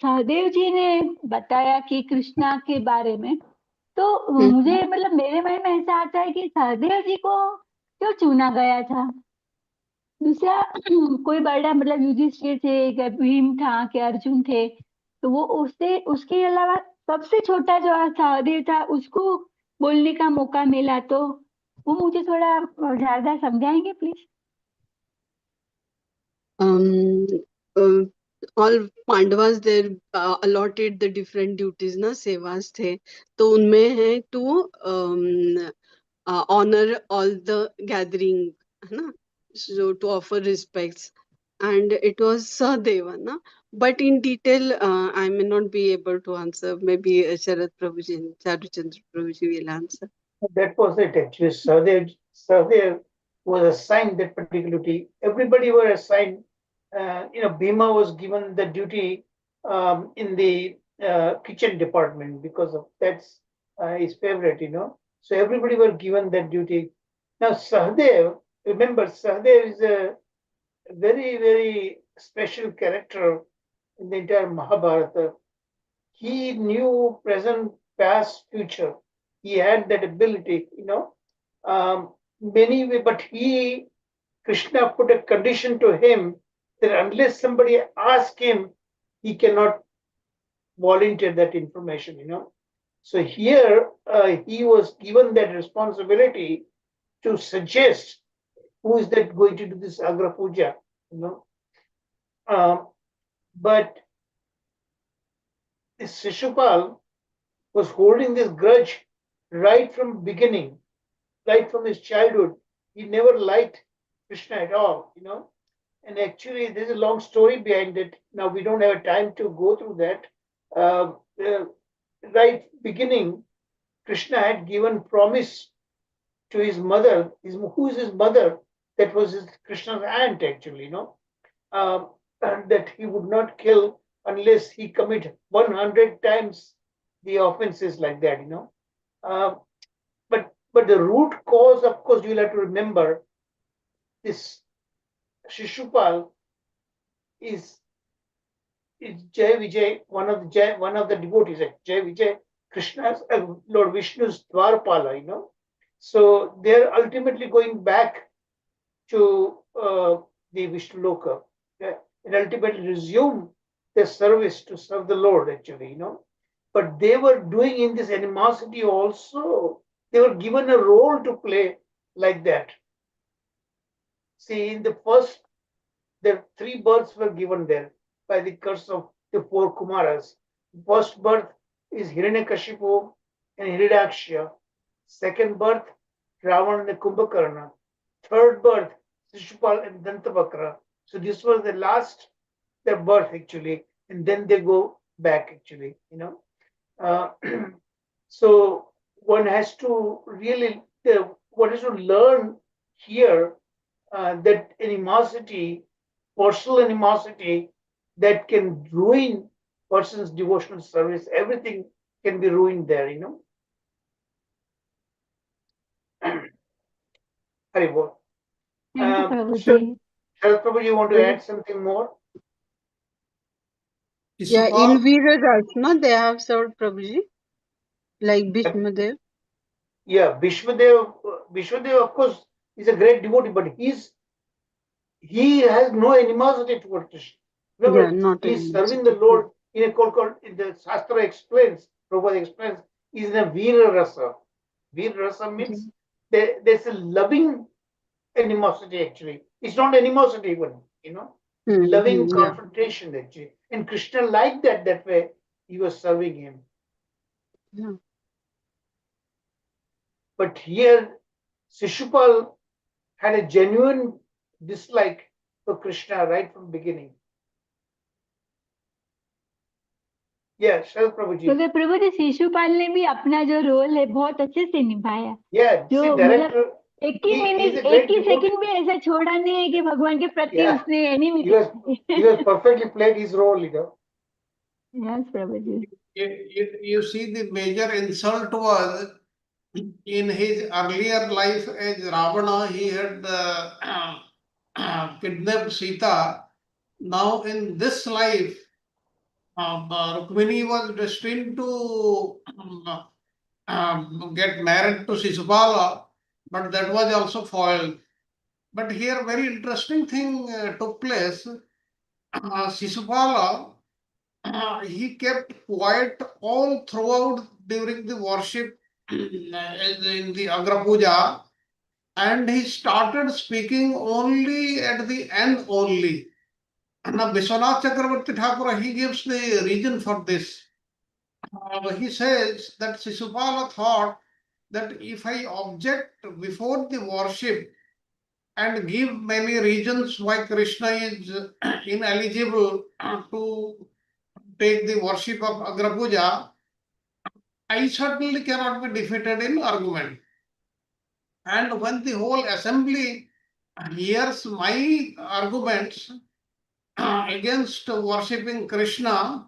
सहदेव जी ने बताया कि कृष्णा के बारे में, तो मुझे मतलब मेरे मन में ऐसा आता है कि सहदेव जी को क्यों चुना गया था. दूसरा कोई बड़ा मतलब युधिष्ठिर थे, कि भीम था, कि अर्जुन थे, तो वो उसके अलावा सबसे छोटा जो सहदेव था उसको बोलने का मौका मिला, तो वो मुझे थोड़ा ज्यादा समझाएंगे please. All Pandavas there allotted the different duties ना, सेवास थे, तो उनमें है to honor all the gathering, है ना, so to offer respects, and it was Sahadeva na. But in detail I may not be able to answer. Maybe Sharad Prabhuji and Charuchandra Prabhuji will answer. That was it actually. Sahadev was assigned that particular duty. Everybody were assigned. Bhima was given the duty in the kitchen department because of that's his favorite. So everybody were given that duty. Now Sahadev, remember Sahadev is a very very special character in the entire Mahabharata. He knew present, past, future. He had that ability, but Krishna put a condition to him that unless somebody asks him, he cannot volunteer that information, So here he was given that responsibility to suggest who is that going to do this Agra Puja, but this Shishupal was holding this grudge right from beginning, right from his childhood. He never liked Krishna at all, And actually, there's a long story behind it. Now we don't have time to go through that. Right beginning, Krishna had given promise to his mother. Who is his mother? That was Krishna's aunt, actually, and that he would not kill unless he commit 100 times the offenses like that, But the root cause, of course, you'll have to remember, this Shishupal is Jai Vijay, one of the devotees, Jai Vijay, Krishna's Lord Vishnu's Dwarpala, So they're ultimately going back to the Vishnu Loka, and ultimately resume their service to serve the Lord, actually, But they were doing in this animosity also. They were given a role to play like that. See, in the first, the 3 births were given there by the curse of the 4 Kumaras. First birth is Hiranyakashipu and Hiranyaksha. Second birth, Ravana and Kumbhakarna. Third birth, Shishupal and Dantavakra. So this was the last, their birth actually, and then they go back actually, So one has to really, one has to learn here that animosity, personal animosity, that can ruin person's devotional service. Everything can be ruined there, Haribol. Thank you, Prabhuji. Sharad Prabhu, you want to add something more? Yeah, in Veera Rachna, they have served Prabhuji, like Bhishmadev. Yeah, Bhishmadev, of course, is a great devotee, but he has no animosity toward Krishna. Remember, he's serving the Lord in a called in the Shastra explains, Prabhupada explains, is in a Veera Rasa. Veera Rasa means there's a loving animosity actually. It's not animosity even, loving confrontation actually. And Krishna liked that way he was serving him. Yeah. But here, Shishupal had a genuine dislike for Krishna right from beginning. Yeah, Sharad Prabhuji. तो प्रभु जी शिशुपाल ने भी अपना जो role है बहुत अच्छे से निभाया. Yeah, जो see, director 21 he is minute a great 21 devotee. Second भी ऐसा छोड़ा नहीं है कि भगवान के प्रति Yeah. उसने He was perfectly played his role, you know. Yes, Prabhuji. You see, the major insult was in his earlier life as Ravana, he had kidnapped Sita. Now, in this life, Rukmini was destined to get married to Sisupala, but that was also foiled. But here, very interesting thing took place. Sisupala, he kept quiet all throughout during the worship in the Agra Puja, and he started speaking only at the end only. Now, Vishwanath Chakravarti Thakur, he gives the reason for this. He says that Sisupala thought that if I object before the worship and give many reasons why Krishna is ineligible to take the worship of Agra Puja, I certainly cannot be defeated in argument. And when the whole assembly hears my arguments against worshipping Krishna,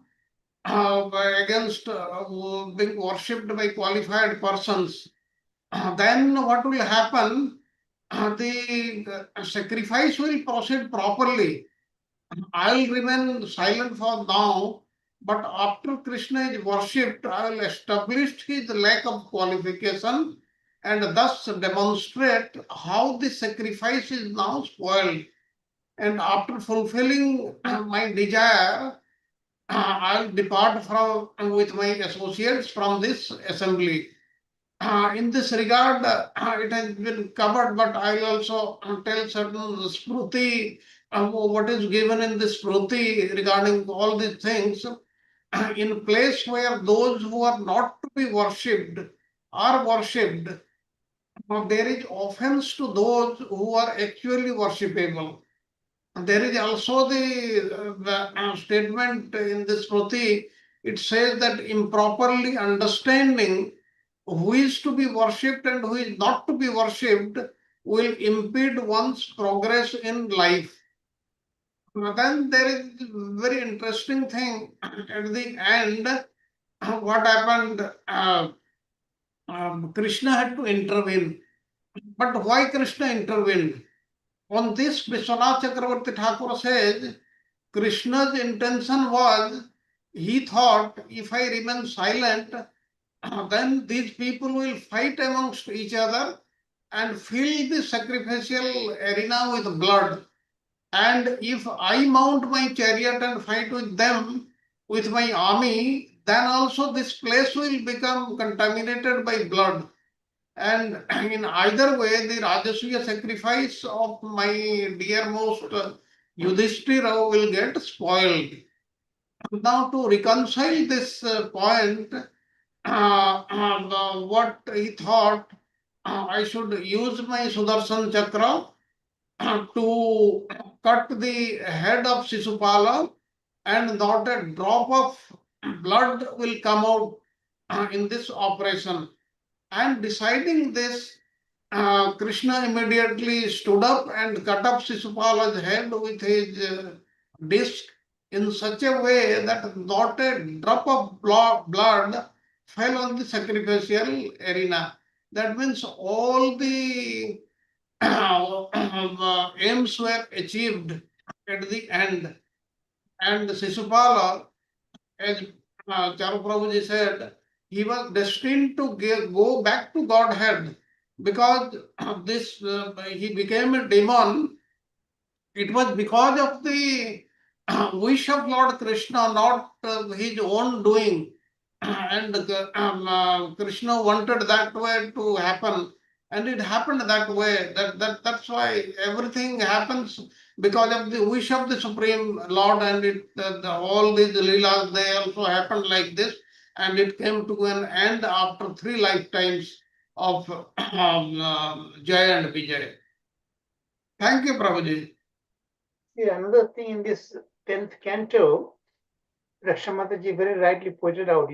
against being worshipped by qualified persons, then what will happen? The sacrifice will proceed properly. I'll remain silent for now, but after Krishna is worshipped, I will establish his lack of qualification and thus demonstrate how the sacrifice is now spoiled. And after fulfilling my desire, I'll depart with my associates from this assembly. In this regard, it has been covered, but I will also tell certain Smruti, what is given in the Smruti regarding all these things. In place where those who are not to be worshipped are worshipped, there is offense to those who are actually worshipable. There is also the statement in this Smruti, it says that improperly understanding who is to be worshipped and who is not to be worshipped will impede one's progress in life. Then there is very interesting thing at the end. What happened? Krishna had to intervene. But why Krishna intervened? On this, Vishwanath Chakravarti Thakur says, Krishna's intention was, he thought, if I remain silent, then these people will fight amongst each other and fill the sacrificial arena with blood. And if I mount my chariot and fight with them, with my army, then also this place will become contaminated by blood. And in either way, the Rajasuya sacrifice of my dearmost Yudhishthira will get spoiled. Now, to reconcile this point, what he thought, I should use my Sudarshan Chakra to cut the head of Sisupala, and not a drop of blood will come out in this operation. And deciding this, Krishna immediately stood up and cut up Sisupala's head with his disc in such a way that not a drop of blood fell on the sacrificial arena. That means all the aims were achieved at the end. And Sisupala, as Charu Prabhuji said, he was destined to go back to Godhead because this he became a demon. It was because of the wish of Lord Krishna, not his own doing. And Krishna wanted that way to happen, and it happened that way. That's why everything happens because of the wish of the Supreme Lord, and all these leelas, they also happened like this, and it came to an end after 3 lifetimes of Jaya and Vijay. Thank you, Prabhuji. See, another thing in this 10th canto, Rakshamataji very rightly pointed out,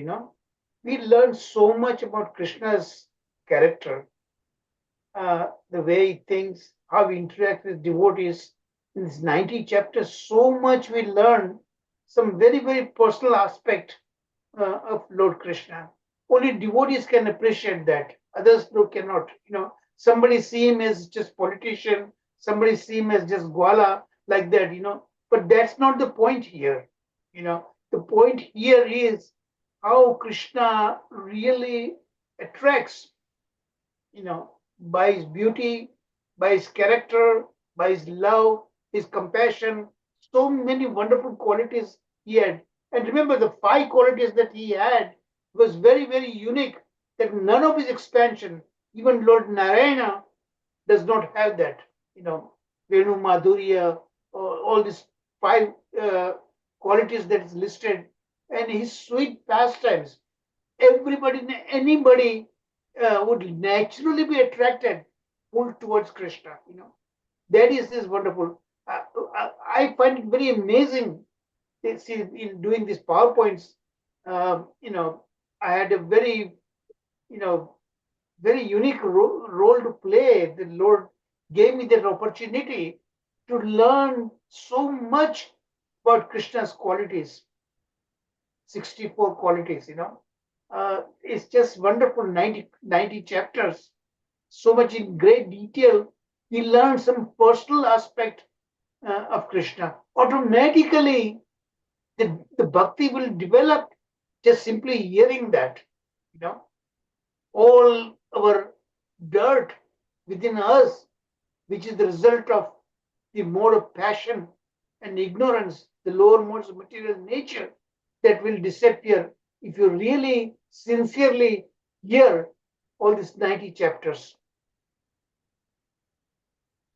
we learn so much about Krishna's character. the way he thinks, how he interacts with devotees. In these 90 chapters, so much we learn, some very, very personal aspect of Lord Krishna. Only devotees can appreciate that. Others cannot. Somebody see him as just politician, somebody see him as just gwala, like that, But that's not the point here. The point here is how Krishna really attracts, by his beauty, by his character, by his love, his compassion, so many wonderful qualities he had. And remember, the 5 qualities that he had was very, very unique, that none of his expansion, even Lord Narayana, does not have that. Venu Madhurya, all these 5 qualities that is listed, and his sweet pastimes. Anybody would naturally be attracted, pulled towards Krishna. That is this wonderful. I find it very amazing. See, in doing these PowerPoints, I had a very, very unique role to play. The Lord gave me that opportunity to learn so much about Krishna's qualities. 64 qualities, it's just wonderful. 90 chapters, so much in great detail. We learn some personal aspect of Krishna. Automatically, the bhakti will develop just simply hearing that. All our dirt within us, which is the result of the mode of passion and ignorance, the lower modes of material nature, that will disappear if you really sincerely hear all these 90 chapters.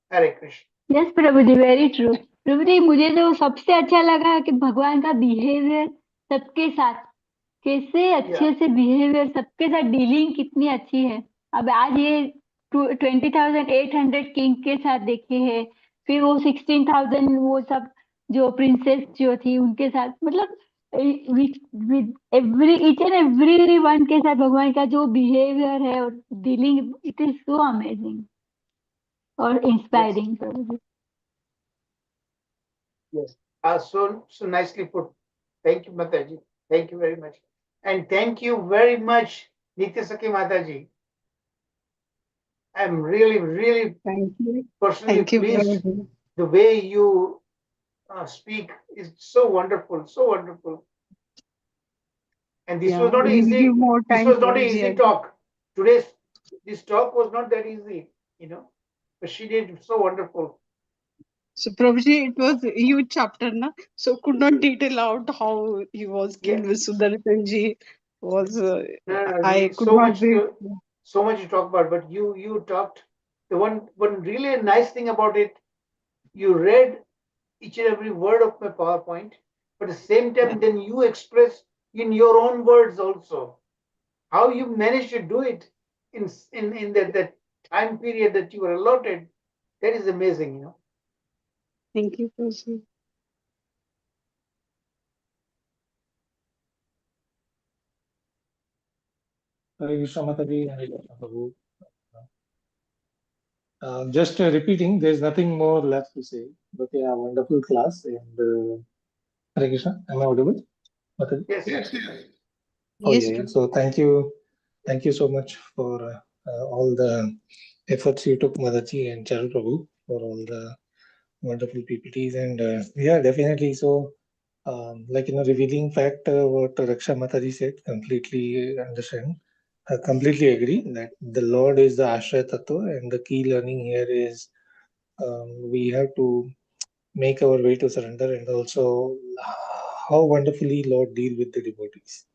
Hare Krishna. Yes Prabhu ji, very true. प्रभु जी, मुझे जो सबसे अच्छा लगा कि भगवान का behaviour सबके साथ, कैसे अच्छे से बिहेवियर, सबके साथ डीलिंग कितनी अच्छी है। अब आज ये 20,800 किंग के साथ देखे हैं, फिर वो 16,000 वो सब जो प्रिंसेस जो थी उनके साथ, मतलब ईच एंड एवरी वन के साथ भगवान का जो बिहेवियर है और dealing, it is so amazing और inspiring. Yes, so nicely put. Thank you, Mataji. Thank you very much, and thank you very much, Nityasaki Mataji. I'm really, really personally pleased. The way you speak is so wonderful, so wonderful. And this was not easy. This was not an easy talk. This talk was not that easy, but she did so wonderful. So Prabhuji, it was a huge chapter, na? So could not detail out how he was killed with Sudarshan ji. Was I could so not much so much to talk about, but you talked. The one really nice thing about it, you read each and every word of my PowerPoint, but at the same time, then you express in your own words also. How you managed to do it in that time period that you were allotted, that is amazing, Thank you, Prabhuji. Hare Krishna Mataji, Hare Krishna Prabhu. Just repeating, there's nothing more left to say. But yeah, wonderful class. And Hare Krishna, am I audible? Mataji? Yes. Oh, yeah. So thank you so much for all the efforts you took, Mataji and Charu Prabhu, for all the wonderful PPTs. And yeah, definitely. So revealing fact, what Raksha Mataji said, completely understand. I completely agree that the Lord is the Ashraya Tattva, and the key learning here is we have to make our way to surrender, and also how wonderfully Lord deal with the devotees.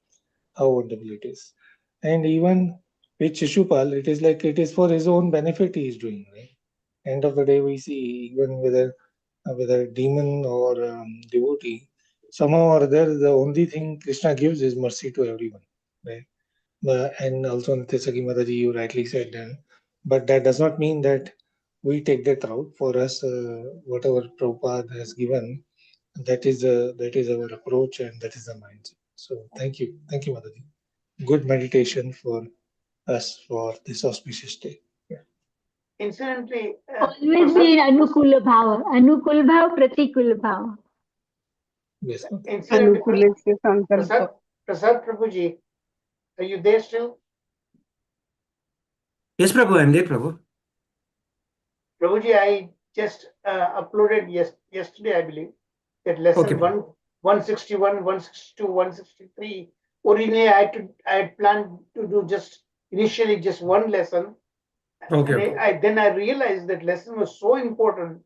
How wonderful it is. And even with Shishupal, it is like it is for his own benefit he is doing, right? End of the day, we see even whether demon or devotee, somehow or other, the only thing Krishna gives is mercy to everyone, right? And also Nityasaki Mataji, you rightly said, but that does not mean that we take that route. For us, whatever Prabhupada has given, that is our approach, and that is the mindset. So thank you, Mataji. Good meditation for us for this auspicious day. Yeah. incidentally, Always be in Anukula Bhava. Anukul Bhav, Pratikul Bhav. Yes. incidentally, Anukulasya sankalpa. Prasad Prabhuji, are you there still? Yes, Prabhu, I'm there, Prabhu. Prabhuji, I just uploaded yesterday, I believe, that lesson Okay. 161, 162, 163. Originally, I had planned to do initially just one lesson. Okay. And then I realized that lesson was so important,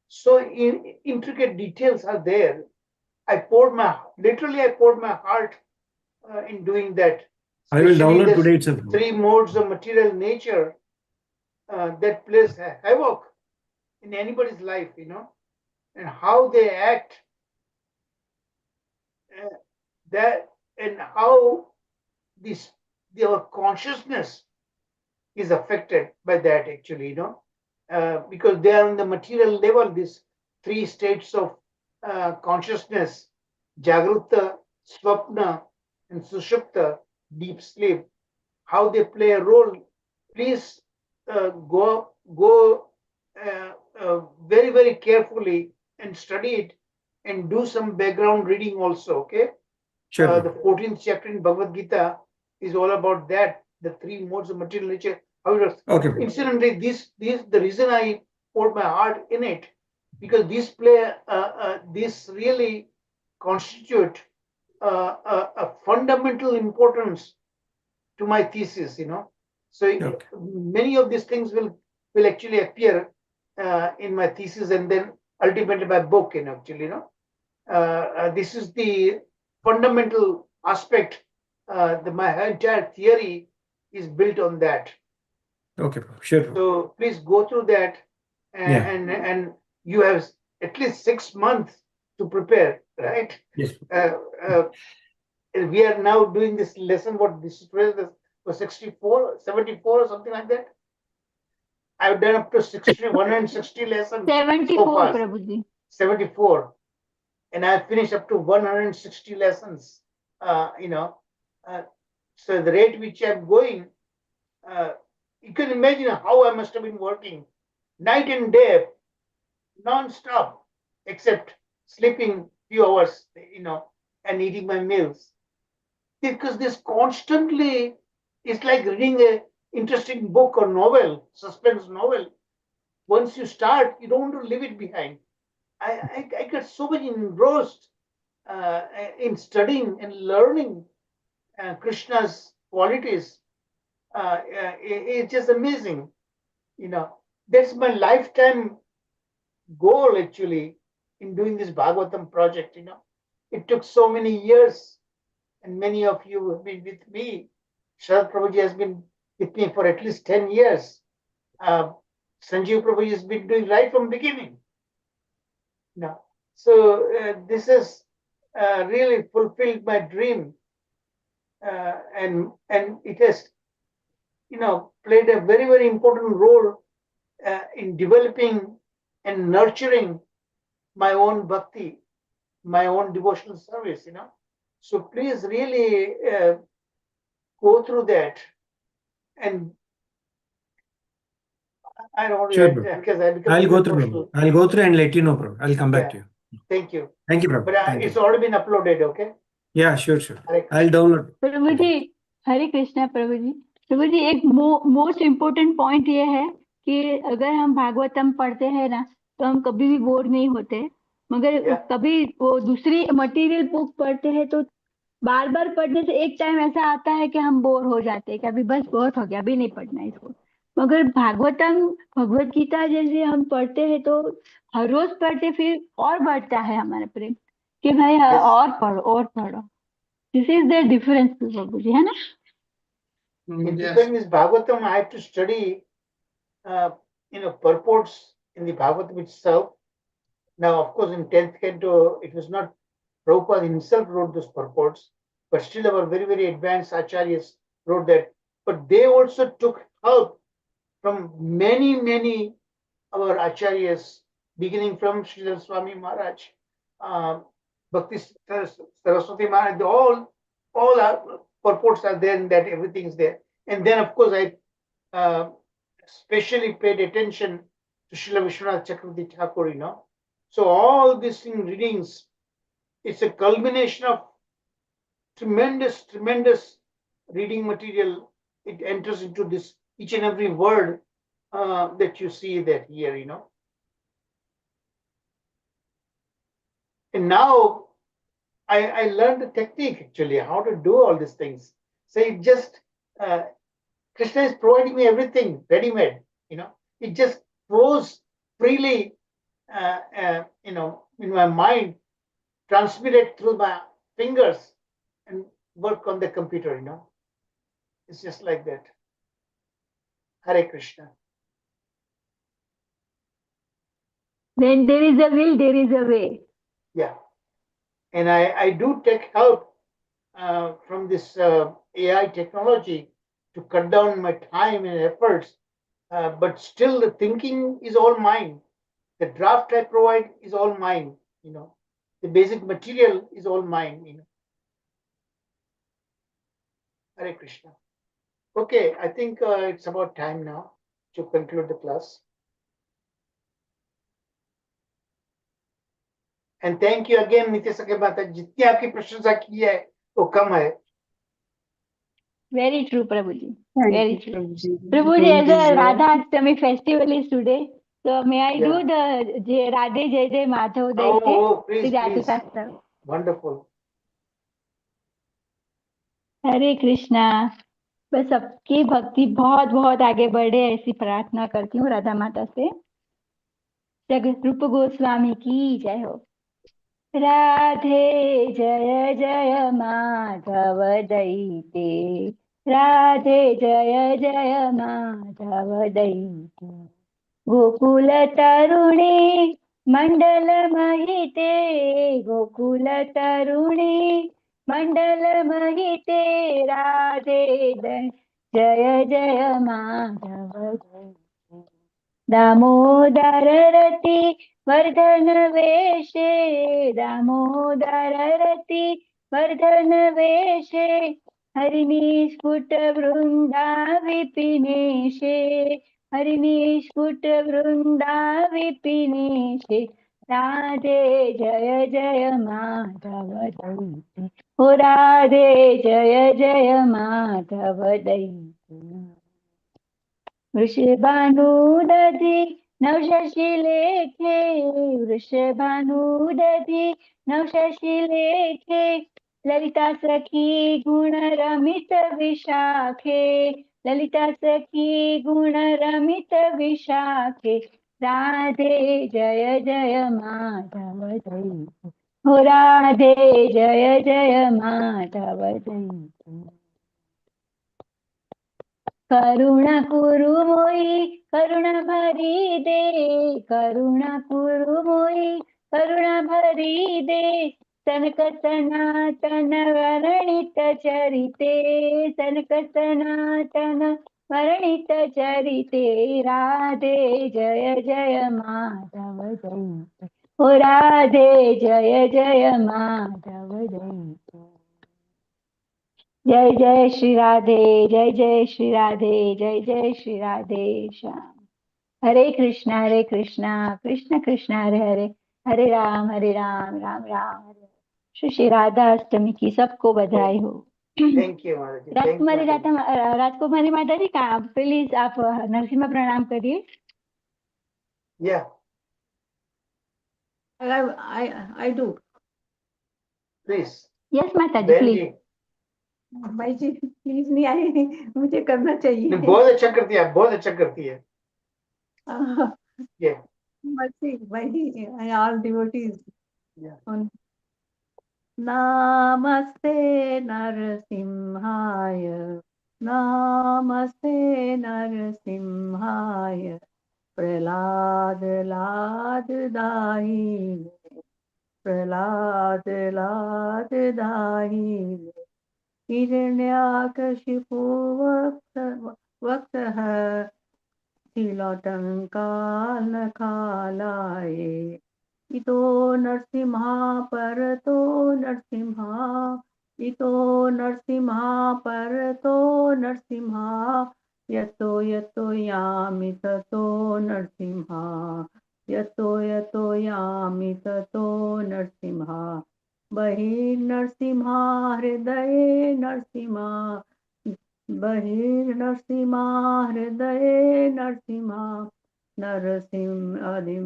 so intricate details are there. I poured my heart in doing that. I will Especially download this today itself. 3 modes of material nature that plays havoc in anybody's life, and how they act, that and how their consciousness is affected by that, actually, because they are on the material level, these 3 states of consciousness, Jagruta, Swapna, and Sushupta, deep sleep, how they play a role. Please go very, very carefully and study it and do some background reading also, okay? Sure. The 14th chapter in Bhagavad Gita is all about that, the 3 modes of material nature. However, Okay. incidentally, the reason I poured my heart in it, because these really constitute a fundamental importance to my thesis, So Okay. many of these things will actually appear in my thesis and then ultimately my book, actually, this is the fundamental aspect. My entire theory is built on that. Okay. Sure. So please go through that, and you have at least 6 months to prepare, right? Yes. We are now doing this lesson. What this is for 64, 74 or something like that. I've done up to 160 lessons. 74, so far. Prabhuji. 74. And I finished up to 160 lessons, so the rate which I'm going, you can imagine how I must have been working night and day, non-stop, except sleeping few hours, and eating my meals. Because this constantly, it's like reading a interesting book or novel, suspense novel. Once you start, you don't want to leave it behind. I got so much engrossed in studying and learning Krishna's qualities. It's just amazing. That's my lifetime goal, actually, in doing this Bhagavatam project. It took so many years, and many of you have been with me. Sharad Prabhuji has been with me for at least 10 years. Sanjeev Prabhuji has been doing right from beginning. So this has really fulfilled my dream, and it has, played a very, very important role in developing and nurturing my own bhakti, my own devotional service. So please really go through that, and I don't want Sure, to, bro. because I become I'll go through, emotional. bro. I'll go through and let you know, bro. I'll come back to you. Thank you. Thank you, bro. But Thank it's you. already been uploaded, okay? Yeah, sure. Hare I'll download. प्रभुजी हरे कृष्णा प्रभुजी एक most important point ये है कि अगर हम भागवतम पढ़ते हैं ना तो हम कभी भी बोर नहीं होते, मगर कभी वो दूसरी मटेरियल बुक पढ़ते हैं तो बार बार पढ़ने से एक टाइम ऐसा आता है कि हम बोर हो जाते हैं कि अभी बस बहुत हो गया, अभी नहीं पढ़ना इसको। मगर भागवतम, भगवत गीता जैसे हम पढ़ते हैं तो हर रोज पढ़ते फिर और बढ़ता है हमारा प्रेम कि भाई और पढ़ो। This is the difference, Prabhuji, है ना? In this Bhagavatam, I have to study, purports in the Bhagavatam itself. Now, of course, in 10th Canto, it was not Prabhupada himself wrote those purports, but still our very, very advanced acharyas wrote that. But they also took help from many, many our acharyas, beginning from Sridhar Swami Maharaj, Bhakti Saraswati Maharaj, all our purports are there, and that everything's there. And then, of course, I especially paid attention to Srila Vishwanath Chakravarti Thakur, So all these readings, it's a culmination of tremendous reading material. It enters into this each and every word that you see that here, And now I learned the technique actually, how to do all these things. So it just Krishna is providing me everything ready-made, It just flows freely, in my mind, transmitted through my fingers and work on the computer, It's just like that. Hare Krishna. When there is a will, there is a way. Yeah. And I do take help from this AI technology to cut down my time and efforts, but still the thinking is all mine. The draft I provide is all mine, The basic material is all mine, Hare Krishna. Okay, I think it's about time now to conclude the class. And thank you again, Nitya Sakhe Mata. जितनी आपकी प्रशंसा की है वो कम है. Very true, Prabhuji. Thank Very you, true. Prabhuji. Prabhuji, as Always a Radha Ashtami festival is today, so may I do Yeah. the Radhe Jai Jai Madhav Oh, please, Daite? please. Wonderful. हरे कृष्णा. बस सबकी भक्ति बहुत बहुत आगे बढ़े ऐसी प्रार्थना करती हूँ राधा माता से. जगत रूप गोस्वामी की जय हो. राधे जय जय माधव दैते. राधे जय जय माधव दैते. गोकुल तरुणी मंडल महिते. गोकुल तरुणी मंडल महिते. राधे जय जय माधव दैते. दामोदर रति वर्धन वेशे. दामोदर रति वर्धन वेशे. हरिनिस्फुट वृंदा विपिनेशे. हरिनिस्फुट वृंदा विपिनेशे. राधे जय जय माधव दैते. हो राधे जय जय माधव दैते. वृषभानुदधि नवशशिलेखे. वृषभानुदधि नवशशिलेखे. ललिता सखी गुण रमित विशाखे. ललिता सखी गुण रमित विशाखे. राधे जय जय माधव दैते. हो राधे जय जय माधव दैते. करुणा कुरु मोई करुणा भरी दे. करुणा कुरु मोई करुणा भरी दे. सनक सनातन वर्णित चरिते. सनक सनातन वर्णित चरिते. राधे जय जय माधव दैते. हो राधे जय जय माधव दैते. जय जय श्री राधे. जय जय श्री राधे. जय जय श्री राधे श्याम. हरे कृष्णा कृष्ण कृष्ण हरे हरे. हरे राम राम राम हरे. श्री राधा अष्टमी की सबको बधाई हो. Thank you, Mataji. राजकुमारी राजकुमारी माता जी का प्लीज आप नरसिम्हा प्रणाम करिए. Yeah. I do. Please. Yes माता जी प्लीज. भाई जी प्लीज नहीं आई, मुझे करना चाहिए. बहुत अच्छा करती है, बहुत अच्छा करती है. Yeah. Mercy, भाई जी, all devotees. Yeah. Namaste Narasimhaya. Namaste Narasimhaya. Prahlad Lad Dahi. Prahlad Lad Dahi. हिरण्याकशिपु वक्त है. तिलोटंकाल खालाए. इतो नरसिम्हा परतो नरसिम्हा. इतो नरसिम्हा परतो नरसिम्हा. यतो यतो यामि ततो नरसिंहा यतो यतो यामि ततो नरसिंहा बहिर्नरसिंहा हृदये नरसिंहा बहिर्नरसिंहा हृदये नरसिंहा नरसिंहादिं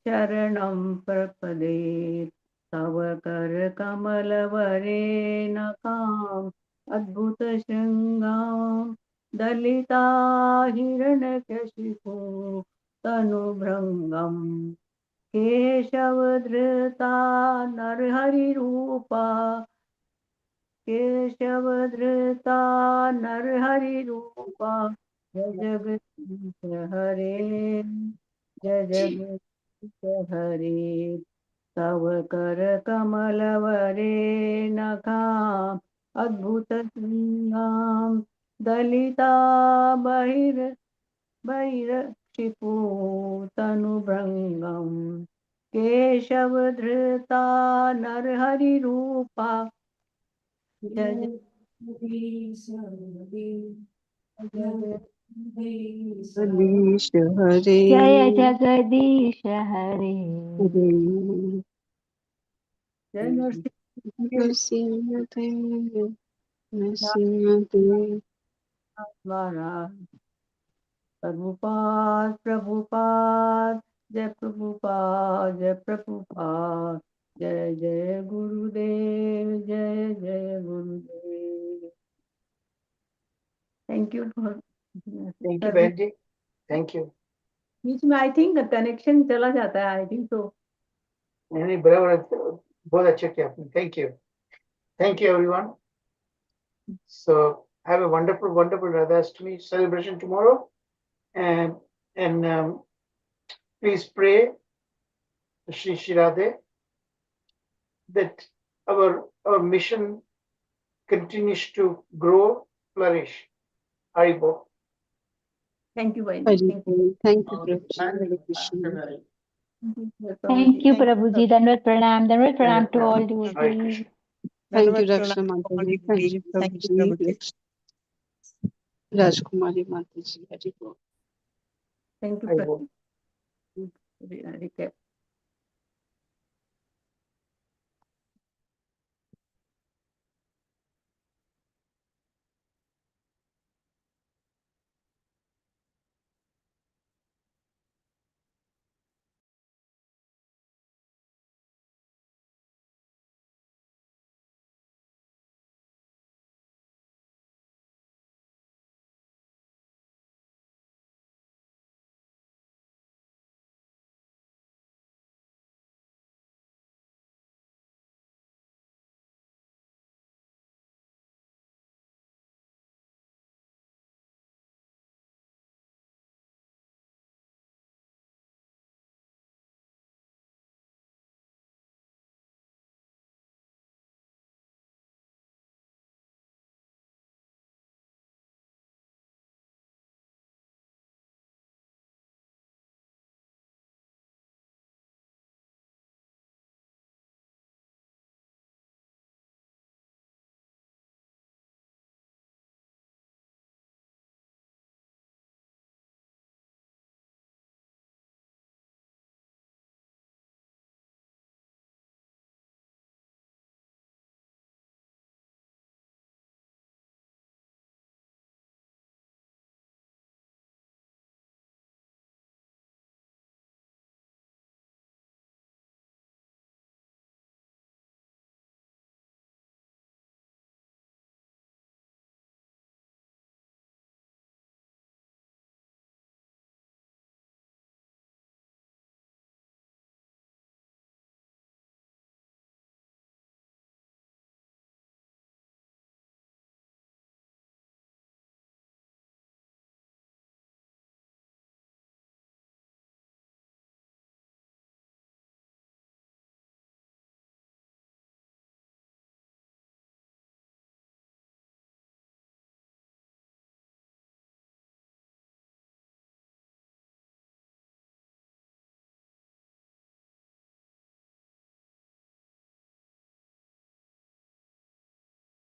शरणं प्रपदे तव करकमलवरेणकाम् अद्भुतशृङ्गां दलिता हिरण्यकशिपो तनुभृङ्गम् केशवधृता नरहरिरूपा केशवधृता नरहरिरूपा जय जगदीश हरे जय जगदीश हरे तव करकमलवरेणकाम् अद्भुतशृङ्गां दलिता बहिर्क्षिपो तनुभृङ्गम् केशवधृता नरहरिरूपा जय जगदीश हरे जय जगदीश हरे हरे जय नरसिंहदेव नरसिंहदेव महाराज प्रभुपाद प्रभुपाद जय प्रभुपाद जय प्रभुपाद जय जय गुरुदेव जय जय गुरुदेव thank you for Thank you, बहन जी. Thank you. बीच में आई थिंक कनेक्शन चला जाता है आई थिंक तो नहीं बराबर बहुत अच्छा किया आपने. Thank you everyone. So have a wonderful Radhashtami celebration tomorrow, and please pray to Shri Radhe that our mission continues to grow, flourish. Haribo. Thank you भाई हरि थैंक बोल. Thank you, Prabhuji. Hare Krishna. Thank you Prabhu ji दंडवत प्रणाम to all Hare devotees Krishna. Thank you, Rakshana Mataji. Thank you, Prabhuji. Rajkumari Mataji. Hare Krishna. Thank you Haribo. recap